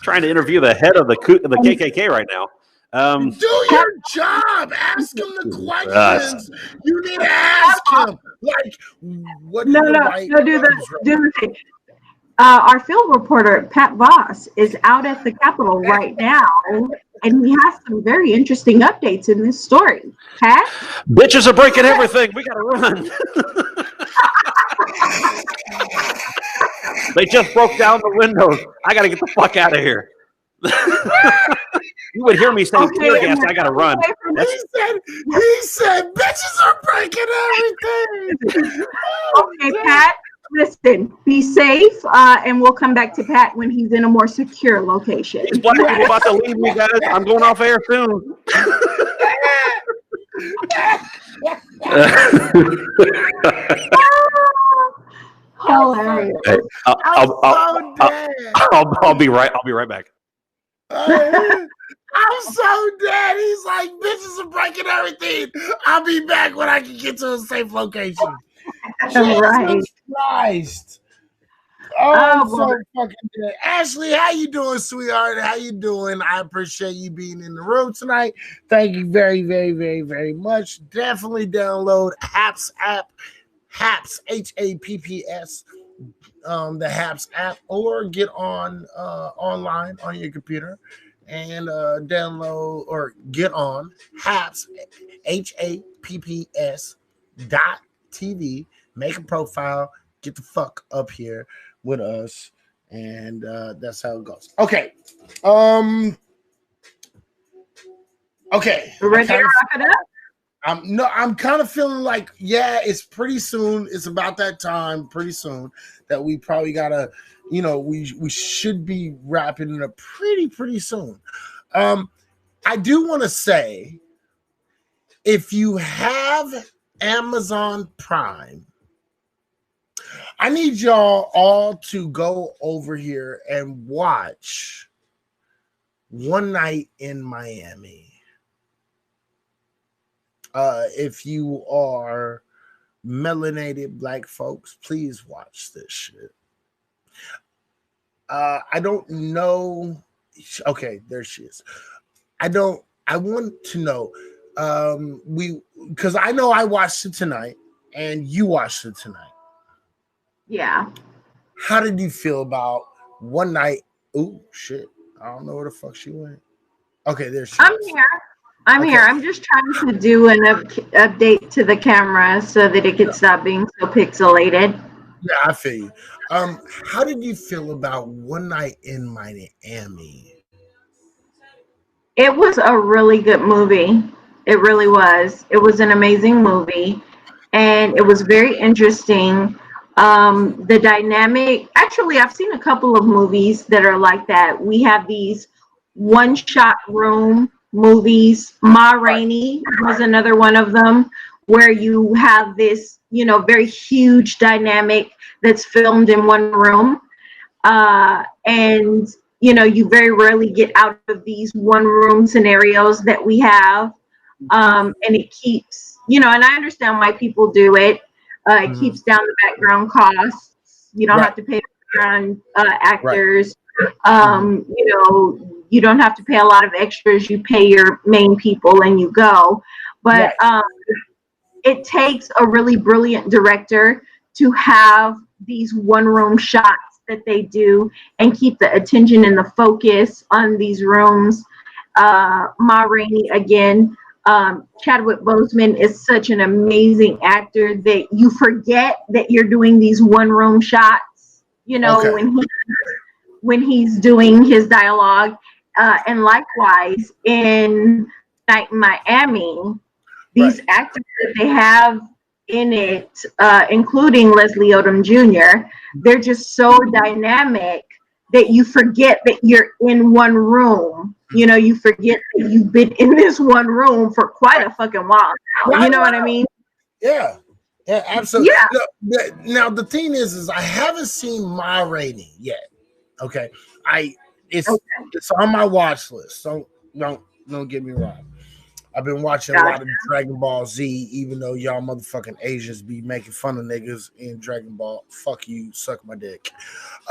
trying to interview the head of the KKK right now. Do your job. Ask him the questions you need to ask him. Like, what do No, your no, white no, do friends the thing. Our field reporter, Pat Voss, is out at the Capitol right now, and he has some very interesting updates in this story. Pat? Bitches are breaking everything. We gotta run. They just broke down the windows. I gotta get the fuck out of here. You would hear me saying tear gas. I gotta run. He said, bitches are breaking everything. Okay, Pat, listen, be safe, and we'll come back to Pat when he's in a more secure location. These black people about to leave me, guys. I'm going off air soon. Hilarious. Hey, I'll be right back. I'm so dead. He's like, bitches are breaking everything. I'll be back when I can get to a safe location. Right. Jesus Christ. Oh, I'm so fucking dead. Ashley, how you doing, sweetheart? How you doing? I appreciate you being in the room tonight. Thank you very, very, very, very much. Definitely download HAPS app. HAPS, HAPPS. The HAPS app, or get on online on your computer and download or get on HAPS, HAPPS.TV. Make a profile, get the fuck up here with us, and that's how it goes. Okay. Okay. Ready to wrap it up? I'm kind of feeling like, yeah, it's pretty soon. It's about that time, pretty soon, that we probably gotta, we should be wrapping it up pretty soon. I do want to say, if you have Amazon Prime, I need y'all all to go over here and watch One Night in Miami. If you are melanated black folks, please watch this shit. I don't know. Okay, there she is. I want to know. Because I know I watched it tonight and you watched it tonight. Yeah. How did you feel about One Night? Oh shit. I don't know where the fuck she went. Okay, there she is. I'm here. I'm just trying to do an update to the camera so that it can stop being so pixelated. Yeah, I feel you. How did you feel about One Night in Miami? It was a really good movie. It really was. It was an amazing movie, and it was very interesting. The dynamic. Actually, I've seen a couple of movies that are like that. We have these one-shot room movies. Ma Rainey was another one of them, where you have this, very huge dynamic that's filmed in one room, and you very rarely get out of these one room scenarios that we have, and it keeps, and I understand why people do it. It keeps down the background costs. You don't have to pay background actors. You don't have to pay a lot of extras. You pay your main people and you go. But it takes a really brilliant director to have these one room shots that they do and keep the attention and the focus on these rooms. Ma Rainey again. Chadwick Boseman is such an amazing actor that you forget that you're doing these one room shots, when he's doing his dialogue. And likewise in Night in Miami, these actors that they have in it, including Leslie Odom Jr., they're just so dynamic that you forget that you're in one room you forget that you've been in this one room for quite a fucking while now. You know what I mean? Yeah. Yeah, absolutely. Yeah. Now the thing is I haven't seen my rating yet. Okay. It's on my watch list. So don't get me wrong. I've been watching a lot of Dragon Ball Z, even though y'all motherfucking Asians be making fun of niggas in Dragon Ball. Fuck you, suck my dick.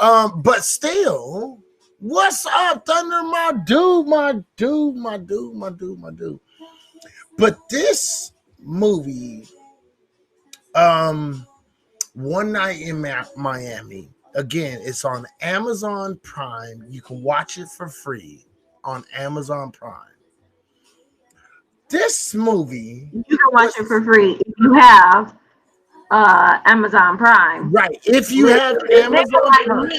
But still, what's up, Thunder? My dude. But this movie, One Night in Miami, again, it's on Amazon Prime. You can watch it for free on Amazon Prime. This movie, you can watch it for free if you have Amazon Prime. Right. If you have Amazon Prime.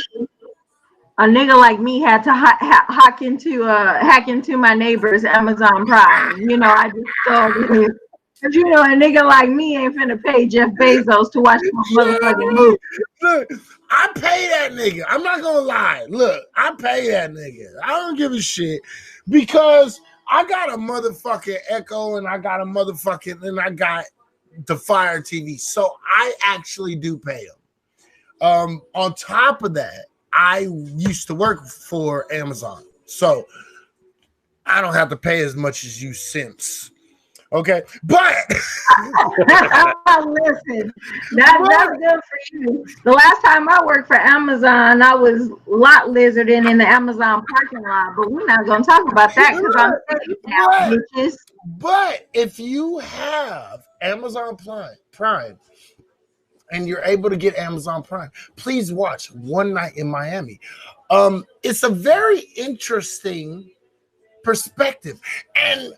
A nigga like me had to hack into my neighbor's Amazon Prime. I just told you. But a nigga like me ain't finna pay Jeff Bezos to watch my motherfucking movie. Look, I pay that nigga. I'm not gonna lie. Look, I pay that nigga. I don't give a shit because I got a motherfucking Echo and I got the Fire TV. So I actually do pay him. On top of that, I used to work for Amazon. So I don't have to pay as much as you simps. Okay, but listen, that's good for you. The last time I worked for Amazon, I was lot lizarding in the Amazon parking lot, but we're not gonna talk about that because I'm now, bitches. But if you have Amazon Prime and you're able to get Amazon Prime, please watch One Night in Miami. It's a very interesting perspective. And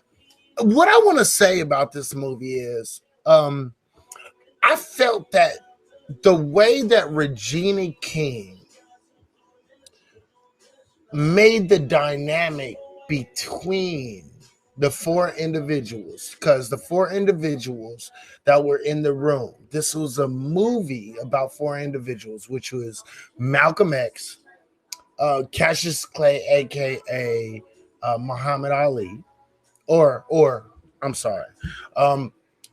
what I want to say about this movie is I felt that the way that Regina King made the dynamic between the four individuals, because the four individuals that were in the room, this was a movie about four individuals, which was Malcolm X, Cassius Clay, aka Muhammad Ali, or I'm sorry,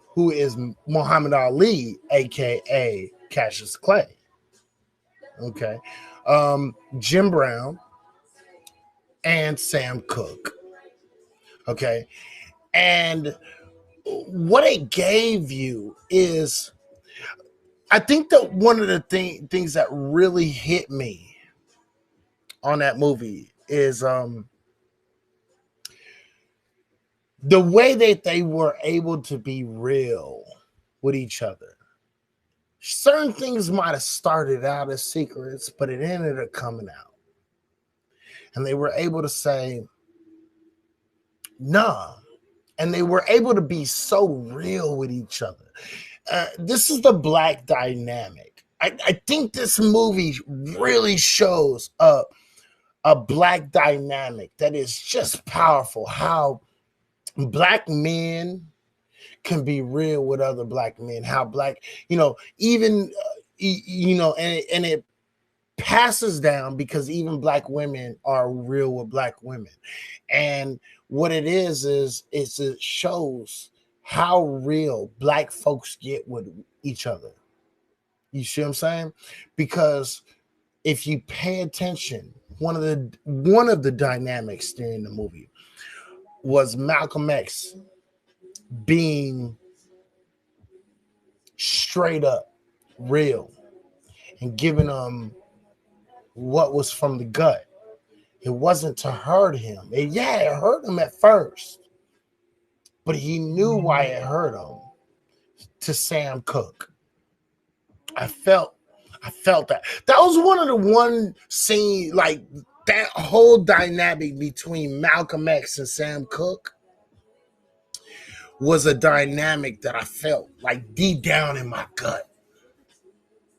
who is Muhammad Ali, aka Cassius Clay. Okay. Jim Brown and Sam Cooke. Okay. And what it gave you is, I think that one of the things that really hit me on that movie is the way that they were able to be real with each other. Certain things might have started out as secrets, but it ended up coming out. And they were able to say, nah. And they were able to be so real with each other. This is the Black dynamic. I think this movie really shows a Black dynamic that is just powerful. How Black men can be real with other Black men. How Black, even, and it passes down because even Black women are real with Black women. And what it is it shows how real Black folks get with each other. You see what I'm saying? Because if you pay attention, one of the dynamics during the movie was Malcolm X being straight up real and giving them what was from the gut. It wasn't to hurt him. It hurt him at first, but he knew why it hurt him. To Sam Cooke, I felt that. That was one scene, like that whole dynamic between Malcolm X and Sam Cooke was a dynamic that I felt like deep down in my gut.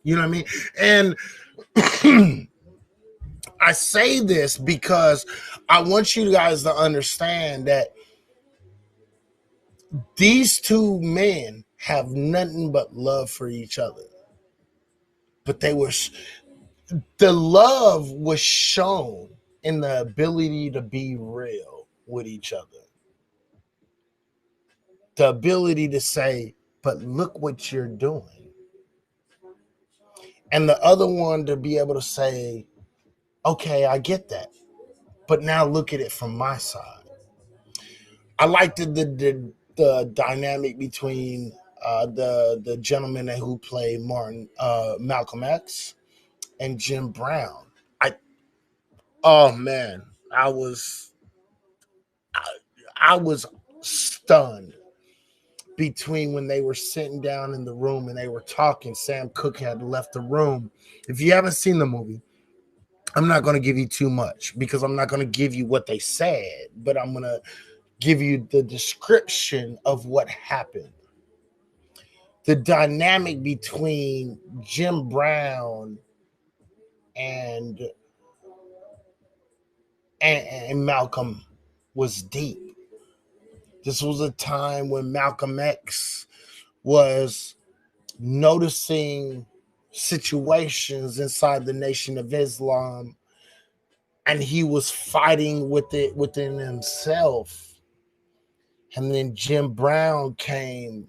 You know what I mean? And I say this because I want you guys to understand that these two men have nothing but love for each other. But the love was shown in the ability to be real with each other. The ability to say, but look what you're doing. And the other one to be able to say, okay, I get that. But now look at it from my side. I liked the dynamic between the gentleman who played Malcolm X and Jim Brown. Oh man, I was stunned between when they were sitting down in the room and they were talking. Sam Cooke had left the room. If you haven't seen the movie, I'm not going to give you too much because I'm not going to give you what they said, but I'm going to give you the description of what happened. The dynamic between Jim Brown and Malcolm was deep. This was a time when Malcolm X was noticing situations inside the Nation of Islam, and he was fighting with it within himself. And then Jim Brown came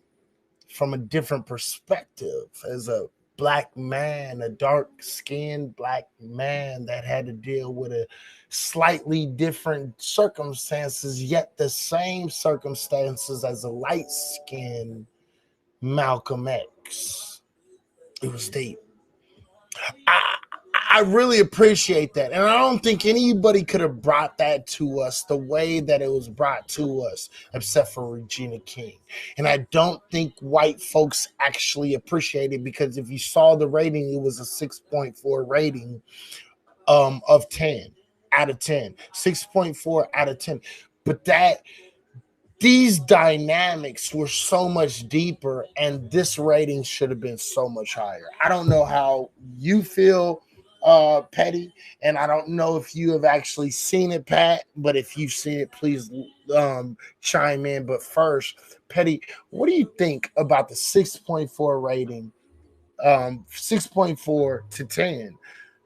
from a different perspective as a black man, a dark-skinned black man that had to deal with a slightly different circumstances, yet the same circumstances as a light-skinned Malcolm X. It was deep. I really appreciate that. And I don't think anybody could have brought that to us the way that it was brought to us, except for Regina King. And I don't think white folks actually appreciate it, because if you saw the rating, it was a 6.4 rating of 10 out of 10. 6.4 out of 10. But these dynamics were so much deeper, and this rating should have been so much higher. I don't know how you feel, Petty, and I don't know if you have actually seen it, Pat, but if you've seen it, please chime in. But first, Petty, what do you think about the 6.4 rating, 6.4 to 10,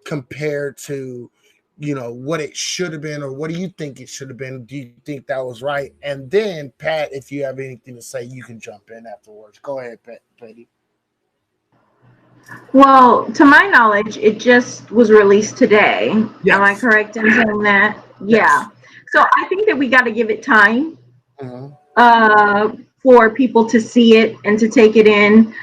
compared to, you know, what it should have been, or what do you think it should have been? Do you think that was right? And then, Pat, if you have anything to say, you can jump in afterwards. Go ahead, Petty. Well, to my knowledge, it just was released today. Yes. Am I correct in saying that? Yes. Yeah. So I think that we got to give it time Mm-hmm. for people to see it and to take it in,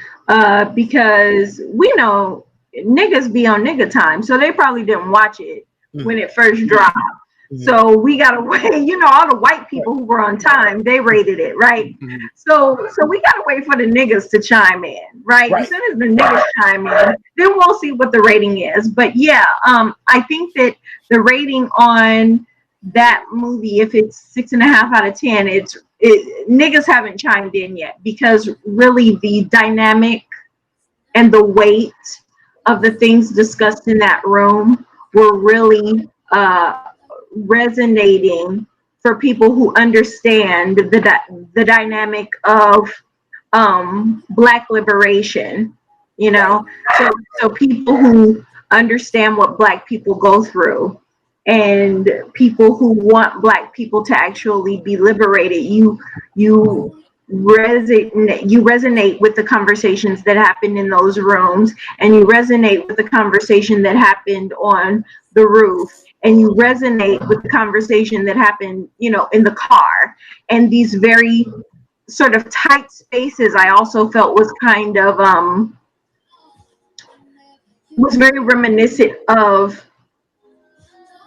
because we know niggas be on nigga time, so they probably didn't watch it when it first dropped. So we gotta wait. You know, all the white people who were on time, they rated it, right? So we gotta wait for the niggas to chime in, right? As soon as the niggas chime in, then we'll see what the rating is. But yeah, I think that the rating on that movie, if it's 6.5 out of 10, niggas haven't chimed in yet, because really the dynamic and the weight of the things discussed in that room were really resonating for people who understand the dynamic of Black liberation, you know. So people who understand what Black people go through, and people who want Black people to actually be liberated, you resonate with the conversations that happened in those rooms, and you resonate with the conversation that happened on the roof, and you resonate with the conversation that happened, you know, in the car. And these very sort of tight spaces, I also felt was kind of was very reminiscent of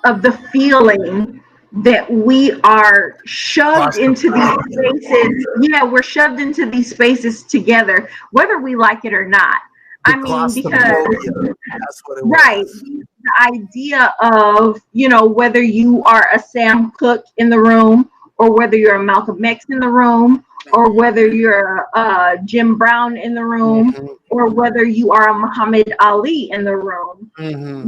the feeling that we are shoved into these spaces. Yeah, we're shoved into these spaces together, whether we like it or not. I mean, because that's what it was. The idea of, you know, whether you are a Sam Cooke in the room, or whether you're a Malcolm X in the room, or whether you're Jim Brown in the room, or whether you are a Muhammad Ali in the room.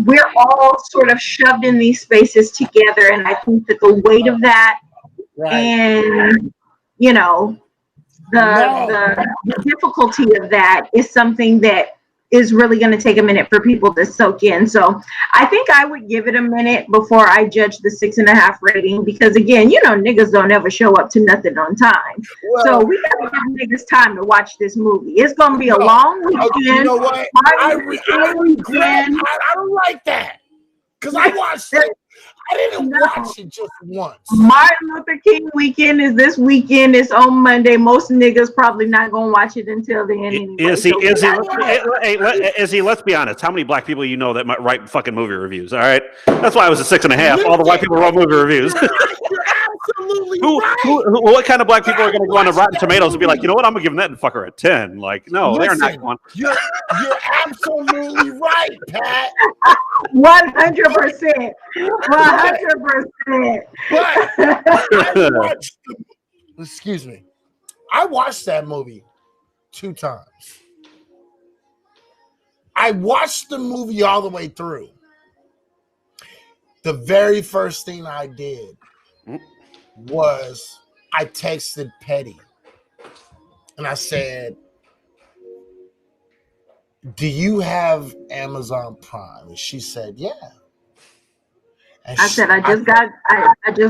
We're all sort of shoved in these spaces together, and I think that the weight of that, and, you know, the difficulty of that is something that is really going to take a minute for people to soak in. So I think I would give it a minute before I judge the 6.5 rating, because again, niggas don't ever show up to nothing on time. Well, so we got to give niggas time to watch this movie. It's going to be a long weekend. You know what? I don't like that, because I watched it. I didn't watch it just once. Martin Luther King weekend is this weekend. It's on Monday. Most niggas probably not gonna watch it until the end. Anyway. Is he? Let's be honest. How many black people you know that might write fucking movie reviews? All right, that's why I was a 6.5. All the white people wrote movie reviews. You're absolutely right. What kind of black people are going to go on to Rotten Tomatoes and be like, you know what? I'm gonna give that fucker a 10. Like, no, they're not going. You're absolutely right, Pat. 100%. 100%. But excuse me. I watched that movie 2 times. I watched the movie all the way through. The very first thing I did was I texted Petty and I said, do you have Amazon Prime? And she said, yeah. And I said, I just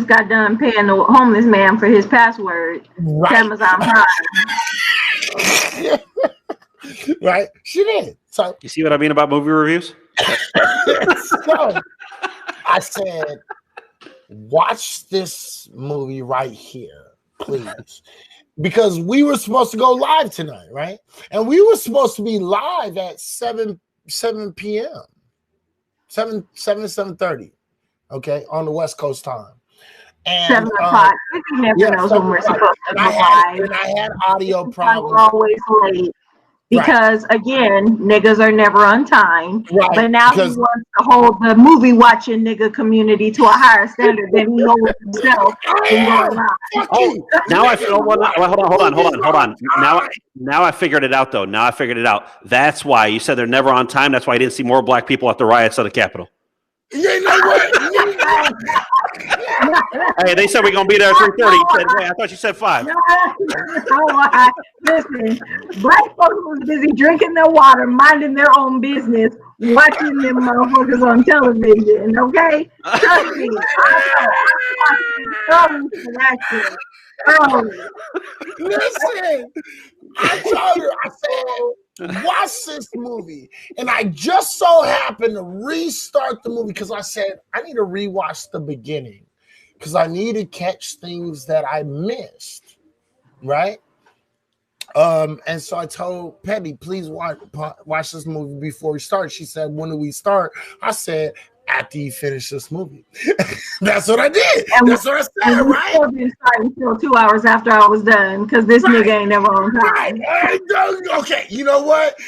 got done paying the homeless man for his password to Amazon Prime. Right? She did. So you see what I mean about movie reviews? So I said, watch this movie right here, please. Because we were supposed to go live tonight, right? And we were supposed to be live at 7 p.m. 7:30, okay, on the West Coast time. And 7 o'clock. Never knows when we're supposed to go live. And I had audio problems. We're always late. Because again, niggas are never on time. Right. But now he wants to hold the movie watching nigga community to a higher standard than he holds himself. Now I feel. Hold on. Now I figured it out though. Now I figured it out. That's why you said they're never on time. That's why I didn't see more black people at the riots of the Capitol. You know what? Hey, they said we're gonna be there at 3:30. Wait, I thought you said 5. Listen, black folks was busy drinking their water, minding their own business, watching them motherfuckers on television. Okay, trust me. Listen, I told her, I said, watch this movie. And I just so happened to restart the movie because I said, I need to rewatch the beginning because I need to catch things that I missed, right? And so I told Petty, please watch this movie before we start. She said, when do we start? I said, after you finish this movie. That's what I did. That's what I said, right? Still didn't start until 2 hours after I was done because this nigga ain't never on time. Okay, you know what?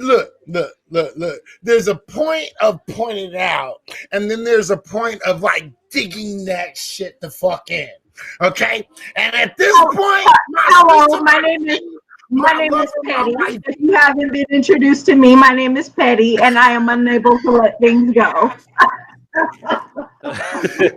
Look. There's a point of pointing it out, and then there's a point of like digging that shit the fuck in. Okay, and at this point, hello, my name is Petty. If you haven't been introduced to me, my name is Petty, and I am unable to let things go.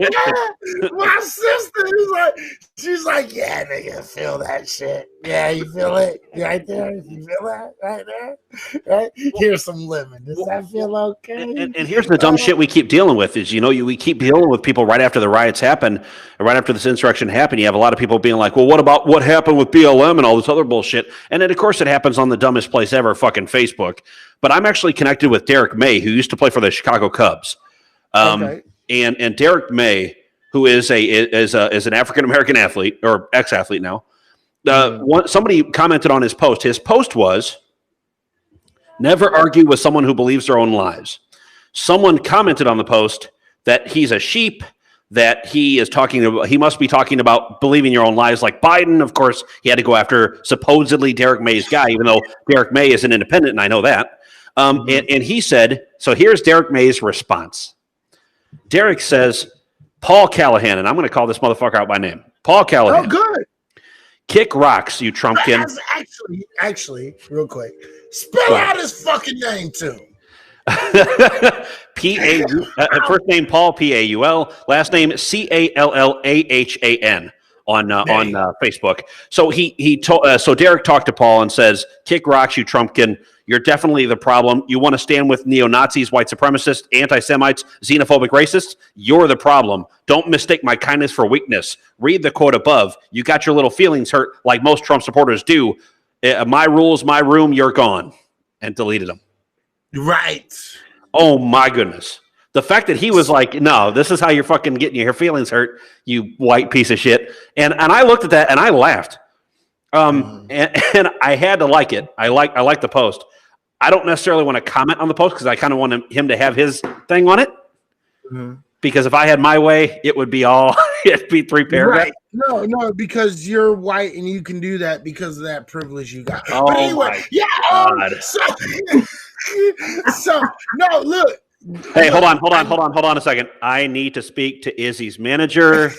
My sister is like, she's like, yeah, nigga, feel that shit. Yeah, you feel it right there. You feel that right there, right? Here's some lemon. Does that feel okay? And here's the dumb shit we keep dealing with is, we keep dealing with people right after the riots happen, right after this insurrection happened. You have a lot of people being like, well, what about what happened with BLM and all this other bullshit? And then, of course, it happens on the dumbest place ever, fucking Facebook. But I'm actually connected with Derek May, who used to play for the Chicago Cubs. Okay. And Derek May, who is an African American athlete or ex-athlete now, somebody commented on his post. His post was, "Never argue with someone who believes their own lies." Someone commented on the post that he's a sheep, that he must be talking about believing your own lies, like Biden. Of course, he had to go after supposedly Derek May's guy, even though Derek May is an independent, and I know that. And he said, so here's Derek May's response. Derek says, Paul Callahan, and I'm going to call this motherfucker out by name. Paul Callahan. Oh, good. Kick rocks, you Trumpkin. Actually, real quick, spell out his fucking name too. First name Paul, Paul. Last name Callahan on Facebook. So so Derek talked to Paul and says, "Kick rocks, you Trumpkin. You're definitely the problem. You want to stand with neo-Nazis, white supremacists, anti-Semites, xenophobic racists? You're the problem. Don't mistake my kindness for weakness. Read the quote above. You got your little feelings hurt like most Trump supporters do. My rules, my room, you're gone. And deleted them. Right. Oh, my goodness. The fact that he was like, no, this is how you're fucking getting your feelings hurt, you white piece of shit. And I looked at that and I laughed. And I had to like it. I like the post. I don't necessarily want to comment on the post because I kind of want him to have his thing on it. Mm-hmm. Because if I had my way, it would be it'd be 3 paragraphs. Right. No, because you're white and you can do that because of that privilege you got. Oh, but anyway, so no, look. Hey, hold on a second. I need to speak to Izzy's manager.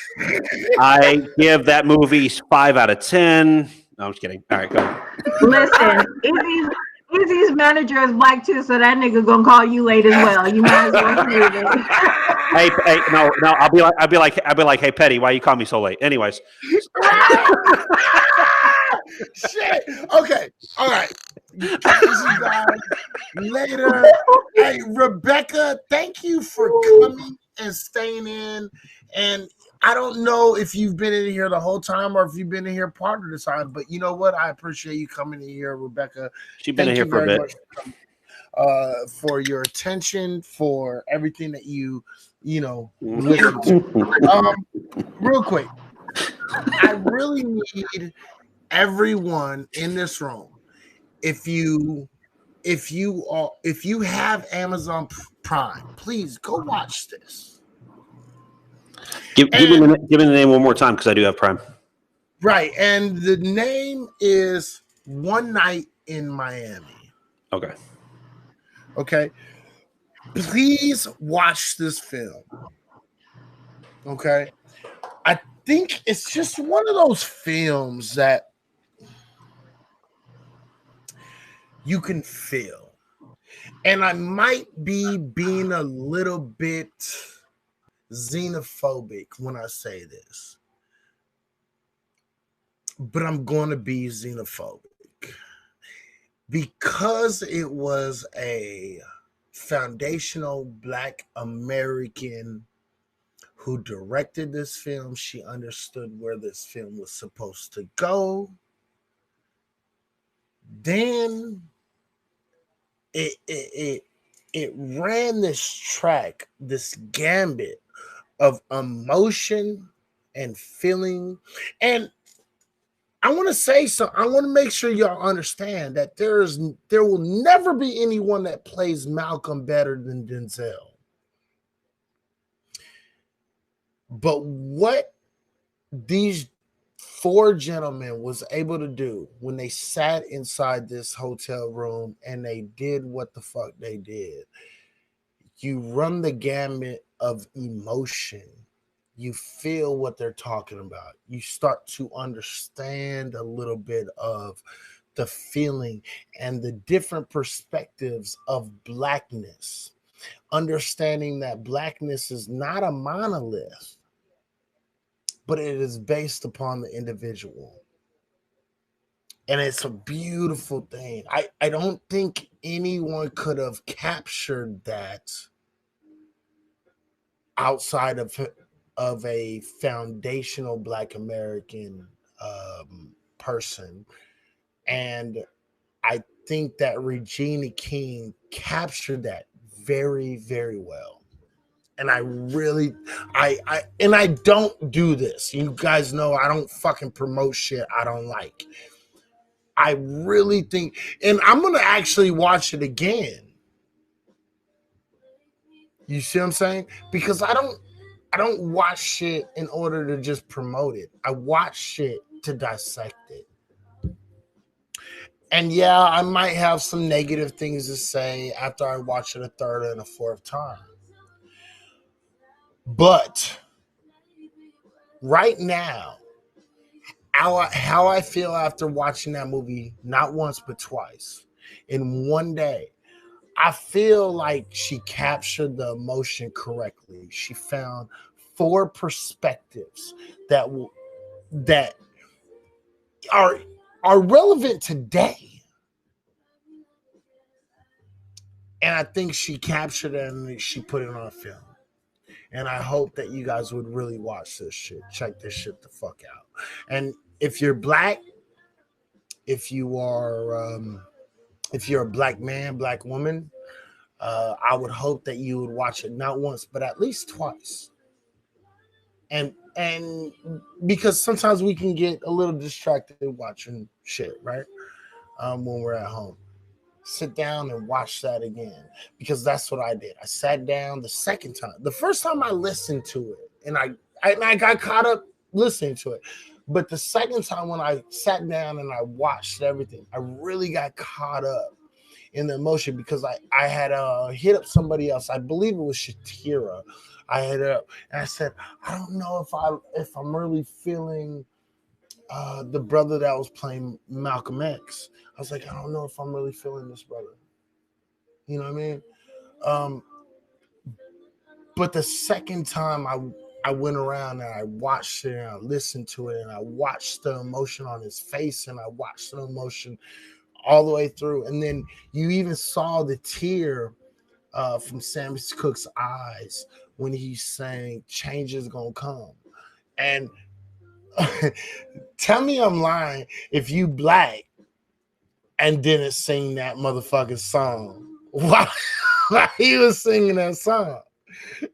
I give that movie 5 out of 10. No, I'm just kidding. All right, go ahead. Listen, Izzy's manager is black too, so that nigga gonna call you late as well. You might as well leave it. Hey, no. I'll be like, hey, Petty, why you call me so late? Anyways. Shit. Okay. All right. Catch you guys later. Hey, Rebecca, thank you for coming and staying in. And I don't know if you've been in here the whole time or if you've been in here part of the time, but you know what? I appreciate you coming in here, Rebecca. She's been in here for a bit. For your attention, for everything that you listen to. Real quick, I really need everyone in this room. If you have Amazon Prime, please go watch this. Give me the name one more time because I do have Prime. Right, and the name is One Night in Miami. Okay. Please watch this film. Okay. I think it's just one of those films that you can feel. And I might be being a little bit xenophobic when I say this, but I'm going to be xenophobic because it was a foundational Black American who directed this film. She understood where this film was supposed to go. Then it ran this track, this gambit of emotion and feeling. And I want to say so. I want to make sure y'all understand that there will never be anyone that plays Malcolm better than Denzel. But what these 4 gentlemen was able to do when they sat inside this hotel room and they did what the fuck they did, you run the gamut of emotion. You feel what they're talking about. You start to understand a little bit of the feeling and the different perspectives of Blackness. Understanding that Blackness is not a monolith, but it is based upon the individual. And it's a beautiful thing. I don't think anyone could have captured that outside of a foundational Black American person. And I think that Regina King captured that very, very well. And I really, I don't do this. You guys know I don't fucking promote shit I don't like. I really think, and I'm going to actually watch it again. You see what I'm saying? Because I don't watch shit in order to just promote it. I watch shit to dissect it. And yeah, I might have some negative things to say after I watch it a 3rd and a 4th time. But right now, how I feel after watching that movie, not once but twice, in one day, I feel like she captured the emotion correctly. She found 4 perspectives that are relevant today. And I think she captured it and she put it on film. And I hope that you guys would really watch this shit. Check this shit the fuck out. And if you're black, if you are, if you're a black man, black woman, I would hope that you would watch it not once, but at least twice. And because sometimes we can get a little distracted watching shit, right? When we're at home. Sit down and watch that again, because that's what I did. I sat down the second time. The first time I listened to it, and I got caught up listening to it. But the second time when I sat down and I watched everything, I really got caught up in the emotion, because I had hit up somebody else. I believe it was Shatira. I hit her up and I said, I don't know if I'm really feeling the brother that was playing Malcolm X. I was like, I don't know if I'm really feeling this brother. You know what I mean? But the second time I went around and I watched it and I listened to it and I watched the emotion on his face and I watched the emotion all the way through. And then you even saw the tear from Sam Cooke's eyes when he's saying change is gonna come. And tell me I'm lying if you black and didn't sing that motherfucking song while he was singing that song,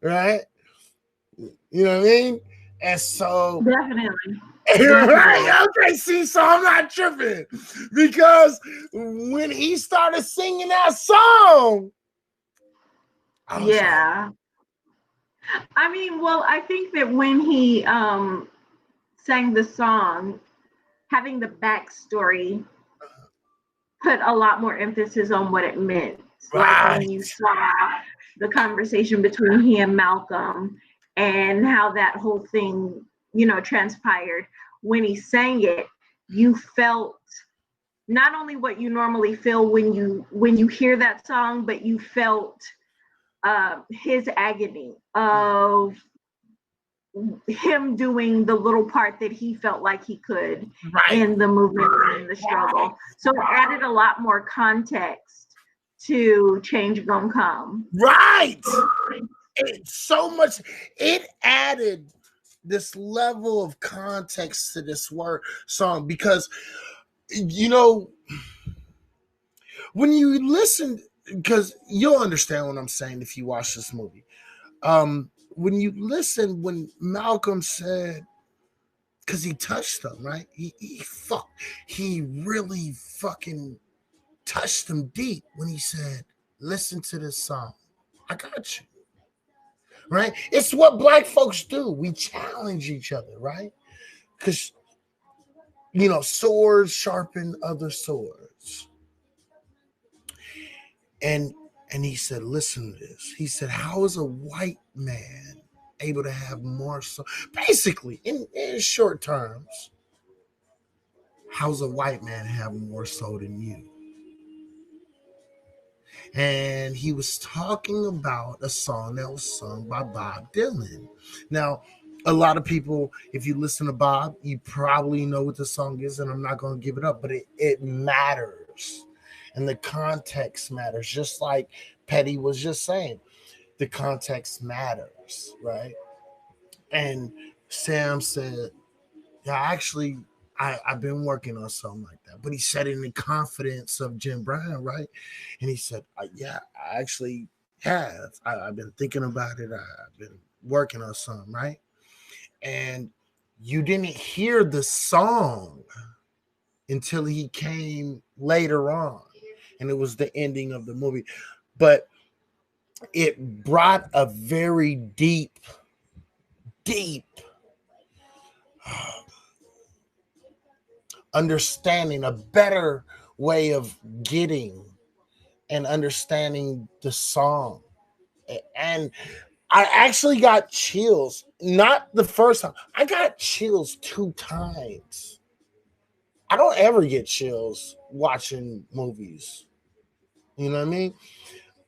right? You know what I mean? And so Definitely. right? Okay, see, so I'm not tripping, because when he started singing that song, yeah. I mean, well, I think that when he sang the song, having the backstory put a lot more emphasis on what it meant. Like when you saw the conversation between he and Malcolm and how that whole thing, transpired. When he sang it, you felt not only what you normally feel when you hear that song, but you felt his agony of him doing the little part that he felt like he could in the movement and the struggle. So it added a lot more context to Change Gonna Come. Right. It's so much. It added this level of context to this song, because when you listen, because you'll understand what I'm saying if you watch this movie. When you listen, when Malcolm said, because he touched him, right? He really fucking touched him deep when he said, listen to this song. I got you. Right? It's what black folks do. We challenge each other, right? Because, swords sharpen other swords. And he said, listen to this. He said, how is a white man able to have more? So basically, in short terms, how's a white man have more soul than you? And he was talking about a song that was sung by Bob Dylan. Now, a lot of people, if you listen to Bob, you probably know what the song is, and I'm not going to give it up, but it matters. And the context matters, just like Petty was just saying. The context matters, right? And Sam said, yeah, actually, I've been working on something like that. But he said it in the confidence of Jim Brown, right? And he said, yeah, I actually have. I've been thinking about it. I've been working on something, right? And you didn't hear the song until he came later on. And it was the ending of the movie. But it brought a very deep understanding, a better way of getting and understanding the song. And I actually got chills, not the first time. I got chills 2 times. I don't ever get chills watching movies. You know what I mean?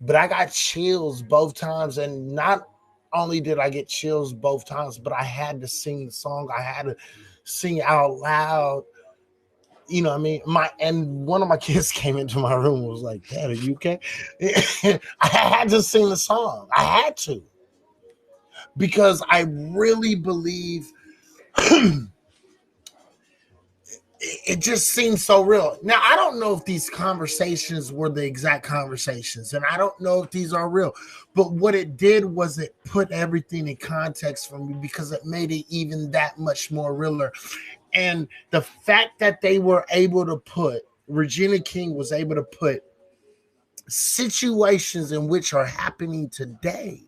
But I got chills both times. And not only did I get chills both times, but I had to sing the song. I had to sing out loud you know what I mean? One of my kids came into my room and was like, "Dad, are you okay?" I had to sing the song. I had to, because I really believe it just seems so real. Now, I don't know if these conversations were the exact conversations, and I don't know if these are real, but what it did was it put everything in context for me, because it made it even that much more realer. And the fact that they were able to put, Regina King was able to put situations in which are happening today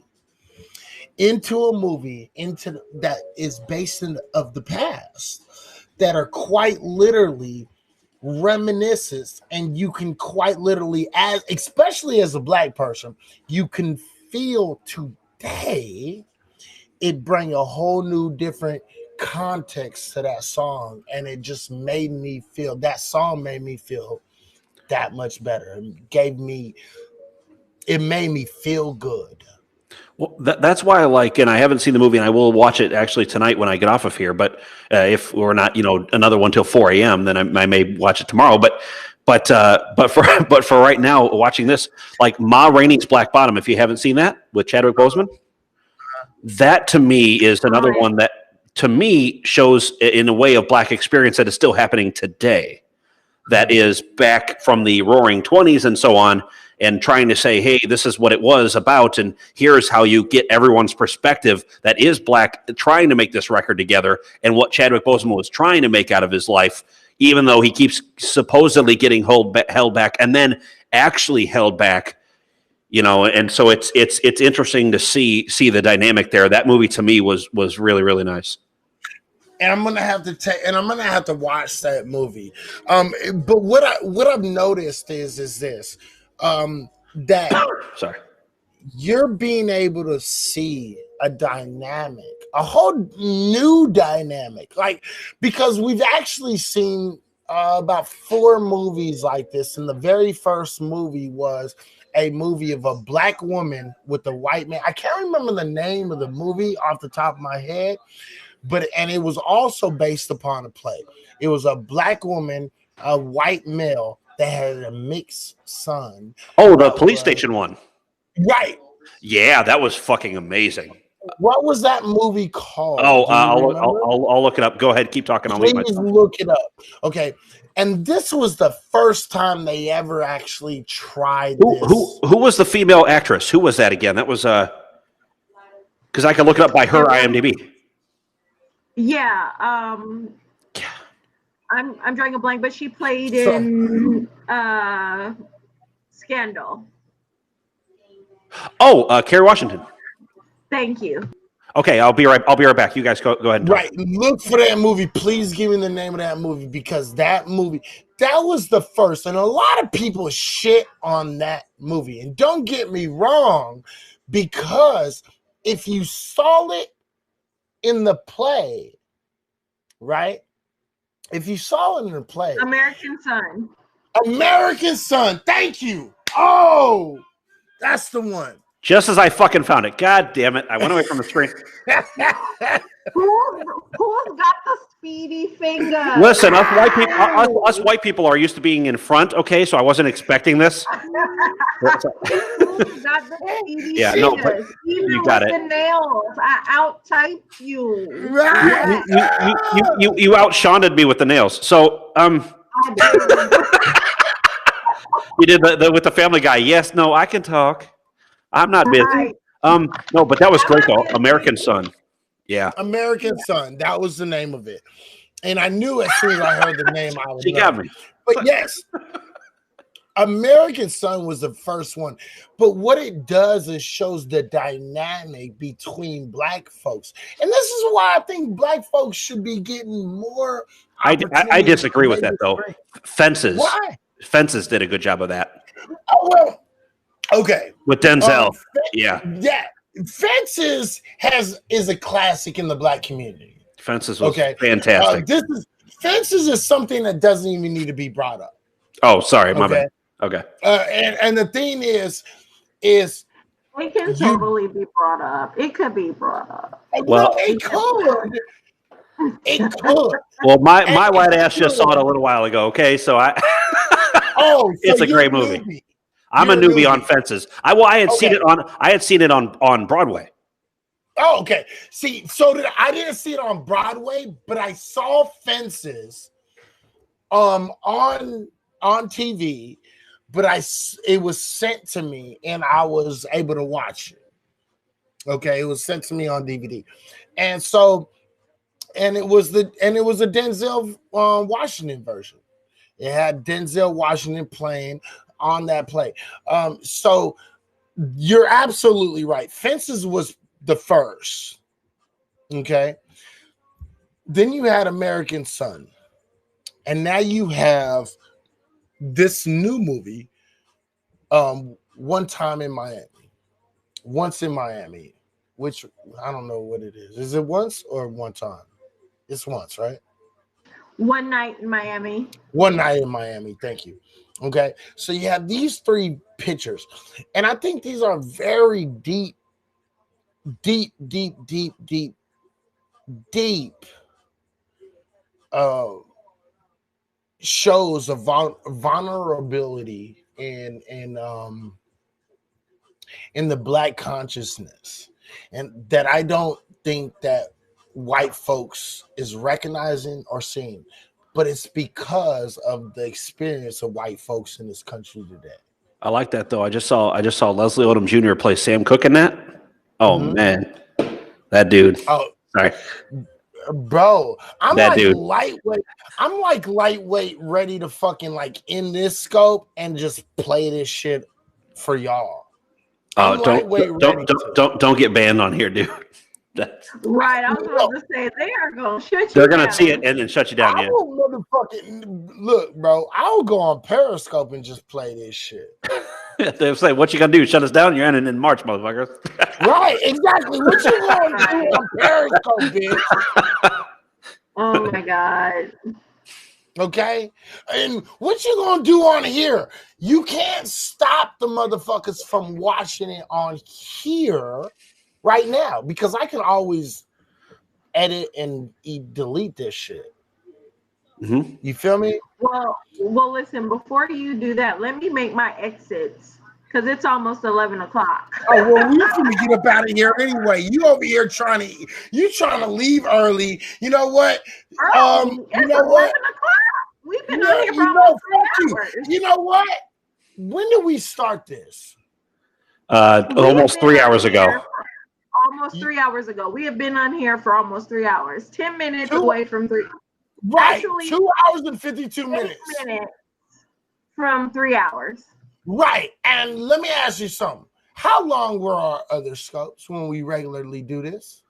into a movie, that is based in of the past, that are quite literally reminiscence, and you can quite literally, as especially as a Black person, you can feel today. It bring a whole new different context to that song, and it just made me feel, that song made me feel that much better. It made me feel good. Well, that's why I like, and I haven't seen the movie, and I will watch it actually tonight when I get off of here. But if we're not, another one till 4 a.m., then I may watch it tomorrow. But for right now, watching this, like Ma Rainey's Black Bottom, if you haven't seen that with Chadwick Boseman, that to me is another one that to me shows in a way of Black experience that is still happening today. That is back from the Roaring 20s and so on, and trying to say, hey, this is what it was about, and here's how you get everyone's perspective that is Black, trying to make this record together, and what Chadwick Boseman was trying to make out of his life, even though he keeps supposedly getting held back and then actually held back, and so it's interesting to see the dynamic there. That movie to me was really, really nice. And I'm gonna have to watch that movie. But what I've noticed is this, that sorry, you're being able to see a dynamic, a whole new dynamic, like, because we've actually seen about 4 movies like this, and the very first movie was a movie of a Black woman with a white man. I can't remember the name of the movie off the top of my head. And it was also based upon a play. It was a Black woman, a white male that had a mixed son. Oh, the police station one. Right. Yeah, that was fucking amazing. What was that movie called? Oh, I'll look it up. Go ahead, keep talking. Please look it up. Okay. And this was the first time they ever actually tried this. Who was the female actress? Who was that again? That was because I can look it up by her IMDb. Yeah, I'm drawing a blank, but she played in Scandal. Oh, Kerry Washington. Thank you. Okay, I'll be right back. You guys go ahead. And right, look for that movie. Please give me the name of that movie, because that was the first, and a lot of people shit on that movie. And don't get me wrong, because if you saw it in the play, right? If you saw it in the play, American Son. Thank you. Oh, that's the one. Just as I fucking found it. God damn it! I went away from the screen. Who's got the speedy finger? Listen, us white people are used to being in front. Okay, so I wasn't expecting this. Who's got the speedy yeah, fingers? no, but even you got with it. The nails, I out-typed you. Right. You out-Shonded me with the nails. So you did the with the Family Guy. Yes, no, I can talk. I'm not busy. Right. No, but that was great though. American Son. Yeah. American Son. That was the name of it. And I knew as soon as I heard the name, I would She know. got me. But yes, American Son was the first one. But what it does is shows the dynamic between Black folks. And this is why I think Black folks should be getting more. I disagree with that though. Fences. Why? Fences did a good job of that. Oh, well, okay. With Denzel. Yeah. Fences is a classic in the Black community. Fences was fantastic. Fences is something that doesn't even need to be brought up. Oh, sorry, my bad. Okay. And the thing is it can totally be brought up. It could be brought up. Well, it could. It could. Well, my white ass just saw it a little while ago. Okay, so I. Oh, so it's a great movie. Newbie. I'm a newbie on Fences. I had seen it on Broadway. Oh, okay. See, I didn't see it on Broadway, but I saw Fences on TV, but it was sent to me and I was able to watch it. Okay, it was sent to me on DVD. And it was a Denzel Washington version. It had Denzel Washington playing on that play. So you're absolutely right. Fences was the first. Okay. Then you had American Son. And now you have this new movie, Once in Miami, which I don't know what it is. Is it once or one time? It's once, right? One Night in Miami. One Night in Miami. Thank you. Okay. So you have these three pictures. And I think these are very deep shows of vulnerability in the Black consciousness, and that I don't think that white folks is recognizing or seeing, but it's because of the experience of white folks in this country today. I like that though. I just saw Leslie Odom Jr. play Sam Cooke in that. Oh man, that dude. Oh, sorry. Bro, I'm that like dude. lightweight. I'm like lightweight, ready to fucking like in this scope and just play this shit for y'all. Don't get banned on here, dude. Right, I was about to say they are gonna shut you down. They're gonna see it and then shut you down. I will motherfucking look, bro. I'll go on Periscope and just play this shit. They'll say, "What you gonna do? Shut us down? You're ending in March, motherfuckers." Right, exactly. What you gonna do on Periscope, bitch? Oh my god. Okay, and what you gonna do on here? You can't stop the motherfuckers from watching it on here right now because I can always edit and delete this shit. Mm-hmm. You feel me? Well, listen. Before you do that, let me make my exits because it's almost 11 o'clock. Oh well, we're gonna get up out of here anyway. You over here trying to leave early. You know what? It's 11 o'clock. We've been on here for almost 3 hours. You know what? When did we start this? Almost 3 hours ago. Almost 3 hours ago. We have been on here for almost 3 hours. 10 minutes away from 3. Right. Actually, 2 hours and 52 minutes. From 3 hours. Right. And let me ask you something. How long were our other scopes when we regularly do this?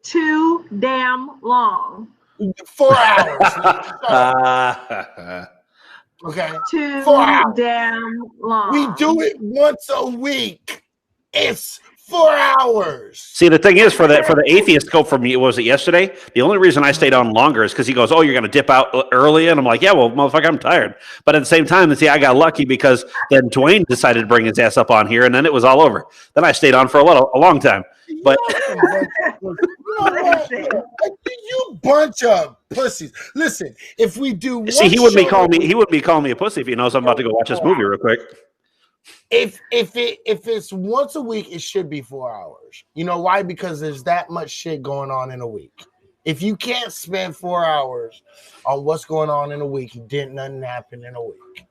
Too damn long. 4 hours. Okay. 2 4 hours. Damn long. We do it once a week. It's 4 hours. See, the thing is, for the atheist scope from you, was it yesterday? The only reason I stayed on longer is because he goes, "Oh, you're going to dip out early," and I'm like, "Yeah, well, motherfucker, I'm tired." But at the same time, see, I got lucky because then Dwayne decided to bring his ass up on here, and then it was all over. Then I stayed on for a long time. But you bunch of pussies. Listen, if we do, he wouldn't be calling me a pussy if he knows I'm about to go watch this movie real quick. If it's once a week, it should be 4 hours. You know why? Because there's that much shit going on in a week. If you can't spend 4 hours on what's going on in a week, nothing happen in a week.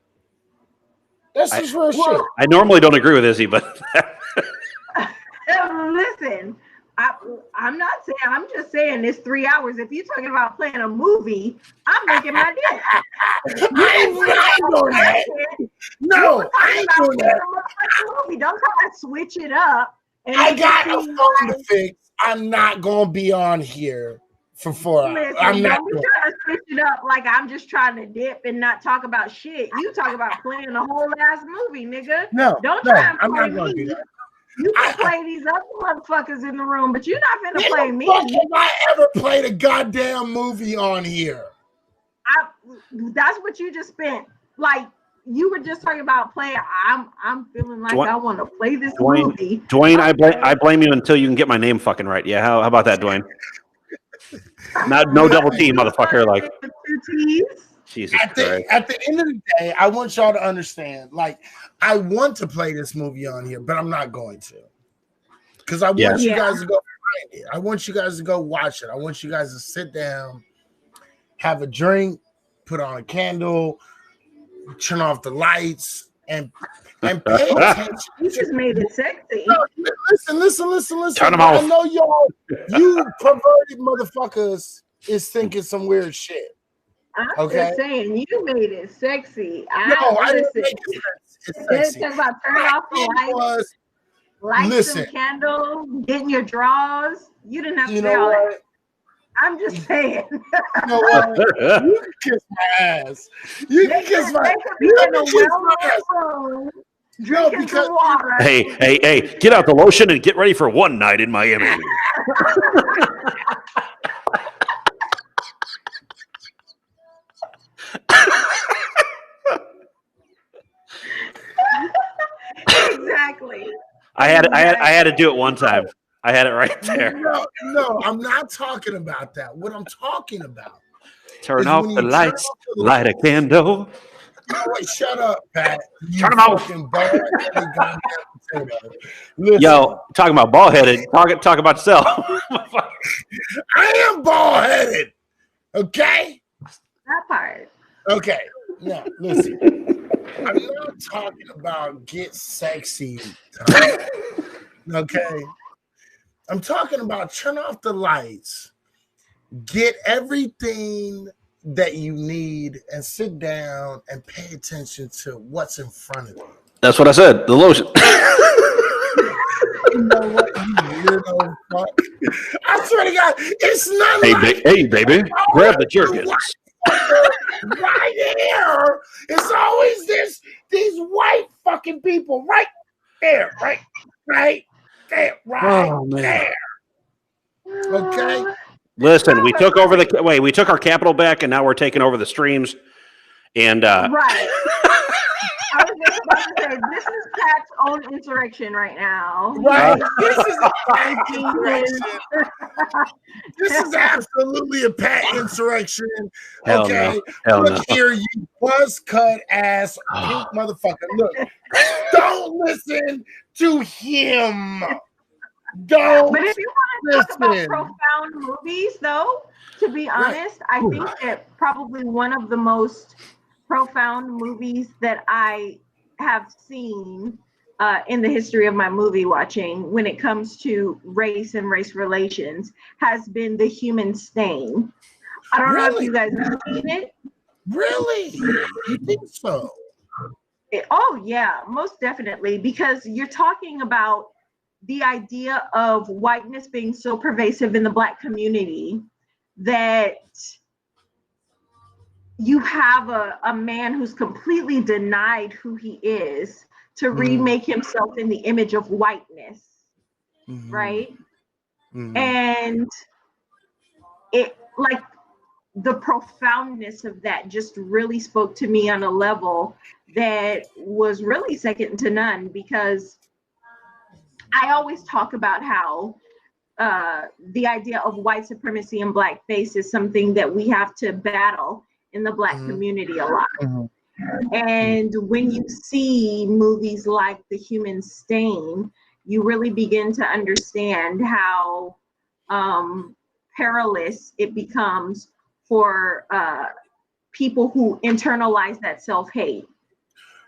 That's just real shit. I normally don't agree with Izzy, but listen, I'm not saying. I'm just saying it's 3 hours. If you're talking about playing a movie, I'm making my deal. I ain't doing that. No, I ain't doing that. Movie. Don't try to switch it up. I got a phone to fix. I'm not gonna be on here for 4 hours. Listen, I'm not trying to switch it up like I'm just trying to dip and not talk about shit. You talk about playing a whole ass movie, nigga. Don't try and play me. You can play these other motherfuckers in the room, but you're not gonna play me. Have I ever played a goddamn movie on here? That's what you just spent. Like you were just talking about playing. I'm feeling like I want to play this movie. Dwayne, I blame you until you can get my name fucking right. Yeah, how about that, Dwayne? Not no double T, motherfucker. Like Jesus At Christ. the end of the day, I want y'all to understand. Like, I want to play this movie on here, but I'm not going to, because I want you guys to go find it. I want you guys to go watch it. I want you guys to sit down, have a drink, put on a candle, turn off the lights, and pay attention. You just made it sexy. No, listen. Turn them off. I know you perverted motherfuckers is thinking some weird shit. I'm just saying, you made it sexy. I didn't make it sexy. Talk about turn off the lights, light some candles, getting your drawers. You didn't have to say all that. I'm just saying. You know what? You can kiss my ass. You can kiss my ass. Drinking some water. Hey, get out the lotion and get ready for one night in Miami. Exactly. I had to do it one time. I had it right there. No, I'm not talking about that. What I'm talking about. Turn off the lights, light a candle. Wait, shut up, Pat. Turn them off. Yo, talking about bald headed. Talk about yourself. I am bald headed. Okay. That part. Okay. Now listen. I'm not talking about get sexy time. Okay. I'm talking about turn off the lights, get everything that you need, and sit down and pay attention to what's in front of you. That's what I said. The lotion. You know what, you weirdo fuck. I swear to God, it's not hey, baby, grab the jerkins. Right here. It's always these white fucking people right there, right there, there. Okay. Listen, we took over we took our capital back, and now we're taking over the streams. And right. I was just about to say, this is Pat's own insurrection right now. Right. This is a insurrection. This is absolutely a Pat insurrection. Okay. Hell Look no. here, you buzz cut ass pink motherfucker. Look, don't listen to him. Don't. But if you want to talk about profound movies, though, to be honest, I think that probably one of the most profound movies that I have seen in the history of my movie watching when it comes to race and race relations has been The Human Stain. I don't know if you guys have seen it. Really? You think so? Oh, yeah, most definitely. Because you're talking about the idea of whiteness being so pervasive in the Black community that you have a man who's completely denied who he is to remake himself in the image of whiteness, right? And it, like, the profoundness of that just really spoke to me on a level that was really second to none, because I always talk about how the idea of white supremacy and blackface is something that we have to battle in the Black community a lot. And when you see movies like The Human Stain, you really begin to understand how perilous it becomes for people who internalize that self-hate.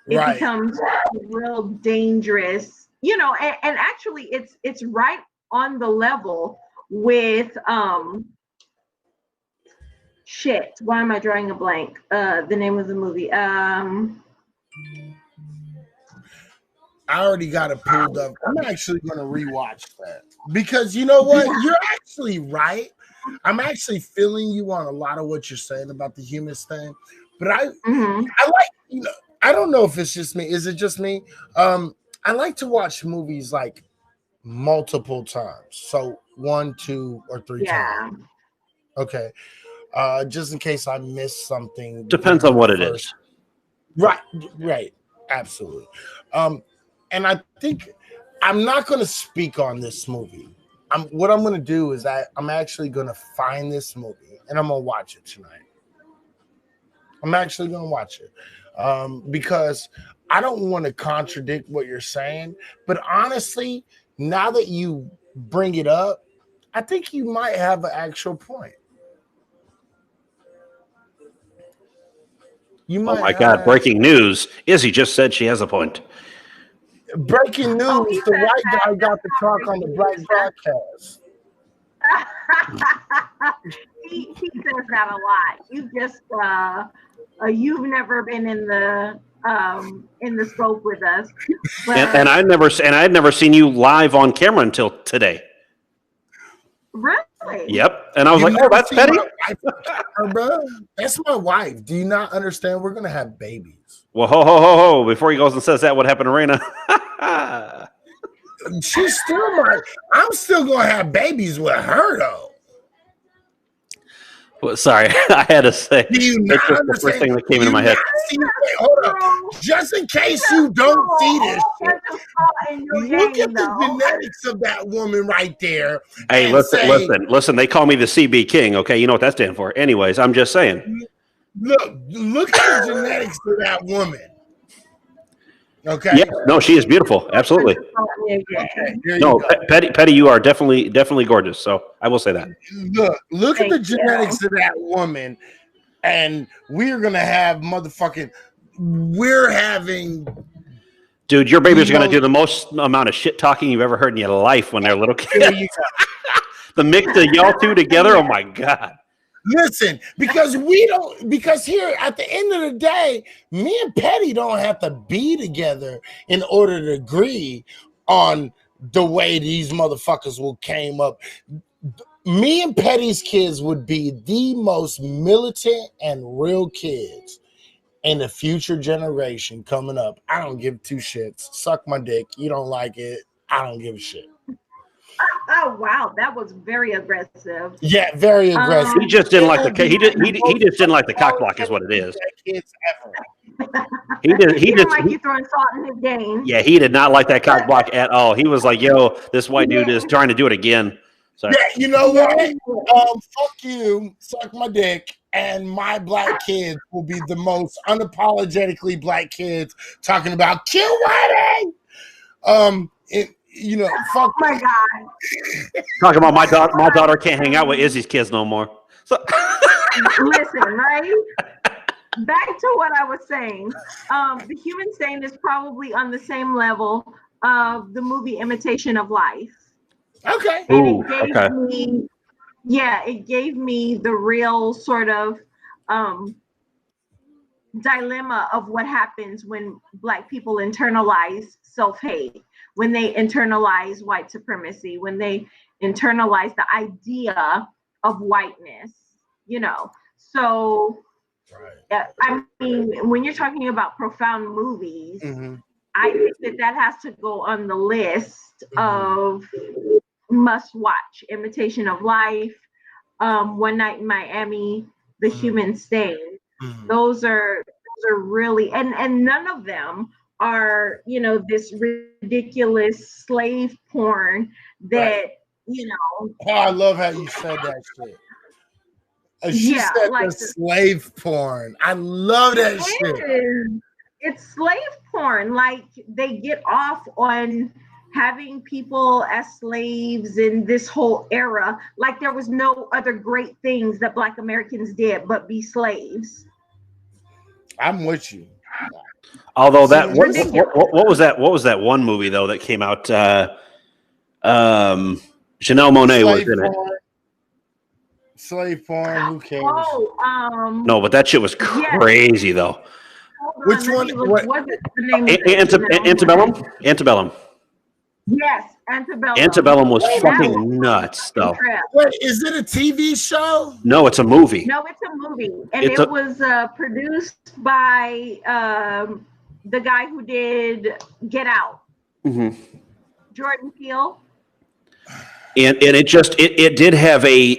It becomes real dangerous, you know, and actually it's right on the level with shit. Why am I drawing a blank? The name of the movie. I already got it pulled up. I'm actually going to rewatch that because you know what? You're actually right. I'm actually feeling you on a lot of what you're saying about The Human Stain. But I like, you know, I don't know if it's just me. Is it just me? I like to watch movies like multiple times. So 1, 2, or 3 times. Okay. Just in case I miss something. Depends on what it is. Right. Absolutely. And I think I'm not going to speak on this movie what I'm gonna do is I'm actually gonna find this movie and I'm gonna watch it tonight. I'm actually gonna watch it because I don't want to contradict what you're saying, but honestly, now that you bring it up, I think you might have an actual point. You might. Oh my God! Breaking news: Izzy just said she has a point. Breaking news: the white guy got the talk on the black broadcast. he says that a lot. You've never been in the scope with us, and I'd never seen you live on camera until today. Really? Yep. And I was like, oh, that's Petty? That's my wife. Do you not understand? We're going to have babies. Well, ho. Before he goes and says that, what happened to Raina? She's still I'm still going to have babies with her, though. Well, sorry, I had to say. Do you not that's understand? The first thing that came into my head. Hold up. Just in case you don't see this shit, look at the genetics of that woman right there. Hey, listen. They call me the CB King, okay? You know what that stands for. Anyways, I'm just saying. Look at the genetics of that woman. Okay. Yeah, no, she is beautiful. Absolutely. Okay, no, Petty, you are definitely gorgeous. So I will say that. Look at the genetics of that woman, and we're gonna have Dude, your babies are gonna do the most amount of shit talking you've ever heard in your life when they're little kids. The mix of y'all two together, oh my God. Listen, because here at the end of the day, me and Petty don't have to be together in order to agree on the way these motherfuckers will came up. Me and Petty's kids would be the most militant and real kids in the future generation coming up. I don't give two shits. Suck my dick. You don't like it. I don't give a shit. Oh wow, that was very aggressive. Yeah, very aggressive. He just didn't like the he just didn't like the cock block, is what it is. He didn't like you throwing salt in his game. Yeah, he did not like that cock block at all. He was like, "Yo, this white dude is trying to do it again." So. Yeah, you know what? Fuck you, suck my dick, and my black kids will be the most unapologetically black kids talking about cute wedding. Fuck. Oh my God. Talking about my daughter can't hang out with Izzy's kids no more. So. Listen, right? Back to what I was saying. The Human Stain is probably on the same level of the movie Imitation of Life. Okay. And it gave me the real sort of dilemma of what happens when Black people internalize self-hate, when they internalize white supremacy, when they internalize the idea of whiteness, So, I mean, when you're talking about profound movies, I think that has to go on the list of must watch. Imitation of Life, One Night in Miami, The Human Stain. Those are really, and none of them are, this ridiculous slave porn that, Oh, I love how you said that shit. She said like the slave porn. I love that shit. It's slave porn. Like they get off on having people as slaves in this whole era. Like there was no other great things that Black Americans did but be slaves. I'm with you. Although that what was that? What was that one movie though that came out? Janelle Monáe was in it. Slave porn. Who cares? No, but that shit was crazy though. Which one? What was it? The name Antebellum? Antebellum. Yes, Antebellum. Antebellum was fucking nuts, though. Wait, is it a TV show? No, it's a movie. No, it's a movie, and it was produced by the guy who did Get Out, Jordan Peele. And it did have a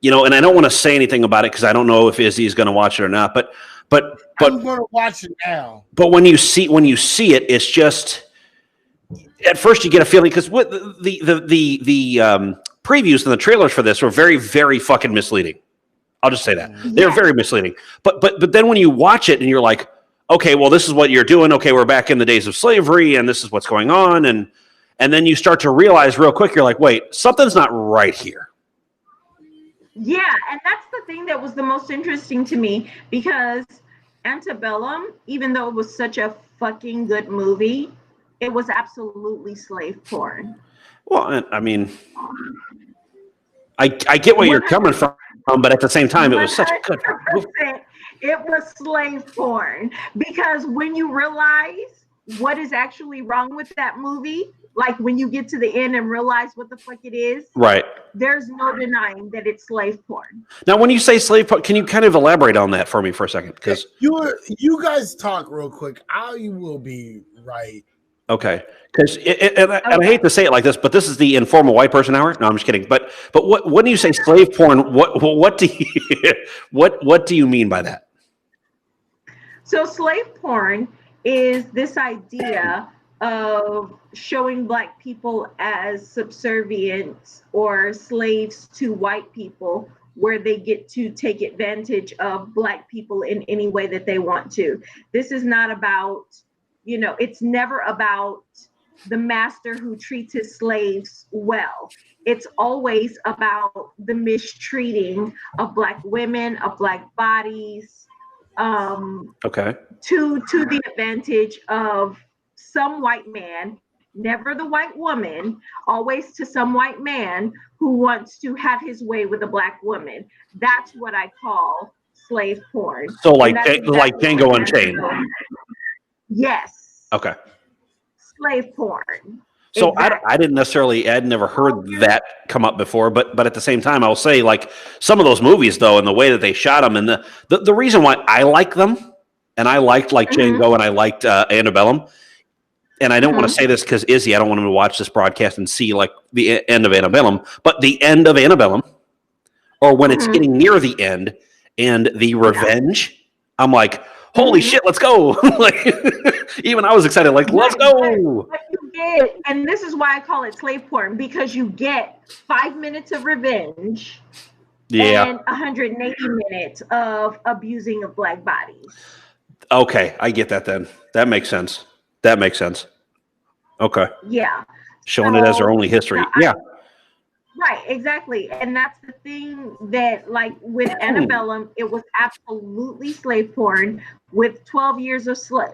and I don't want to say anything about it because I don't know if Izzy is going to watch it or not, but I'm going to watch it now. But when you see it, it's just at first you get a feeling because what the previews and the trailers for this were very, very fucking misleading. I'll just say that they're very misleading. But then when you watch it and you're like, okay, well, this is what you're doing. Okay, we're back in the days of slavery, and this is what's going on, and then you start to realize real quick, you're like, wait, something's not right here. Yeah, and that's the thing that was the most interesting to me, because Antebellum, even though it was such a fucking good movie, it was absolutely slave porn. Well, I mean, I get where you're coming from, but at the same time, it was such a good movie. It was slave porn, because when you realize what is actually wrong with that movie, like when you get to the end and realize what the fuck it is, right? There's no denying that it's slave porn. Now, when you say slave porn, can you kind of elaborate on that for me for a second? Because you guys talk real quick. I will be right. Okay, because and I hate to say it like this, but this is the informal white person hour. No, I'm just kidding. But when you say slave porn, what do you what do you mean by that? So slave porn is this idea of showing Black people as subservient or slaves to white people, where they get to take advantage of Black people in any way that they want to. This is not about, it's never about the master who treats his slaves well. It's always about the mistreating of Black women, of Black bodies, to the advantage of some white man, never the white woman, always to some white man who wants to have his way with a Black woman. That's what I call slave porn. So like Django Unchained. Yes. Okay. Slave porn. So exactly. I'd never heard that come up before, but at the same time, I'll say, like, some of those movies, though, and the way that they shot them, and the reason why I like them, and I liked Django, and I liked Antebellum, and I don't want to say this because Izzy, I don't want him to watch this broadcast and see like the end of Antebellum, but the end of Antebellum, or when it's getting near the end and the revenge, I'm like, holy shit, let's go. Like, even I was excited, like, let's go. But you get, and this is why I call it slave porn, because you get 5 minutes of revenge and 180 minutes of abusing of Black bodies. Okay, I get that then. That makes sense. Okay. Yeah. Showing it as their only history. Right, exactly. And that's the thing that, like, with Antebellum, it was absolutely slave porn with 12 years of slave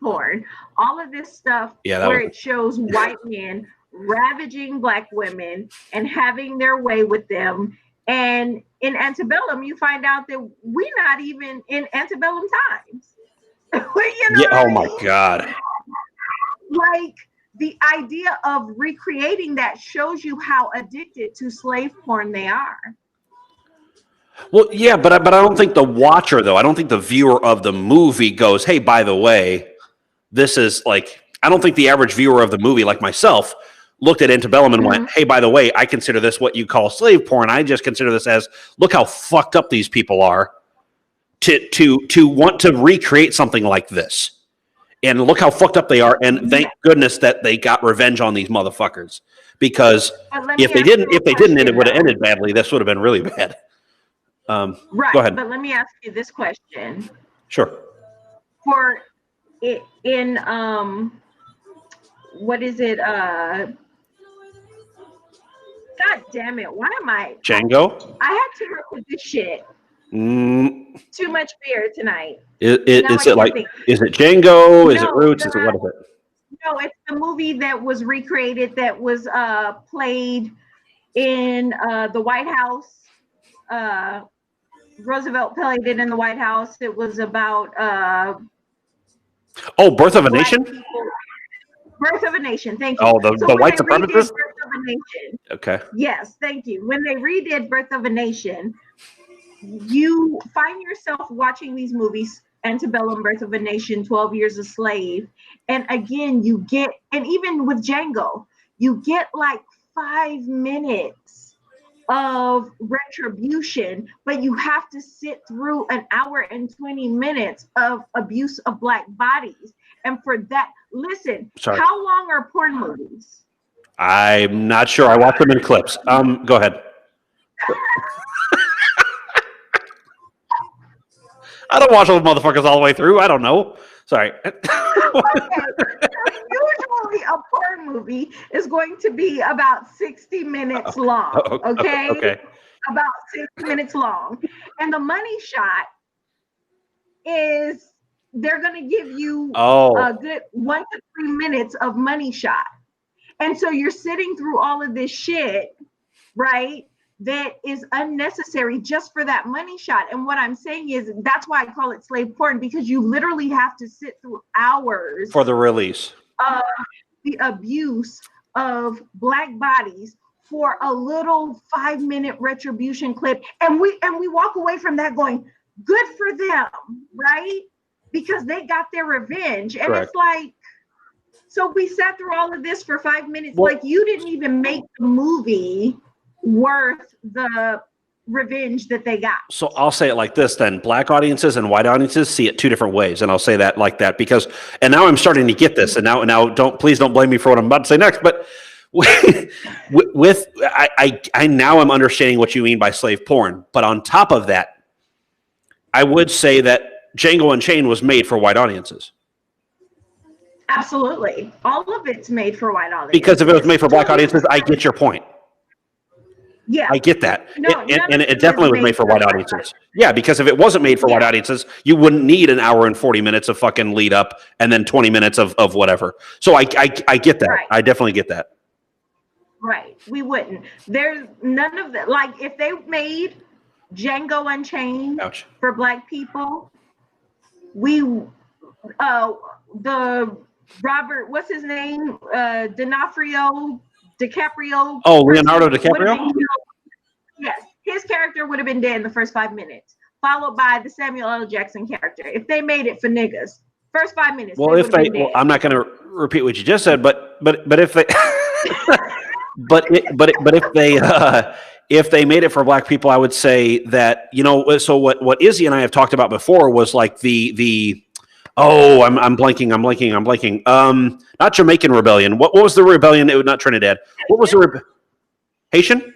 porn. All of this stuff it shows white men ravaging Black women and having their way with them. And in Antebellum, you find out that we're not even in antebellum times. Oh my God. Like, the idea of recreating that shows you how addicted to slave porn they are. Well, yeah, but I don't think the watcher, though, I don't think the viewer of the movie goes, hey, by the way, this is like, I don't think the average viewer of the movie, like myself, looked at Antebellum and went, hey, by the way, I consider this what you call slave porn. I just consider this as, look how fucked up these people are to want to recreate something like this. And look how fucked up they are. And thank goodness that they got revenge on these motherfuckers. Because if they didn't, and it would have ended badly, this would have been really bad. Right. Go ahead. But let me ask you this question. Sure. For it in what is it? God damn it! Why am I? Django. I had too much of this shit. Too much beer tonight. Is it Django? Is it Roots? Is it what is it? No, it's the movie that was recreated, that was played in the White House. Roosevelt played it in the White House. It was about Birth of a Nation? Birth of a Nation, thank you. Oh, the white supremacist? Birth of a Nation. Okay. Yes, thank you. When they redid Birth of a Nation, you find yourself watching these movies, Antebellum, Birth of a Nation, 12 Years a Slave. And again, you get, and even with Django, you get like 5 minutes of retribution, but you have to sit through an hour and 20 minutes of abuse of Black bodies. And for that, listen. Sorry. How long are porn movies? I'm not sure. I watch them in clips. Go ahead. I don't watch those motherfuckers all the way through. I don't know. Sorry. Okay. Usually a porn movie is going to be about 60 minutes long. Okay? Okay. About 60 minutes long. And the money shot is they're going to give you a good 1 to 3 minutes of money shot. And so you're sitting through all of this shit, right? That is unnecessary just for that money shot. And what I'm saying is that's why I call it slave porn, because you literally have to sit through hours for the release of the abuse of Black bodies for a little 5-minute retribution clip. And we walk away from that going, good for them, right? Because they got their revenge. And Correct. It's like, so we sat through all of this for 5 minutes. Well, like, you didn't even make the movie worth the revenge that they got. So I'll say it like this then. Black audiences and white audiences see it two different ways. And I'll say that like that because, and now I'm starting to get this. And now please don't blame me for what I'm about to say next. But I now I'm understanding what you mean by slave porn. But on top of that, I would say that Django Unchained was made for white audiences. Absolutely. All of it's made for white audiences. Because if it was made for Black audiences, I get your point. Yeah, I get that. No, and it definitely was made for white audiences. Yeah, because if it wasn't made for white audiences, you wouldn't need an hour and 40 minutes of fucking lead up and then 20 minutes of whatever. So I get that. Right. I definitely get that. Right. We wouldn't. There's none of that. Like, if they made Django Unchained for Black people, the Robert, what's his name? DiCaprio. Oh, Leonardo DiCaprio? Yes. His character would have been dead in the first 5 minutes, followed by the Samuel L. Jackson character. If they made it for niggas, first 5 minutes. Well, I'm not going to repeat what you just said, but if they, if they made it for Black people, I would say that, so what Izzy and I have talked about before was like I'm blanking. Not Jamaican rebellion. What was the rebellion? It was not Trinidad. What was the Haitian?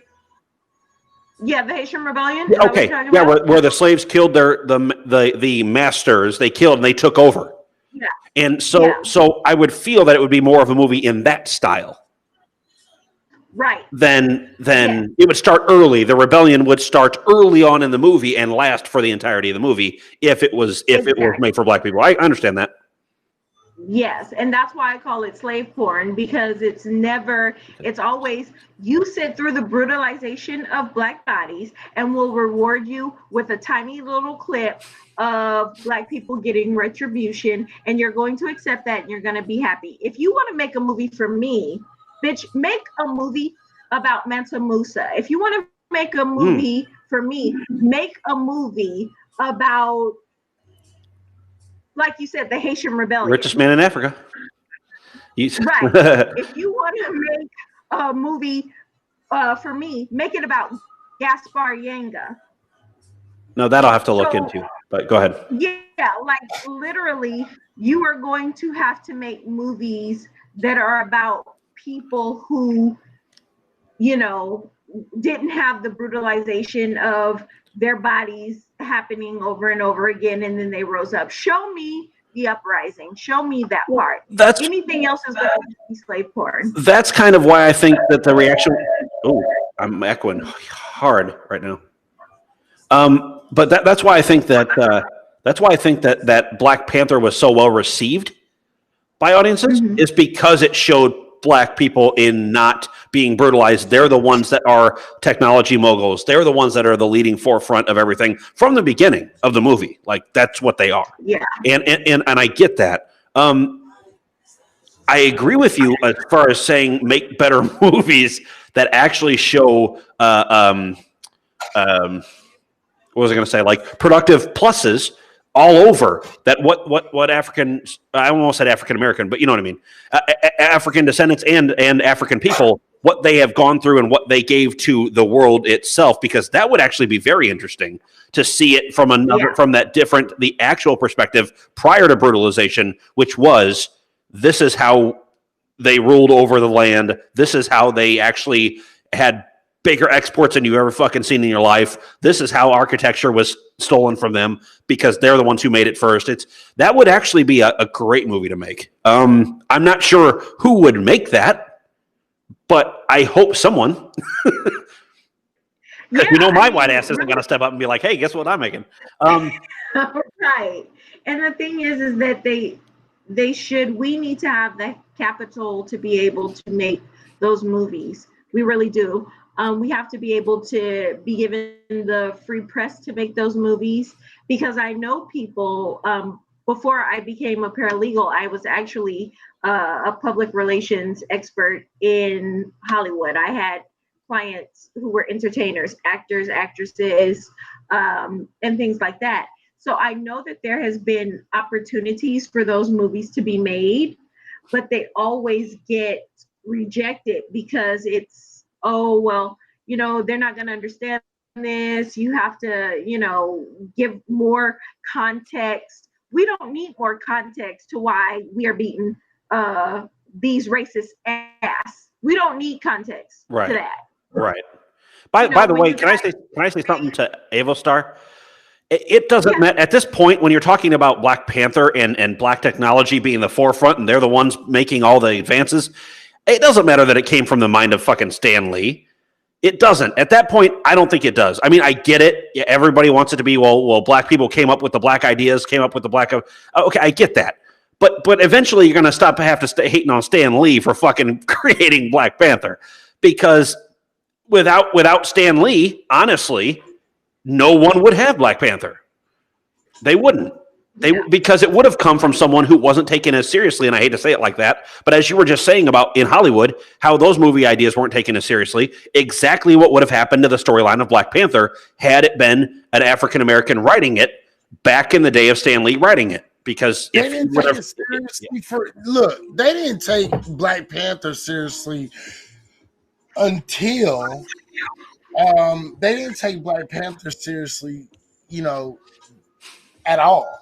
Yeah, the Haitian rebellion. Okay, yeah, where the slaves killed the masters. They killed and they took over. Yeah, and so I would feel that it would be more of a movie in that style. Right. Then it would start early. The rebellion would start early on in the movie and last for the entirety of the movie if it was made for Black people. I understand that. Yes, and that's why I call it slave porn, because it's always, you sit through the brutalization of Black bodies and we'll reward you with a tiny little clip of Black people getting retribution, and you're going to accept that and you're going to be happy. If you want to make a movie for me, bitch, make a movie about Mansa Musa. If you want to make a movie for me, make a movie about, like you said, the Haitian rebellion. Richest man in Africa. Right. If you want to make a movie for me, make it about Gaspar Yanga. No, that I'll have to look into, but go ahead. Yeah, like literally, you are going to have to make movies that are about people who, didn't have the brutalization of their bodies happening over and over again, and then they rose up. Show me the uprising. Show me that part. Anything else is going to be slave porn. That's kind of why I think that the reaction. Oh, I'm echoing hard right now. But that's why I think that that Black Panther was so well received by audiences, is because it showed Black people in not being brutalized. They're the ones that are technology moguls. They're the ones that are the leading forefront of everything from the beginning of the movie. Like, that's what they are. Yeah. And I get that. I agree with you as far as saying make better movies that actually show what was I going to say? Like productive pluses all over that. What African? I almost said African American, but you know what I mean. African descendants and African people, what they have gone through and what they gave to the world itself, because that would actually be very interesting to see it from from that different, the actual perspective prior to brutalization, which was this is how they ruled over the land. This is how they actually had bigger exports than you've ever fucking seen in your life. This is how architecture was stolen from them because they're the ones who made it first. That would actually be a great movie to make. I'm not sure who would make that, but I hope someone. Yeah, my white ass isn't going to step up and be like, "Hey, guess what I'm making?" Right. And the thing is that they should. We need to have the capital to be able to make those movies. We really do. We have to be able to be given the free press to make those movies, because I know people. Before I became a paralegal, I was actually a public relations expert in Hollywood. I had clients who were entertainers, actors, actresses, and things like that. So I know that there has been opportunities for those movies to be made, but they always get rejected because it's, oh, well, they're not going to understand this. You have to, give more context. We don't need more context to why we are beating these racist ass. We don't need context to that. Right. By the way, can I say something to Avostar? It doesn't matter at this point when you're talking about Black Panther and black technology being the forefront and they're the ones making all the advances. It doesn't matter that it came from the mind of fucking Stan Lee. It doesn't. At that point, I don't think it does. I mean, I get it. Everybody wants it to be, well, black people came up with the black ideas, came up with the black. Okay, I get that. But eventually you're going to have to stay hating on Stan Lee for fucking creating Black Panther, because without Stan Lee, honestly, no one would have Black Panther. They wouldn't. Because it would have come from someone who wasn't taken as seriously, and I hate to say it like that, but as you were just saying about in Hollywood, how those movie ideas weren't taken as seriously, exactly what would have happened to the storyline of Black Panther had it been an African-American writing it back in the day of Stan Lee writing it. Because they didn't take it seriously they didn't take Black Panther seriously until they didn't take Black Panther seriously, at all.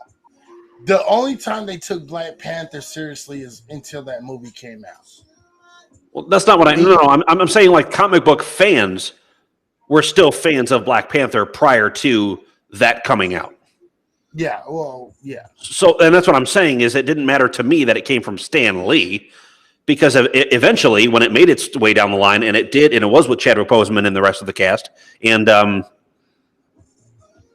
The only time they took Black Panther seriously is until that movie came out. Well, that's not what I'm saying. Like, comic book fans were still fans of Black Panther prior to that coming out. Yeah, well, yeah. So, and that's what I'm saying is it didn't matter to me that it came from Stan Lee, because eventually when it made its way down the line, and it did, and it was with Chadwick Boseman and the rest of the cast, and Denai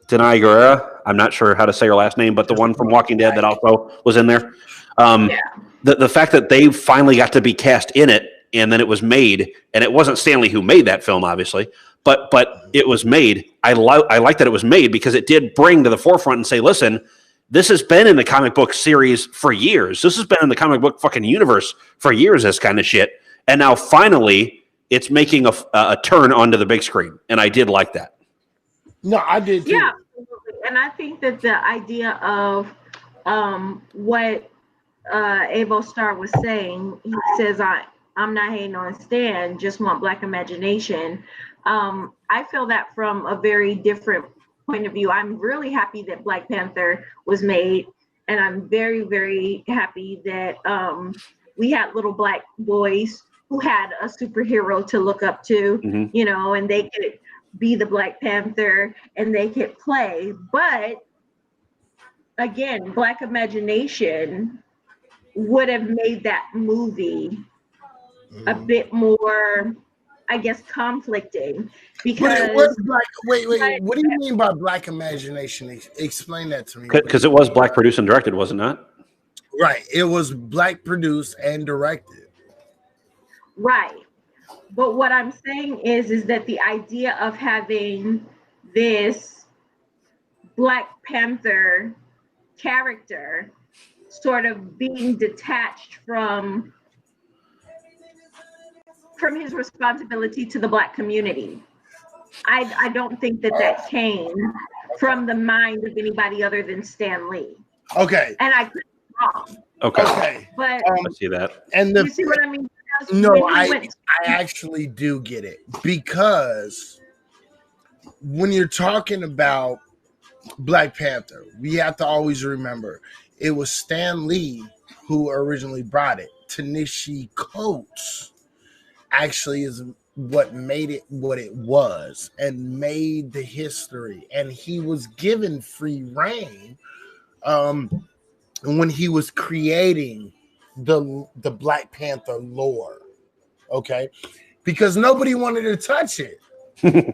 Guerrera, I'm not sure how to say her last name, but the one from Walking Dead that also was in there. The fact that they finally got to be cast in it, and then it was made, and it wasn't Stan Lee who made that film, obviously, but it was made. I like that it was made because it did bring to the forefront and say, listen, this has been in the comic book series for years. This has been in the comic book fucking universe for years, this kind of shit. And now finally it's making a turn onto the big screen. And I did like that. No, I did too. Yeah, absolutely. And I think that the idea of what Avostar was saying, he says, I'm not hating on Stan, just want Black imagination. I feel that from a very different point of view. I'm really happy that Black Panther was made, and I'm very, very happy that we had little Black boys who had a superhero to look up to, and they could be the Black Panther and they could play. But again, Black imagination would have made that movie a bit more, I guess, conflicting. Because it was Black. Wait. What do you mean by Black imagination? Explain that to me. Because it was Black produced and directed, was it not? Right. It was Black produced and directed. Right. But what I'm saying is that the idea of having this Black Panther character sort of being detached from his responsibility to the Black community, I don't think that came from the mind of anybody other than Stan Lee. Okay. And I could be wrong. Okay. But I see that. And you see what I mean? No, I actually do get it, because when you're talking about Black Panther, we have to always remember it was Stan Lee who originally brought it. Ta-Nehisi Coates actually is what made it what it was and made the history. And he was given free reign when he was creating the Black Panther lore. Okay, because nobody wanted to touch it.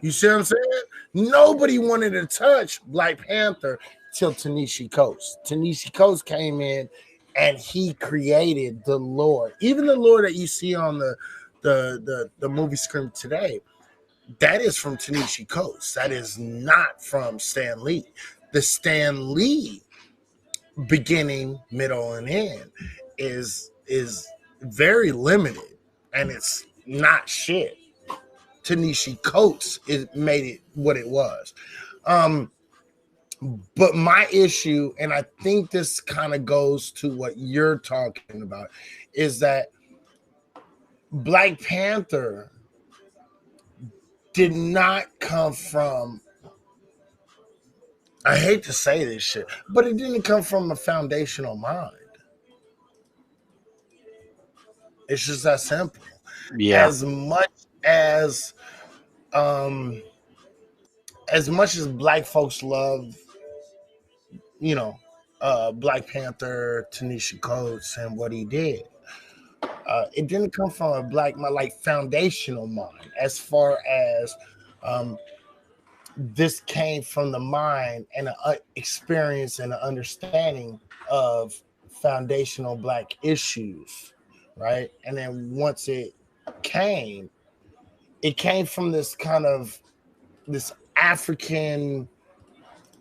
You see what I'm saying? Nobody wanted to touch Black Panther till Ta-Nehisi Coates. Ta-Nehisi Coates came in and he created the lore. Even the lore that you see on the movie screen today, that is from Ta-Nehisi Coates. That is not from Stan Lee. The Stan Lee beginning, middle, and end is very limited, and it's not shit. Ta-Nehisi Coates made it what it was. But my issue, and I think this kind of goes to what you're talking about, is that Black Panther did not come from, I hate to say this shit, but it didn't come from a foundational mind. It's just that simple. Yeah. As much as Black folks love, Black Panther, Ta-Nehisi Coates, and what he did, it didn't come from a black, foundational mind. As far as this came from the mind and an experience and an understanding of foundational Black issues, right? And then once it came from this kind of this African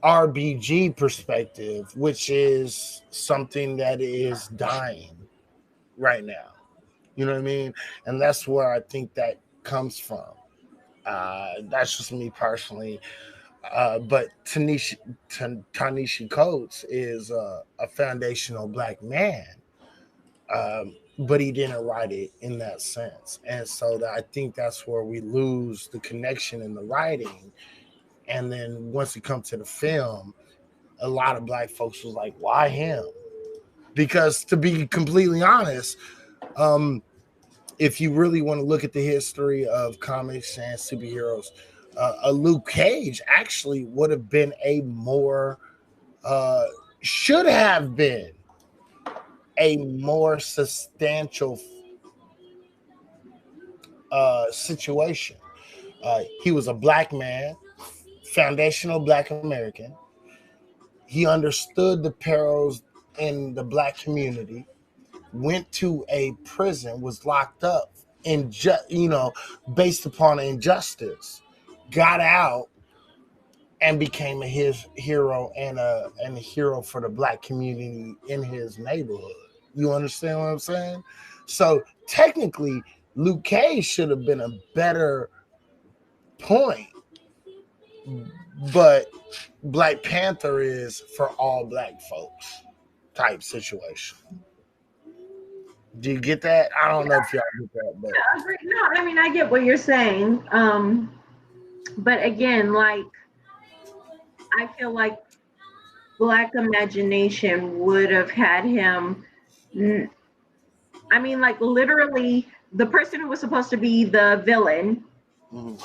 RBG perspective, which is something that is dying right now. You know what I mean? And that's where I think that comes from. That's just me personally. But Ta-Nehisi Coates is a foundational Black man, but he didn't write it in that sense. And so I think that's where we lose the connection in the writing. And then once it comes to the film, a lot of Black folks was like, why him? Because to be completely honest, if you really want to look at the history of comics and superheroes, a Luke Cage actually would have been a more, should have been a more substantial situation. He was a Black man, foundational Black American. He understood the perils in the Black community, went to a prison, was locked up, and based upon injustice, got out and became a hero and a hero for the Black community in his neighborhood. You understand what I'm saying? So technically, Luke Cage should have been a better point, but Black Panther is for all Black folks type situation. Do you get that? I don't know if y'all get that, but no, I mean I get what you're saying. But again, like I feel like Black imagination would have had him. I mean, like literally, the person who was supposed to be the villain. Mm-hmm.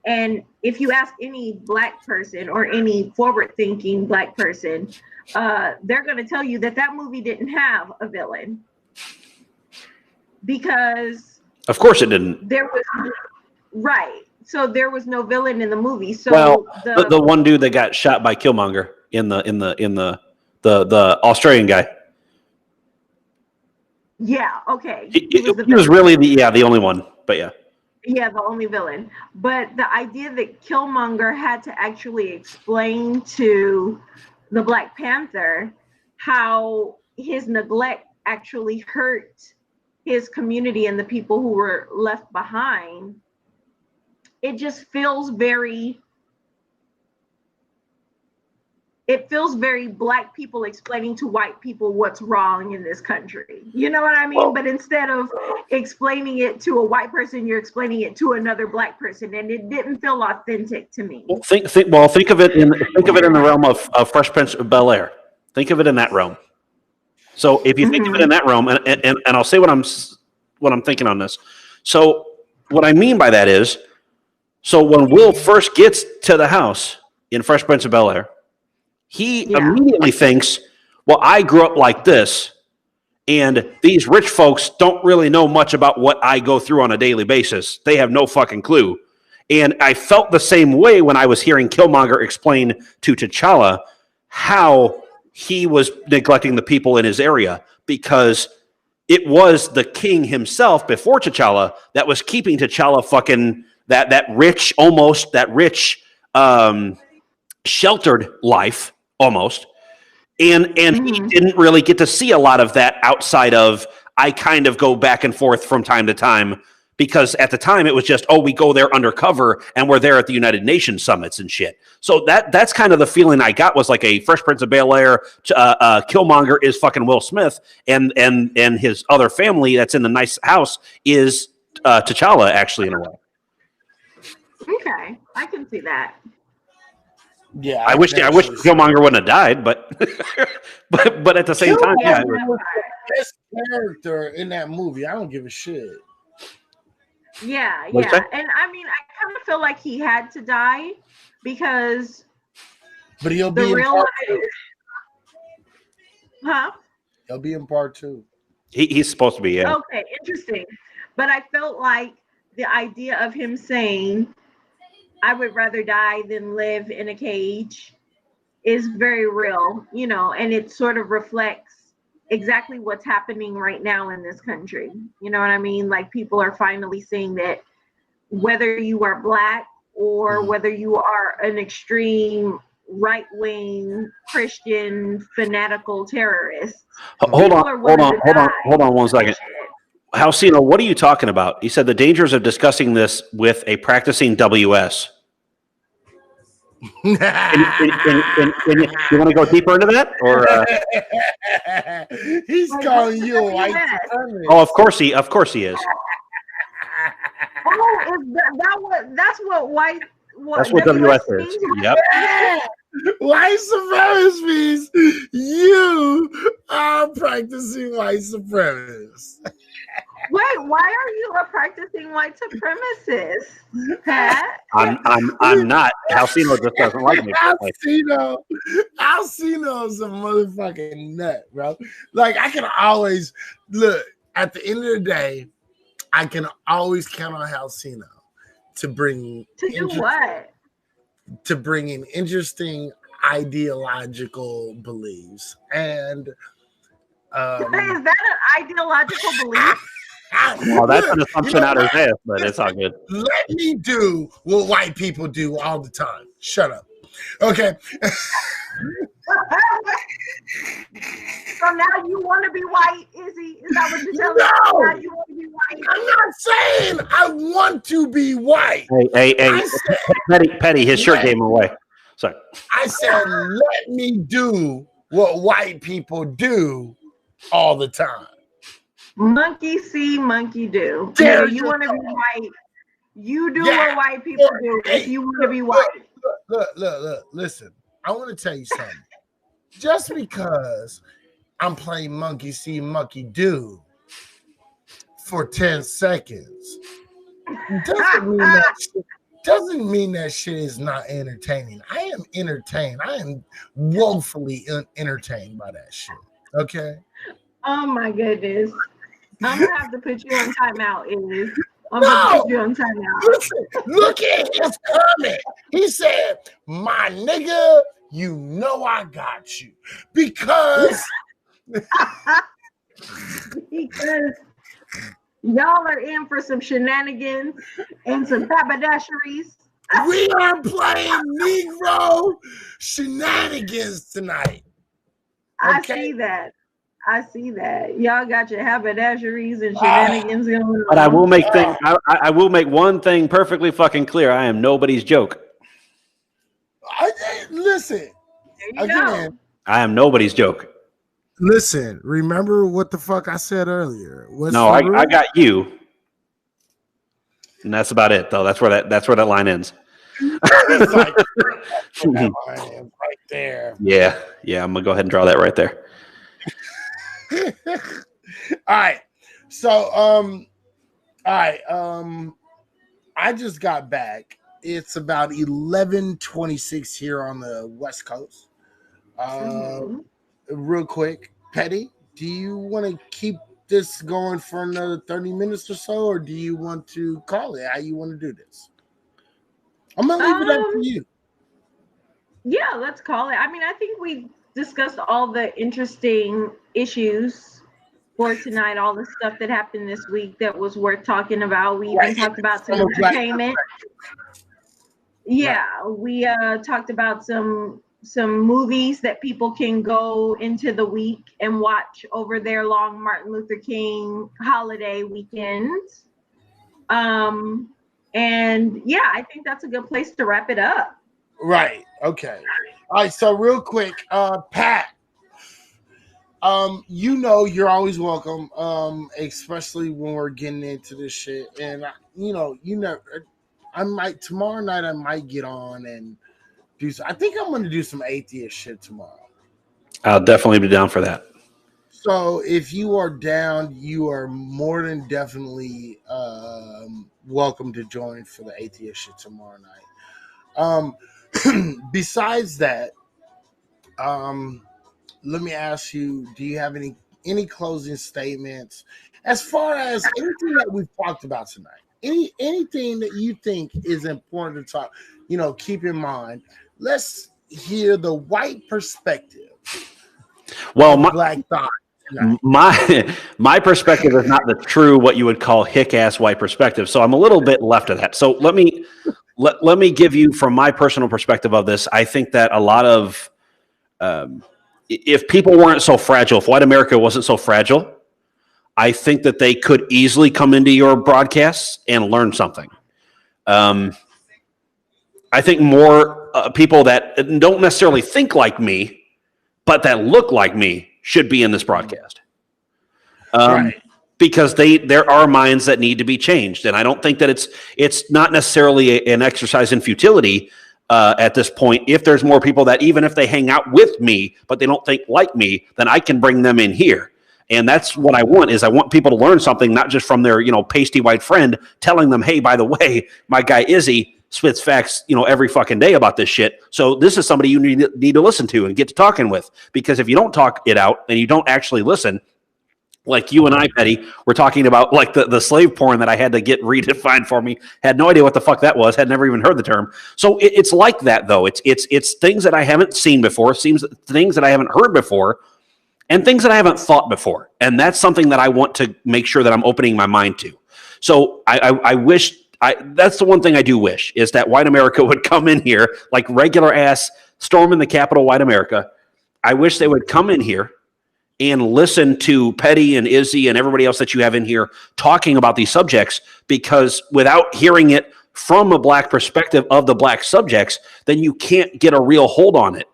And if you ask any Black person or any forward-thinking Black person, they're going to tell you that movie didn't have a villain. Because of course it didn't. There was right. So there was no villain in the movie. So well, the one dude that got shot by Killmonger in the Australian guy. Yeah. Okay. He was really the only one. But yeah. Yeah, the only villain. But the idea that Killmonger had to actually explain to the Black Panther how his neglect actually hurt his community and the people who were left behind, it just feels very Black people explaining to white people what's wrong in this country. You know what I mean? Well, but instead of explaining it to a white person, you're explaining it to another Black person, and it didn't feel authentic to me. Well, think of it in the realm of Fresh Prince of Bel-Air. Think of it in that realm. So if you think of it in that realm, and I'll say what I'm thinking on this. So what I mean by that is, so when Will first gets to the house in Fresh Prince of Bel-Air, he immediately thinks, well, I grew up like this, and these rich folks don't really know much about what I go through on a daily basis. They have no fucking clue. And I felt the same way when I was hearing Killmonger explain to T'Challa how he was neglecting the people in his area, because it was the king himself before T'Challa that was keeping T'Challa fucking that rich, sheltered life almost. And he didn't really get to see a lot of that outside of, I kind of go back and forth from time to time, because at the time it was just, oh, we go there undercover and we're there at the United Nations summits and shit. So that's kind of the feeling I got, was like a Fresh Prince of Bel-Air, Killmonger is fucking Will Smith, and his other family that's in the nice house is T'Challa, actually, in a way. Okay, I can see that. Yeah, I wish Killmonger wouldn't have died, but but at the same time, yeah, was the best character in that movie. I don't give a shit. Yeah, and I mean, I kind of feel like he had to die, because but he'll be in part 2. Huh? He'll be in part 2. He's supposed to be, yeah. Okay, interesting. But I felt like the idea of him saying, I would rather die than live in a cage, is very real, and it sort of reflects exactly what's happening right now in this country. You know what I mean? Like, people are finally seeing that whether you are Black or whether you are an extreme right-wing Christian fanatical terrorist. Hold on 1 second. Halcino, what are you talking about? You said the dangers of discussing this with a practicing WS. You want to go deeper into that, or he's calling you a white supremacist? Oh, of course he is. That's what WS is. Yep. White supremacist means you are practicing white supremacist. Wait, why are you a practicing white supremacist, Pat? I'm not. Halcino just doesn't like me. Halcino's a motherfucking nut, bro. Like, I can always look at the end of the day. I can always count on Halcino to bring to bring in interesting ideological beliefs, and is that an ideological belief? Well, that's an assumption out of his ass, but it's all good. Let me do what white people do all the time. Shut up. Okay. So now you want to be white, Izzy? Is that what you're telling me? Now you want to be white? I'm not saying I want to be white. Hey, Petty, his shirt gave him away. Sorry. I said, let me do what white people do all the time. Monkey see, monkey do. You want to be white. You do what white people do if you want to be white. Look. Listen, I want to tell you something. Just because I'm playing monkey see, monkey do for 10 seconds doesn't mean that shit is not entertaining. I am entertained. I am woefully entertained by that shit. Okay? Oh my goodness. I'm gonna have to put you on timeout, Izzy. I'm gonna put you on timeout. Listen, look at his comment. He said, my nigga, you know I got you. Because y'all are in for some shenanigans and some haberdasheries. We are playing Negro shenanigans tonight. Okay? I see that. Y'all got your haberdasheries and shenanigans going on. But I will make I will make one thing perfectly fucking clear. I am nobody's joke. Listen. Again. I am nobody's joke. Listen, remember what the fuck I said earlier. I got you. And that's about it, though. That's where that line ends. It's like, that line ends right there. Yeah. I'm gonna go ahead and draw that right there. All right. So, all right. I just got back. It's about 11:26 here on the West Coast. Real quick, Petty, do you want to keep this going for another 30 minutes or so, or do you want to call it? How you want to do this? I'm gonna leave it up to you. Yeah, let's call it. I mean, I think we discussed all the interesting issues for tonight, all the stuff that happened this week that was worth talking about. We even talked about some entertainment. Yeah, we talked about some movies that people can go into the week and watch over their long Martin Luther King holiday weekend. And yeah, I think that's a good place to wrap it up. Right. Okay. All right. So real quick, Pat, you're always welcome. Especially when we're getting into this shit. And I might tomorrow night I might get on and I think I'm gonna do some atheist shit tomorrow. I'll definitely be down for that. So if you are down, you are more than definitely welcome to join for the atheist shit tomorrow night. Besides that, let me ask you: do you have any closing statements as far as anything that we've talked about tonight? Anything that you think is important to talk? Keep in mind. Let's hear the white perspective. Well, Black thought. My perspective is not the true what you would call hick-ass white perspective. So I'm a little bit left of that. So let me give you from my personal perspective of this. I think that a lot of if people weren't so fragile, if white America wasn't so fragile, I think that they could easily come into your broadcasts and learn something. I think more people that don't necessarily think like me, but that look like me should be in this broadcast. Right. Because there are minds that need to be changed. And I don't think that it's not necessarily an exercise in futility at this point. If there's more people that even if they hang out with me, but they don't think like me, then I can bring them in here. And that's what I want is I want people to learn something, not just from their, pasty white friend telling them, hey, by the way, my guy Izzy spits facts, every fucking day about this shit. So this is somebody you need to listen to and get to talking with. Because if you don't talk it out and you don't actually listen, like you and I, Petty, were talking about like the slave porn that I had to get redefined for me. Had no idea what the fuck that was. Had never even heard the term. So it's like that though. It's things that I haven't seen before. Things that I haven't heard before, and things that I haven't thought before. And that's something that I want to make sure that I'm opening my mind to. So I wish. That's the one thing I do wish is that white America would come in here like regular ass storming the Capitol, white America. I wish they would come in here and listen to Petty and Izzy and everybody else that you have in here talking about these subjects, because without hearing it from a black perspective of the black subjects, then you can't get a real hold on it.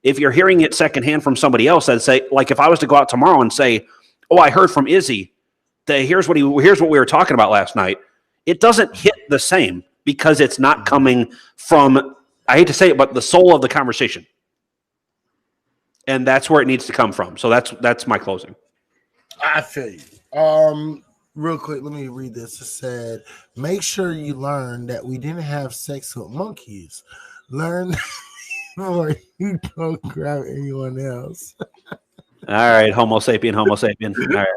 If you're hearing it secondhand from somebody else, I'd say, like if I was to go out tomorrow and say, oh, I heard from Izzy that here's what we were talking about last night. It doesn't hit the same because it's not coming from, I hate to say it, but the soul of the conversation. And that's where it needs to come from. So that's my closing. I feel you. Real quick, let me read this. It said, make sure you learn that we didn't have sex with monkeys. Learn before you don't grab anyone else. All right, Homo sapien. All right.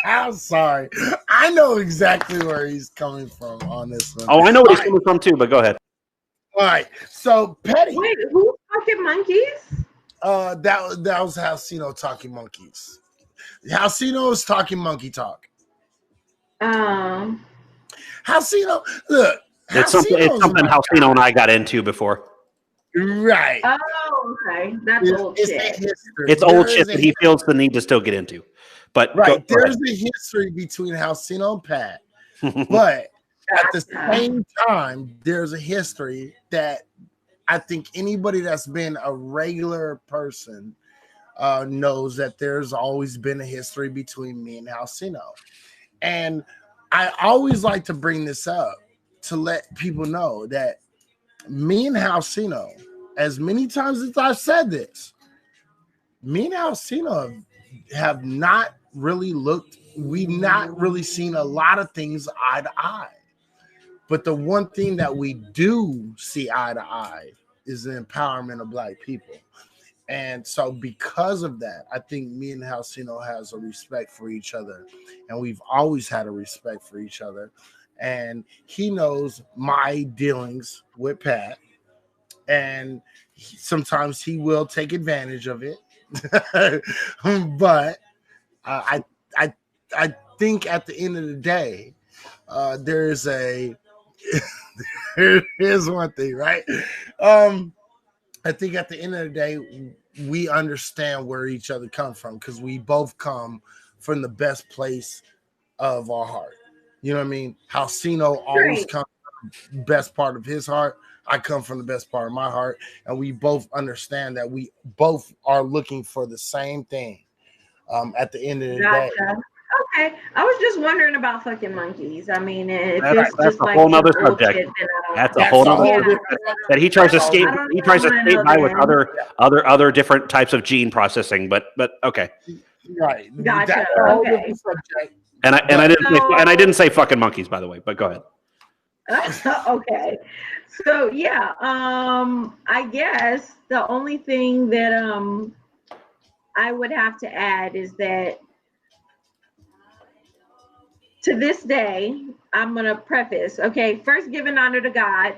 I'm sorry. I know exactly where he's coming from on this one. Oh, I know what he's coming from too, but go ahead. All right. So Petty. Wait, who's talking monkeys? That was Halcino talking monkeys. Halcino is talking monkey talk. Halcino, look. It's something Halcino and I got into before. Right. Oh, okay. That's old shit. It's old shit that he feels the need to still get into. But right, there's a history between Halcino and Pat, but at the same time, there's a history that I think anybody that's been a regular person knows that there's always been a history between me and Halcino. And I always like to bring this up to let people know that me and Halcino as many times as I've said this, me and Alcina have not really we've not really seen a lot of things eye to eye. But the one thing that we do see eye to eye is the empowerment of Black people. And so because of that, I think me and Halcino has a respect for each other. And we've always had a respect for each other. And he knows my dealings with Pat. And sometimes he will take advantage of it. But I, I, I think at the end of the day, there's here's one thing, right? I think at the end of the day, we understand where each other come from because we both come from the best place of our heart. You know what I mean? Halcino always comes from the best part of his heart. I come from the best part of my heart. And we both understand that we both are looking for the same thing at the end of the day. Okay, I was just wondering about fucking monkeys. I mean, if that's just a like whole nother subject. Shit, that's a whole other that he tries to skate. He tries to skate by with other different types of gene processing. But okay, right, gotcha. Okay. And I didn't say fucking monkeys, by the way. But go ahead. Okay, so yeah, I guess the only thing that I would have to add is that to this day, I'm going to preface, okay, first giving honor to God,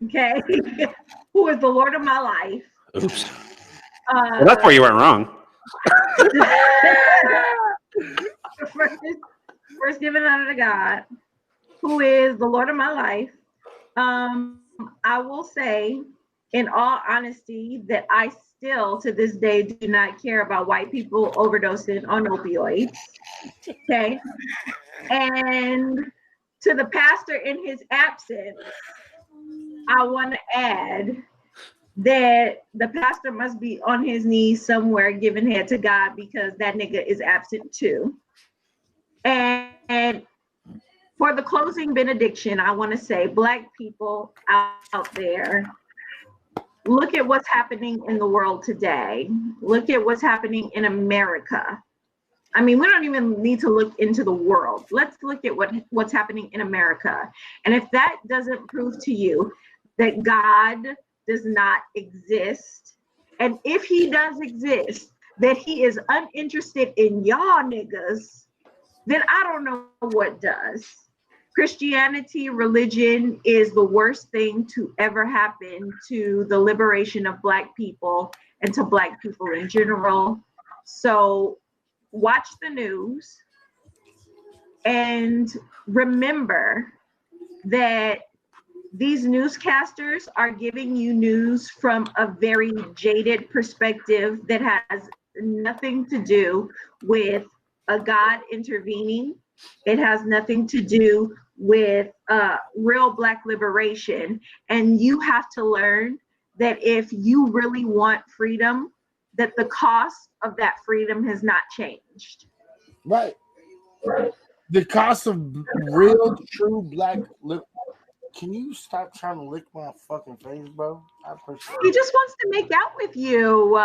okay, who is the Lord of my life. Oops. Well, that's where you went wrong. first giving honor to God, who is the Lord of my life. I will say, in all honesty, that I still, to this day, do not care about white people overdosing on opioids. Okay. And to the pastor in his absence, I want to add that the pastor must be on his knees somewhere giving head to God because that nigga is absent too. And for the closing benediction, I want to say, Black people out there, look at what's happening in the world today. Look at what's happening in America. I mean, we don't even need to look into the world. Let's look at what's happening in America. And if that doesn't prove to you that God does not exist, and if he does exist, that he is uninterested in y'all niggas, then I don't know what does. Christianity, religion is the worst thing to ever happen to the liberation of Black people and to Black people in general. So watch the news and remember that these newscasters are giving you news from a very jaded perspective that has nothing to do with a God intervening. It has nothing to do with real Black liberation. And you have to learn that if you really want freedom, that the cost of that freedom has not changed. Right. The cost of real, true Black Can you stop trying to lick my fucking face, bro? I appreciate it. He just wants to make out with you.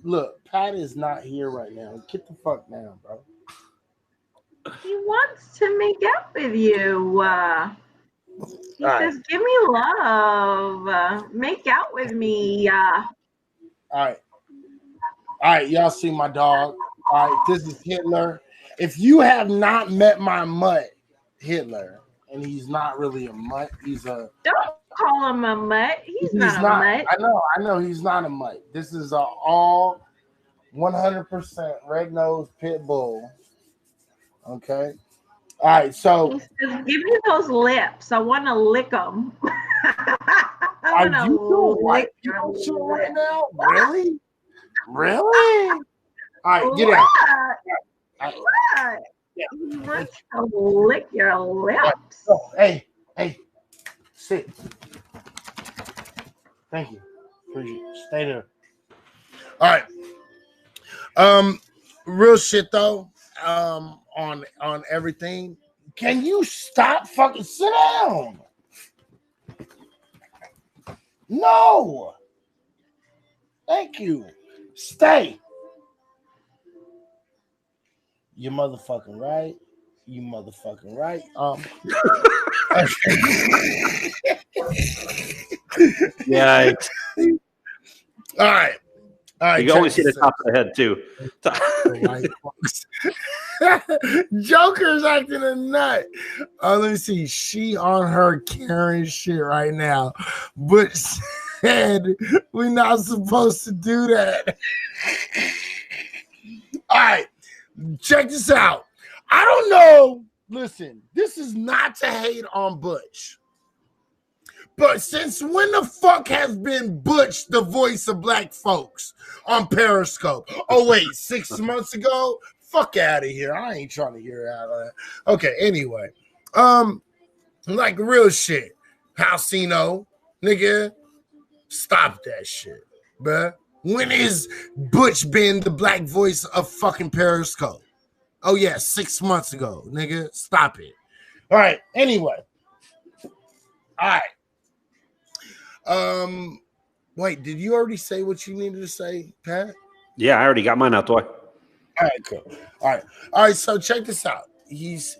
Look, Pat is not here right now. Get the fuck down, bro. He wants to make out with you. He says, give me love. Make out with me. All right, y'all see my dog. All right, this is Hitler. If you have not met my mutt, Hitler, and he's not really a mutt, he's a... Don't call him a mutt. He's not a mutt. I know he's not a mutt. This is a all 100% red-nosed pit bull. Okay? All right, so... He says, give me those lips. I want to lick them. Are you doing white people shit right now? Really? Really? All right, get out. What? He wants to lick your lips. Oh, hey, sit. Thank you. Appreciate it. Stay there. All right. Real shit though. On everything. Can you stop fucking sit down? No. Thank you. Stay. You motherfucking right. You motherfucking right. Yeah. All right. You can only see the top of the head too. White folks. Joker's acting a nut. Let me see. She on her Karen shit right now, but said we're not supposed to do that. All right, check this out. I don't know. Listen, this is not to hate on Butch. But since when the fuck has been Butch the voice of black folks on Periscope? Oh, wait, 6 months ago? Fuck out of here. I ain't trying to hear out of that. Okay, anyway. Like real shit. Halcino, nigga, stop that shit, bruh. When is Butch been the black voice of fucking Periscope? Oh, yeah, 6 months ago, nigga. Stop it. All right, anyway. All right. Wait, did you already say what you needed to say, Pat? Yeah, I already got mine out the way. All right, cool. All right. So check this out. He's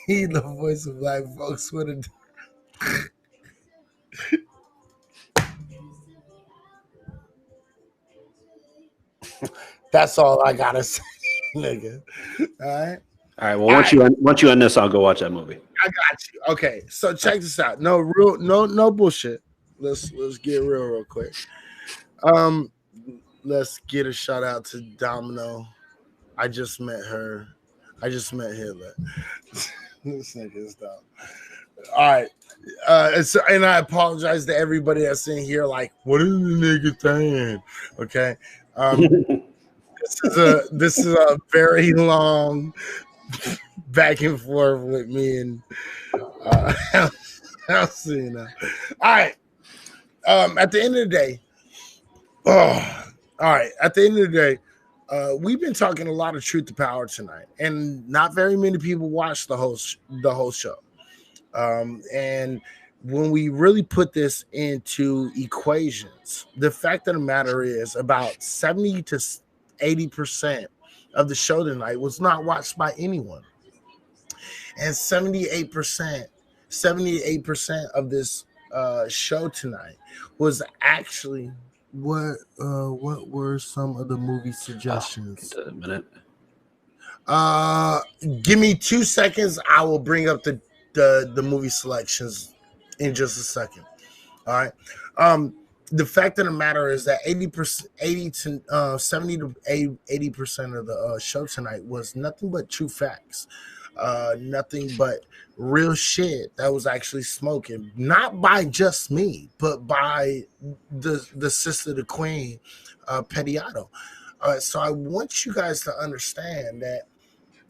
the voice of black folks with a. That's all I gotta say, nigga. All right. All right. Well, once you end this, I'll go watch that movie. I got you. Okay. So check this out. No bullshit. Let's get real quick. Let's get a shout out to Domino. I just met her. I just met Hitler. This nigga is dumb. All right. And I apologize to everybody that's in here. Like, what is the nigga saying? Okay. This is a very long back and forth with me and I'll see you now. All right. At the end of the day, At the end of the day, we've been talking a lot of truth to power tonight, and not very many people watch the whole show. And when we really put this into equations, the fact of the matter is about 70 to 80% of the show tonight was not watched by anyone, and 78% of this show tonight was actually what were some of the movie suggestions? A minute. Give me 2 seconds. I will bring up the movie selections in just a second. All right. The fact of the matter is that 70 to 80% of the show tonight was nothing but true facts. Nothing but real shit that was actually smoking, not by just me, but by the sister, the queen, Pediato. So I want you guys to understand that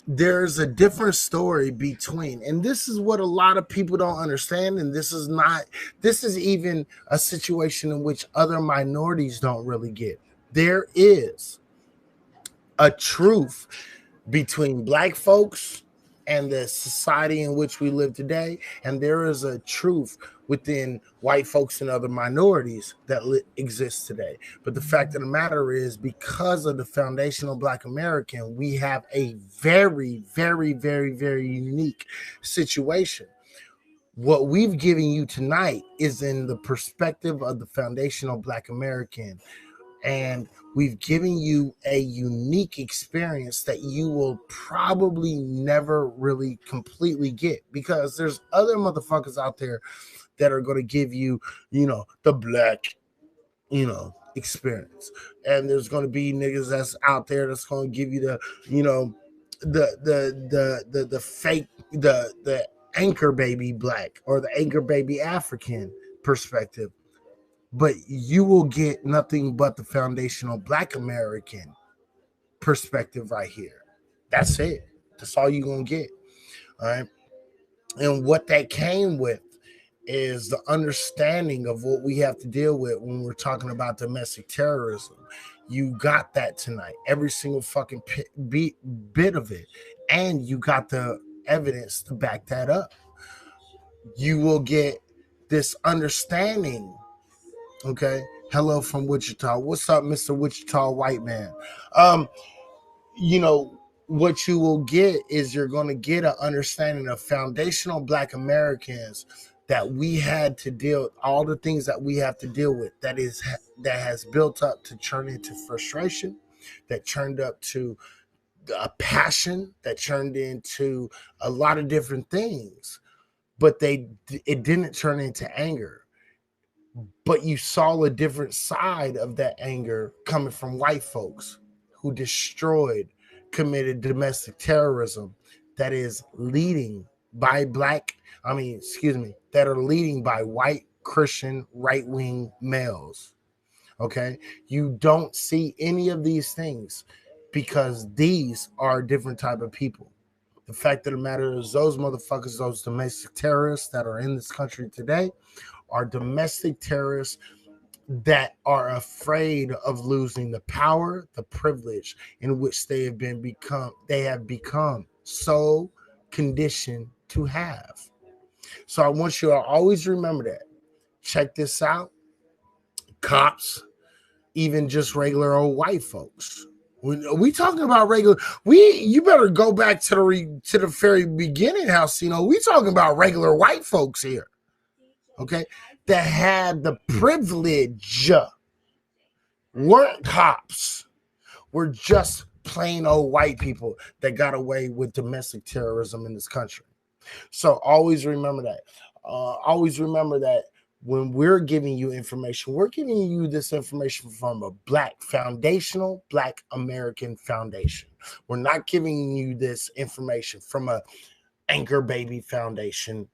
there's a different story between, and this is what a lot of people don't understand, and this is even a situation in which other minorities don't really get. There is a truth between black folks and the society in which we live today, and there is a truth within white folks and other minorities that exist today. But the fact of the matter is, because of the foundational Black American, we have a very, very, very, very unique situation. What we've given you tonight is in the perspective of the foundational Black American, and we've given you a unique experience that you will probably never really completely get, because there's other motherfuckers out there that are going to give you, the black, experience. And there's going to be niggas that's out there that's going to give you the, the fake, the anchor baby black or the anchor baby African perspective. But you will get nothing but the foundational Black American perspective right here. That's it. That's all you're going to get. All right. And what that came with is the understanding of what we have to deal with when we're talking about domestic terrorism. You got that tonight, every single fucking bit of it. And you got the evidence to back that up. You will get this understanding Okay. Hello from Wichita. What's up, Mr. Wichita White Man? Um, you know, what you will get is you're going to get an understanding of foundational Black Americans that we had to deal all the things that we have to deal with that has built up to turn into frustration, that turned up to a passion, that turned into a lot of different things, but it didn't turn into anger. But you saw a different side of that anger coming from white folks who destroyed, committed domestic terrorism that is leading by that are leading by white Christian right wing males. Okay. You don't see any of these things because these are a different type of people. The fact of the matter is, those motherfuckers, those domestic terrorists that are in this country today, are domestic terrorists that are afraid of losing the power, the privilege in which they have become so conditioned to have. So I want you to always remember that. Check this out. Cops, even just regular old white folks. We talking about regular. You better go back to the very beginning, Halcino. We talking about regular white folks here. Okay, that had the privilege, weren't cops, were just plain old white people that got away with domestic terrorism in this country. So always remember that. Always remember that when we're giving you information, we're giving you this information from a foundational Black American foundation. We're not giving you this information from a Anchor Baby Foundation.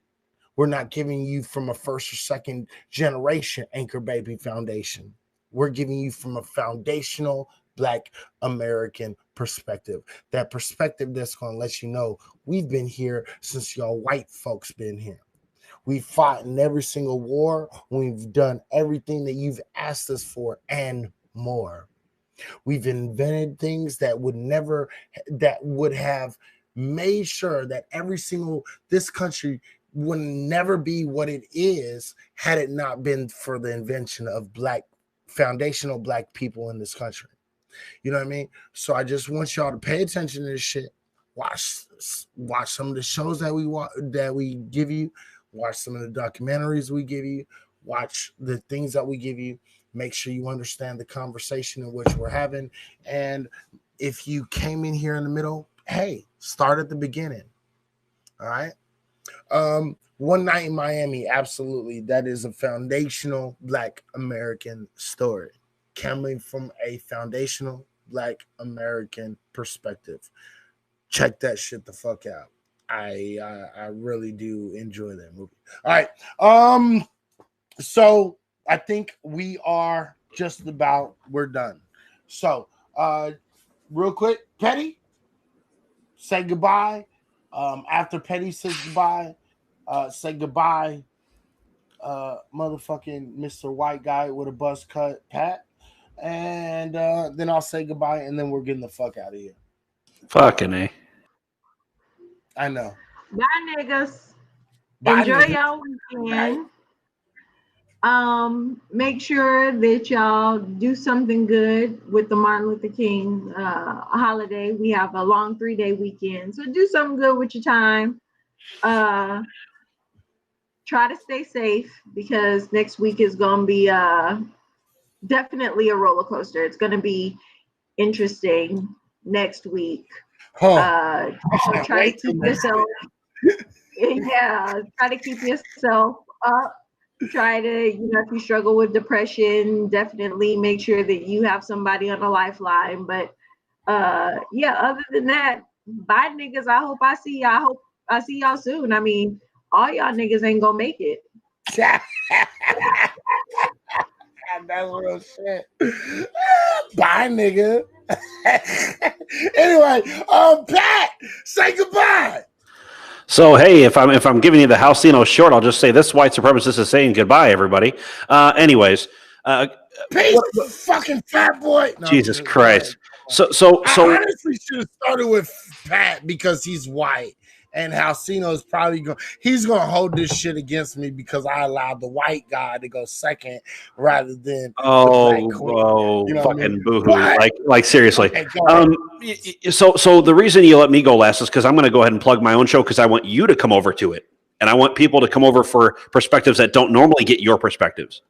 We're not giving you from a first or second generation Anchor Baby Foundation. We're giving you from a foundational Black American perspective. That perspective that's going to let you know we've been here since y'all white folks been here. We've fought in every single war. We've done everything that you've asked us for and more. We've invented things that would have made sure that this country would never be what it is had it not been for the invention of foundational Black people in this country. You know what I mean? So I just want y'all to pay attention to this shit. Watch some of the shows that we give you. Watch some of the documentaries we give you. Watch the things that we give you. Make sure you understand the conversation in which we're having. And if you came in here in the middle, hey, start at the beginning. All right. One Night in Miami, absolutely. That is a foundational Black American story coming from a foundational Black American perspective. Check that shit the fuck out. I really do enjoy that movie. All right. So I think we're done. So real quick, Petty, say goodbye. After Petty says goodbye, say goodbye, motherfucking Mr. White Guy with a buzz cut, Pat. And then I'll say goodbye, and then we're getting the fuck out of here. Fucking A. I know. Bye, niggas. Bye, Enjoy niggas. y'all weekend. Make sure that y'all do something good with the Martin Luther King holiday. We have a long 3-day weekend, so do something good with your time. Try to stay safe because next week is gonna be definitely a roller coaster. It's gonna be interesting next week. So try to keep yourself. Yeah, try to keep yourself up. Try to, if you struggle with depression, definitely make sure that you have somebody on a lifeline. But yeah, other than that, bye niggas. I hope I see y'all. I hope I see y'all soon. I mean, all y'all niggas ain't gonna make it. That's real shit. Bye, nigga. Anyway, Pat, say goodbye. So hey, if I'm giving you the Halcino short, I'll just say this white supremacist is saying goodbye, everybody. Anyways, peace, fucking fat boy. No, Jesus Christ. So I honestly should have started with Pat because he's white, and Halcino's probably he's gonna hold this shit against me because I allowed the white guy to go second rather than the black queen. You know fucking I mean? boohoo! Like seriously. Okay, So the reason you let me go last is because I'm going to go ahead and plug my own show because I want you to come over to it, and I want people to come over for perspectives that don't normally get your perspectives.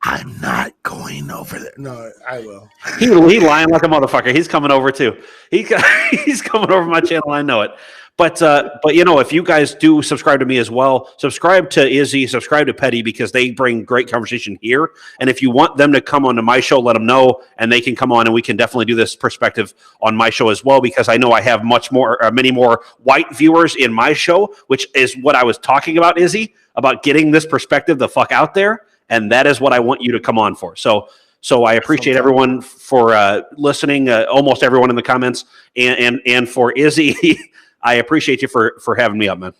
I'm not going over there. No, I will. He lying like a motherfucker. He's coming over too. He's coming over my channel. I know it. But you know, if you guys do subscribe to me as well, subscribe to Izzy, subscribe to Petty because they bring great conversation here. And if you want them to come onto my show, let them know, and they can come on, and we can definitely do this perspective on my show as well because I know I have many more white viewers in my show, which is what I was talking about, Izzy, about getting this perspective the fuck out there. And that is what I want you to come on for. So I appreciate everyone for listening, almost everyone in the comments, and for Izzy, I appreciate you for having me up, man.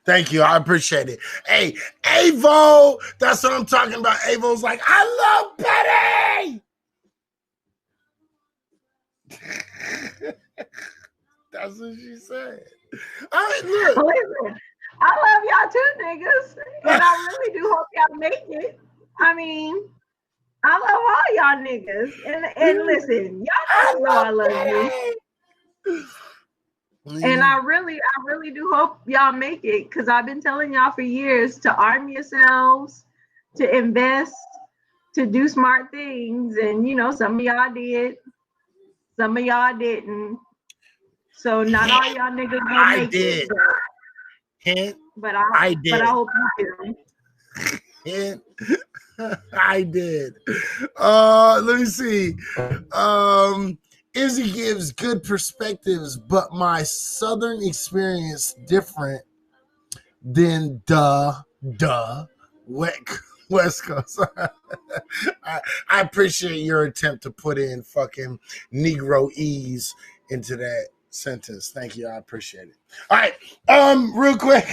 Thank you. I appreciate it. Hey, Avo, that's what I'm talking about. Avo's like, I love Petty. That's what she said. All right, look. Listen, I love y'all too, niggas. And I really do hope y'all make it. I mean, I love all y'all niggas. And listen, y'all know I love you. And I really do hope y'all make it because I've been telling y'all for years to arm yourselves, to invest, to do smart things. And, you know, some of y'all did. Some of y'all didn't. So not all y'all niggas gonna make it. But I did. But I hope you do. I did. Let me see. Izzy gives good perspectives, but my southern experience different than West Coast. I appreciate your attempt to put in fucking Negro ease into that sentence. Thank you. I appreciate it. All right. Real quick.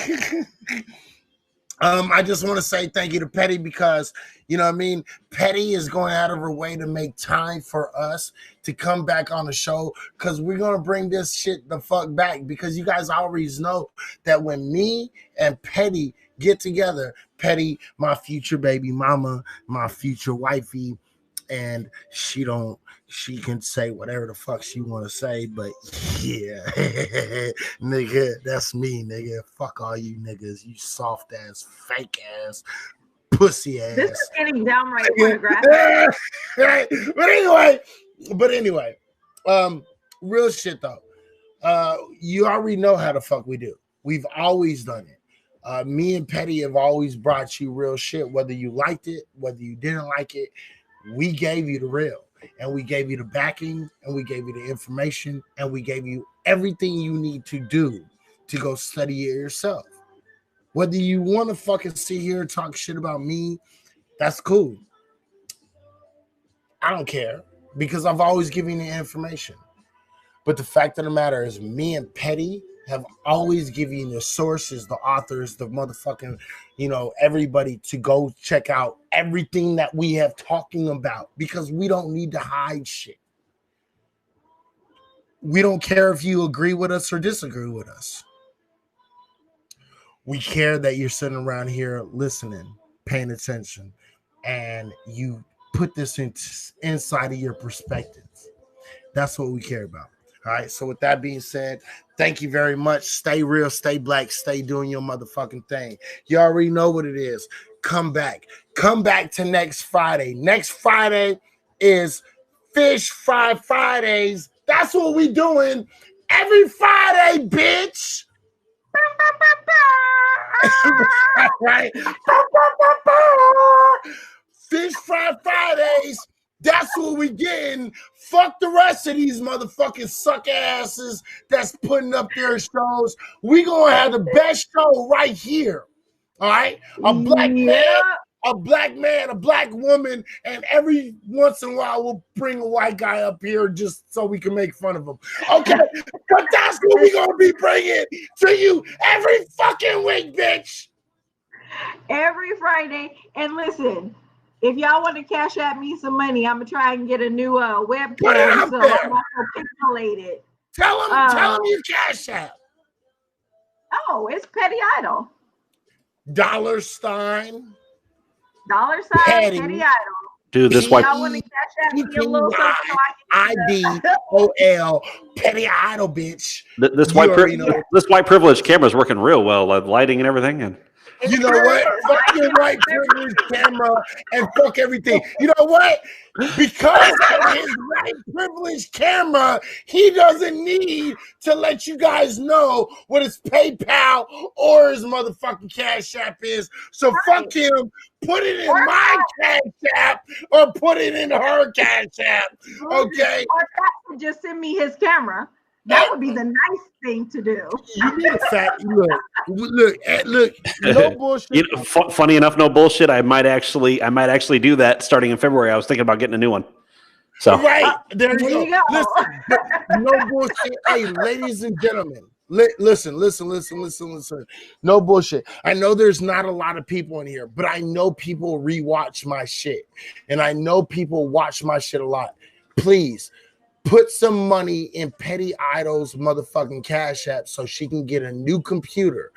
I just want to say thank you to Petty because, you know what I mean? Petty is going out of her way to make time for us to come back on the show because we're going to bring this shit the fuck back because you guys always know that when me and Petty get together, Petty, my future baby mama, my future wifey, and she can say whatever the fuck she want to say, but yeah, nigga, that's me, nigga. Fuck all you niggas, you soft ass, fake ass, pussy ass. This is getting downright pornographic. But anyway, real shit though. You already know how the fuck we do. We've always done it. Me and Petty have always brought you real shit, whether you liked it, whether you didn't like it. We gave you the real, and we gave you the backing, and we gave you the information, and we gave you everything you need to do to go study it yourself. Whether you want to fucking sit here and talk shit about me, that's cool. I don't care because I've always given you the information. But the fact of the matter is me and Petty have always given you the sources, the authors, the motherfucking, you know, everybody to go check out everything that we have talking about because we don't need to hide shit. We don't care if you agree with us or disagree with us. We care that you're sitting around here listening, paying attention, and you put this inside of your perspective. That's what we care about. All right. So with that being said, thank you very much. Stay real, stay black, stay doing your motherfucking thing. You already know what it is. Come back. Come back to next Friday. Next Friday is Fish Fry Fridays. That's what we doing every Friday, bitch. Right? Fish Fry Fridays. That's what we getting. Fuck the rest of these motherfucking suck asses that's putting up their shows. We gonna have the best show right here. All right? A black man, a black woman, and every once in a while we'll bring a white guy up here just so we can make fun of him. Okay? But that's what we gonna be bringing to you every fucking week, bitch. Every Friday. And listen, if y'all want to cash at me some money, I'm gonna try and get a new webcam so I'm also pixelated. Tell them your cash app. Oh, it's Petty Idol. $. Petty Idol. Dude, this white Y'all want to cash out me a little something so I can IDOL Petty Idol, bitch. this white privilege camera is working real well, like lighting and everything. And you know what? Fuck your white privilege camera and fuck everything. You know what? Because of his white privilege camera, he doesn't need to let you guys know what his PayPal or his motherfucking Cash App is. So fuck him. Put it in my Cash App or put it in her Cash App. Okay? Or just send me his camera. That would be the nice thing to do. You need a fat look. No bullshit. Funny enough, no bullshit. I might actually do that starting in February. I was thinking about getting a new one. So right there you go. Listen, no bullshit. Hey, ladies and gentlemen, listen. No bullshit. I know there's not a lot of people in here, but I know people rewatch my shit, and I know people watch my shit a lot. Please. Put some money in Petty Idol's motherfucking Cash App so she can get a new computer.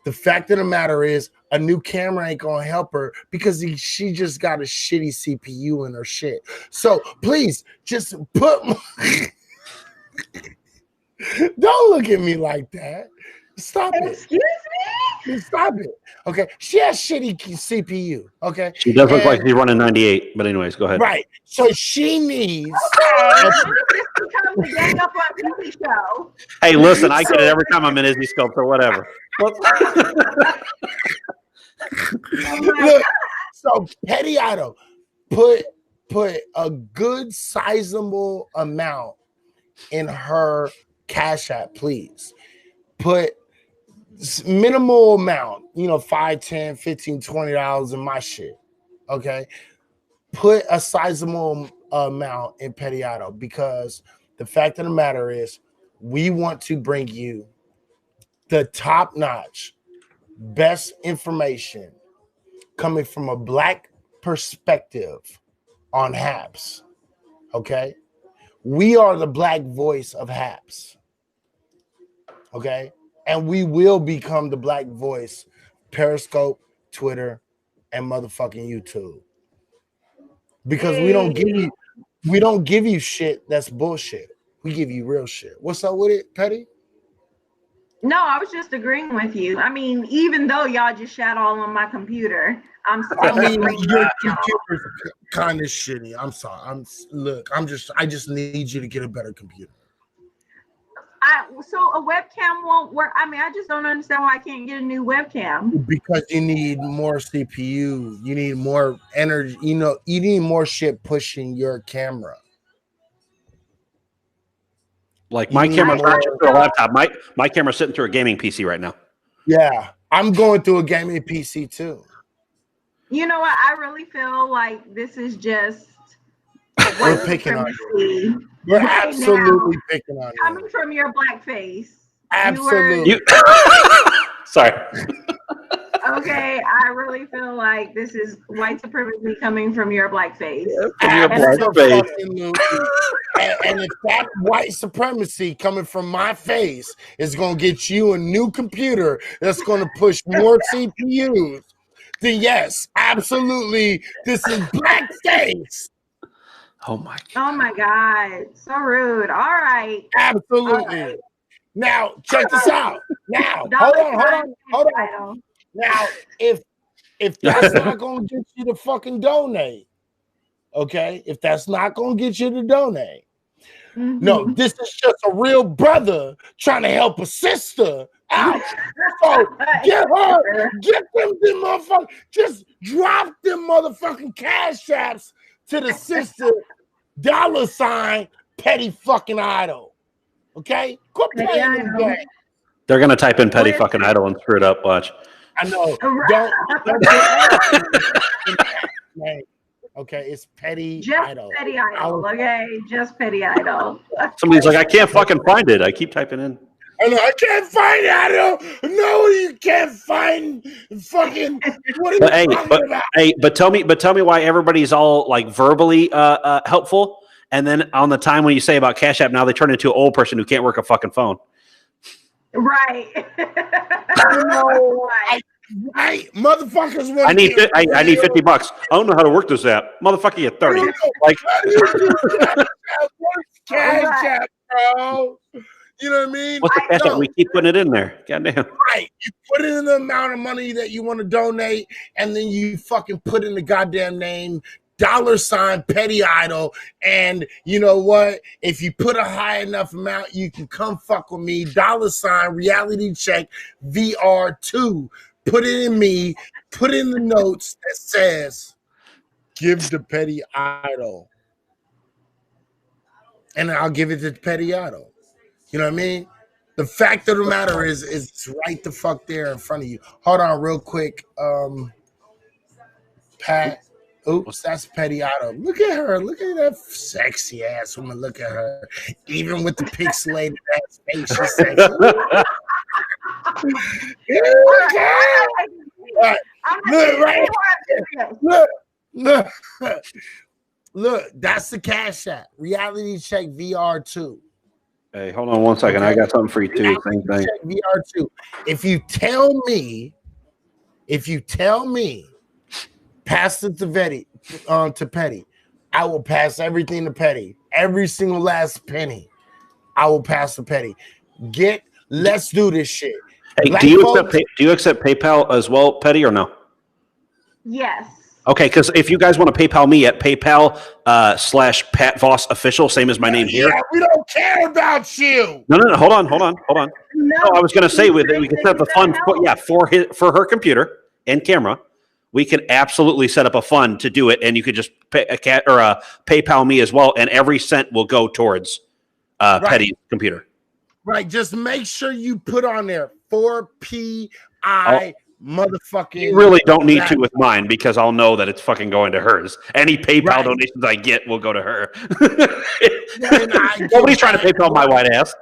The fact of the matter is, a new camera ain't gonna help her because she just got a shitty CPU in her shit. So please, just put. Don't look at me like that. Stop it. Excuse me? Stop it. Okay. She has shitty CPU. Okay. She does look like she's running 98, but anyways, go ahead. Right. So she needs. The Gang Up on TV show. Hey, listen, I get it every time I'm in Izzy Scope or whatever. Look, so Petty Idol, put a good sizable amount in her Cash App, please. Put minimal amount, $5, $10, $15, $20 in my shit. Okay. Put a sizable amount in Petty Idol because the fact of the matter is we want to bring you the top-notch, best information coming from a Black perspective on Haps. Okay. We are the Black voice of Haps. Okay. And we will become the Black voice, Periscope, Twitter, and motherfucking YouTube. Because we don't give you shit that's bullshit. We give you real shit. What's up with it, Petty? No, I was just agreeing with you. I mean, even though y'all just shat all on my computer, I'm still your computer's kind of shitty. I'm sorry. I just need you to get a better computer. So a webcam won't work. I mean, I just don't understand why I can't get a new webcam. Because you need more CPU. You need more energy. You need more shit pushing your camera. Like my camera's not just through a laptop. My camera's sitting through a gaming PC right now. Yeah, I'm going through a gaming PC too. You know what? I really feel like this is just we're picking on you. We're absolutely picking on you. Coming from your Black face. Absolutely. Sorry. Okay, I really feel like this is white supremacy coming from your Black face. From your Black face. And if that white supremacy coming from my face is going to get you a new computer that's going to push more CPUs, then yes, absolutely, this is blackface. Oh my God, so rude. All right, absolutely. All right. Now check this out. Now hold on. Now if that's not going to get you to fucking donate, okay? If that's not going to get you to donate. Mm-hmm. No, this is just a real brother trying to help a sister out. So get them motherfuckers, just drop them motherfucking Cash Apps to the sister $ Petty fucking Idol. Okay? Quit playing this game. They're gonna type in Petty fucking Idol and screw it up, watch. I know. Don't okay, it's Petty Idol. Petty Idol, okay? Just Petty Idol. Somebody's like, I can't fucking find it. I keep typing in. I know, I can't find it. I don't know. You can't find fucking. What are you talking about? But tell me why everybody's all like verbally helpful, and then on the time when you say about Cash App, now they turn into an old person who can't work a fucking phone. Right. Right, motherfuckers want. I need $50. I don't know how to work this app, motherfucker. You're 30. Like, Cash App, bro. You know what I mean? What's the cash app? We keep putting it in there. Goddamn. Right. You put in the amount of money that you want to donate, and then you fucking put in the goddamn name $ Petty Idol. And you know what? If you put a high enough amount, you can come fuck with me. $ Reality Check VR2. Put it in me. Put in the notes that says, "Give the Petty Idol," and I'll give it to Petty Idol. You know what I mean? The fact of the matter is it's right the fuck there in front of you. Hold on real quick. Pat. Oops, that's Petty Otto. Look at her. Look at that sexy ass woman. Look at her. Even with the pixelated ass face, she's sexy. Look, right. Look, that's the Cash App. Reality Check VR2. Hey, hold on 1 second. Okay. I got something for you too. Same thing. VR2. If you tell me, pass it to Petty, I will pass everything to Petty. Every single last penny, I will pass to Petty. Let's do this shit. Hey, do you accept PayPal as well, Petty, or no? Yes. Okay, because if you guys want to PayPal me at PayPal /Pat Voss Official, same as my name here. Yeah, we don't care about you. No. Hold on. No, I was going to say we can set up a fund for her computer and camera. We can absolutely set up a fund to do it, and you could just PayPal me as well, and every cent will go towards Petty's computer. Right. Just make sure you put on there 4PI. Motherfucking. You really don't need to with mine because I'll know that it's fucking going to hers. Any PayPal donations I get will go to her. Nobody's trying to PayPal my white ass.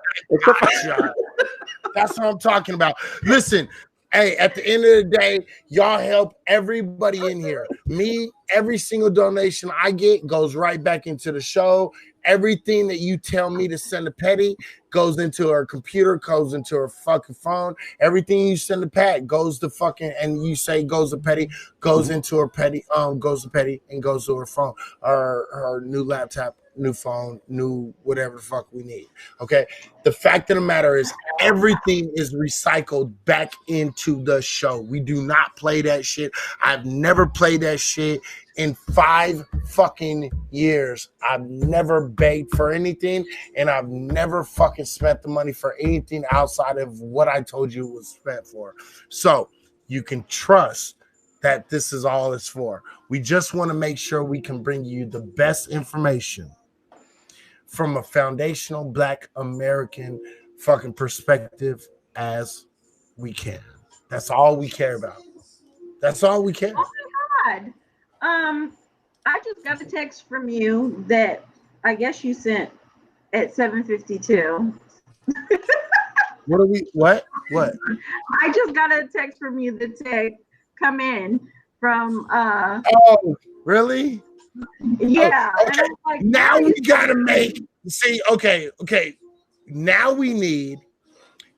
That's what I'm talking about. Listen, hey, at the end of the day, y'all help everybody in here. Me, every single donation I get goes right back into the show. Everything that you tell me to send to Petty goes into her computer, goes into her fucking phone. Everything you send to Pat goes to fucking, and you say goes to Petty, goes into her Petty, goes to Petty and goes to her phone, her new laptop, new phone, new whatever the fuck we need. Okay. The fact of the matter is everything is recycled back into the show. We do not play that shit. I've never played that shit in 5 fucking years. I've never begged for anything, and I've never fucking spent the money for anything outside of what I told you it was spent for. So you can trust that this is all it's for. We just want to make sure we can bring you the best information from a foundational Black American fucking perspective as we can. That's all we care about. That's all we care. Oh my God. I just got a text from you that I guess you sent at 7:52. What? I just got a text from you that said come in from Oh, really? Yeah. Oh, okay. Like, now we gotta now we need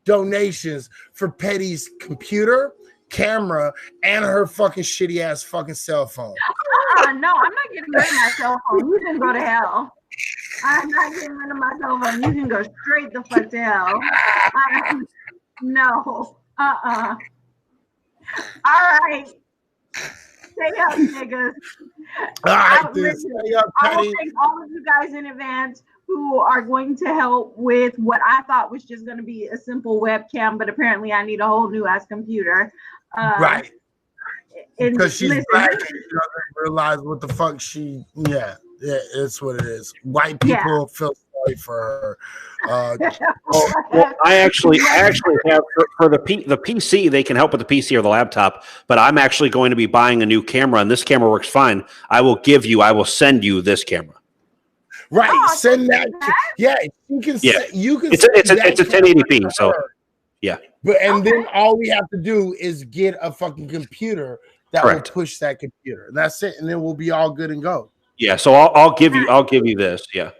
donations for Petty's computer, camera, and her fucking shitty ass fucking cell phone. No, I'm not getting rid of my cell phone. You can go to hell. I'm not getting rid of my cell phone. You can go straight the fuck to hell. No. All right. Stay up, niggas. All right, stay up, I will thank all of you guys in advance who are going to help with what I thought was just going to be a simple webcam, but apparently I need a whole new ass computer. Right. Because she's Black and she doesn't realize what the fuck it's what it is. White people feel sorry for her. Well, I actually have for the PC, they can help with the PC or the laptop, but I'm actually going to be buying a new camera, and this camera works fine. I will send you this camera. Right, send that. Yeah, you can. Yeah, you can. It's a 1080p. So, yeah. But then all we have to do is get a fucking computer that will push that computer. That's it, and then we'll be all good and go. Yeah. So I'll give you this. Yeah.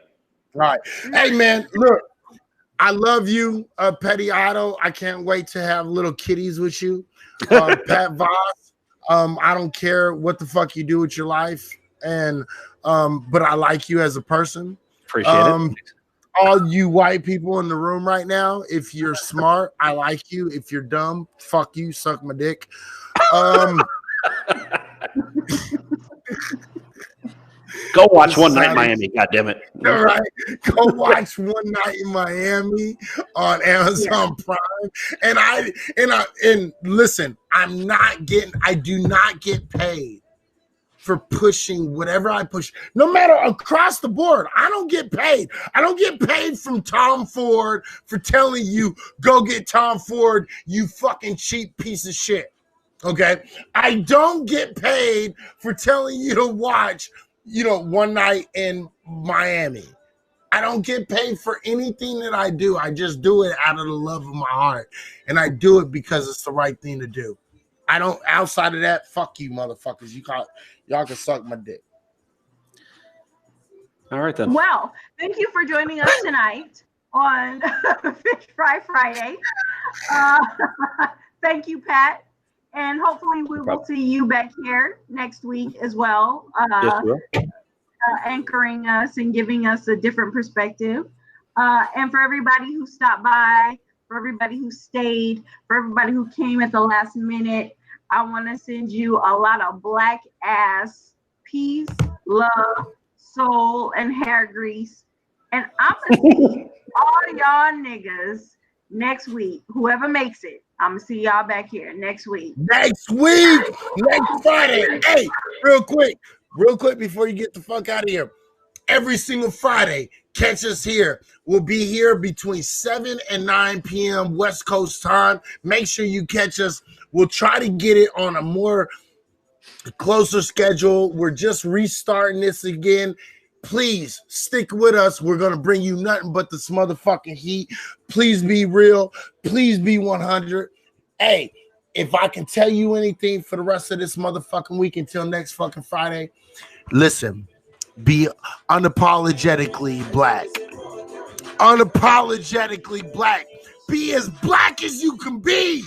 Right. Hey man, look. I love you, Petty Otto. I can't wait to have little kitties with you. Pat Voss, I don't care what the fuck you do with your life, and but I like you as a person. Appreciate it. All you white people in the room right now, if you're smart, I like you. If you're dumb, fuck you, suck my dick. Go watch One Night in Miami. God damn it! All right, go watch One Night in Miami on Amazon Prime. And listen, I do not get paid for pushing whatever I push, no matter across the board. I don't get paid. I don't get paid from Tom Ford for telling you go get Tom Ford, you fucking cheap piece of shit. Okay, I don't get paid for telling you to watch, One Night in Miami. I don't get paid for anything that I do. I just do it out of the love of my heart, and I do it because it's the right thing to do. I don't. Outside of that, fuck you, motherfuckers. Y'all can suck my dick. All right then. Well, thank you for joining us tonight on Fish Fry Friday. Thank you, Pat. And hopefully we will see you back here next week as well, anchoring us and giving us a different perspective. And for everybody who stopped by, for everybody who stayed, for everybody who came at the last minute, I want to send you a lot of black ass peace, love, soul, and hair grease. And I'm going to see all y'all niggas next week. Whoever makes it, I'm going to see y'all back here next week. Next Friday. Hey, real quick before you get the fuck out of here. Every single Friday, catch us here. We'll be here between 7 and 9 p.m. West Coast time. Make sure you catch us. We'll try to get it on a more closer schedule. We're just restarting this again. Please stick with us. We're going to bring you nothing but this motherfucking heat. Please be real. Please be 100. Hey, if I can tell you anything for the rest of this motherfucking week until next fucking Friday, listen, be unapologetically black. Unapologetically black. Be as black as you can be.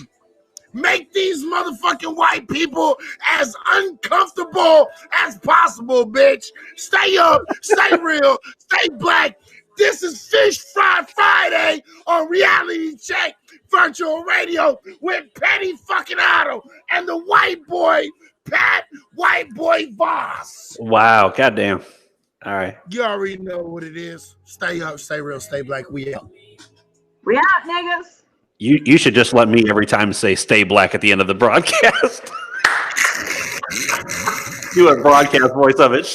Make these motherfucking white people as uncomfortable as possible, bitch. Stay up, stay real, stay black. This is Fish Fry Friday on Reality Check Virtual Radio with Petty fucking Otto and the white boy, Pat White Boy Voss. Wow, goddamn. All right. You already know what it is. Stay up, stay real, stay black. We out. We out, niggas. You should just let me every time say stay black at the end of the broadcast. Do a broadcast voice of it.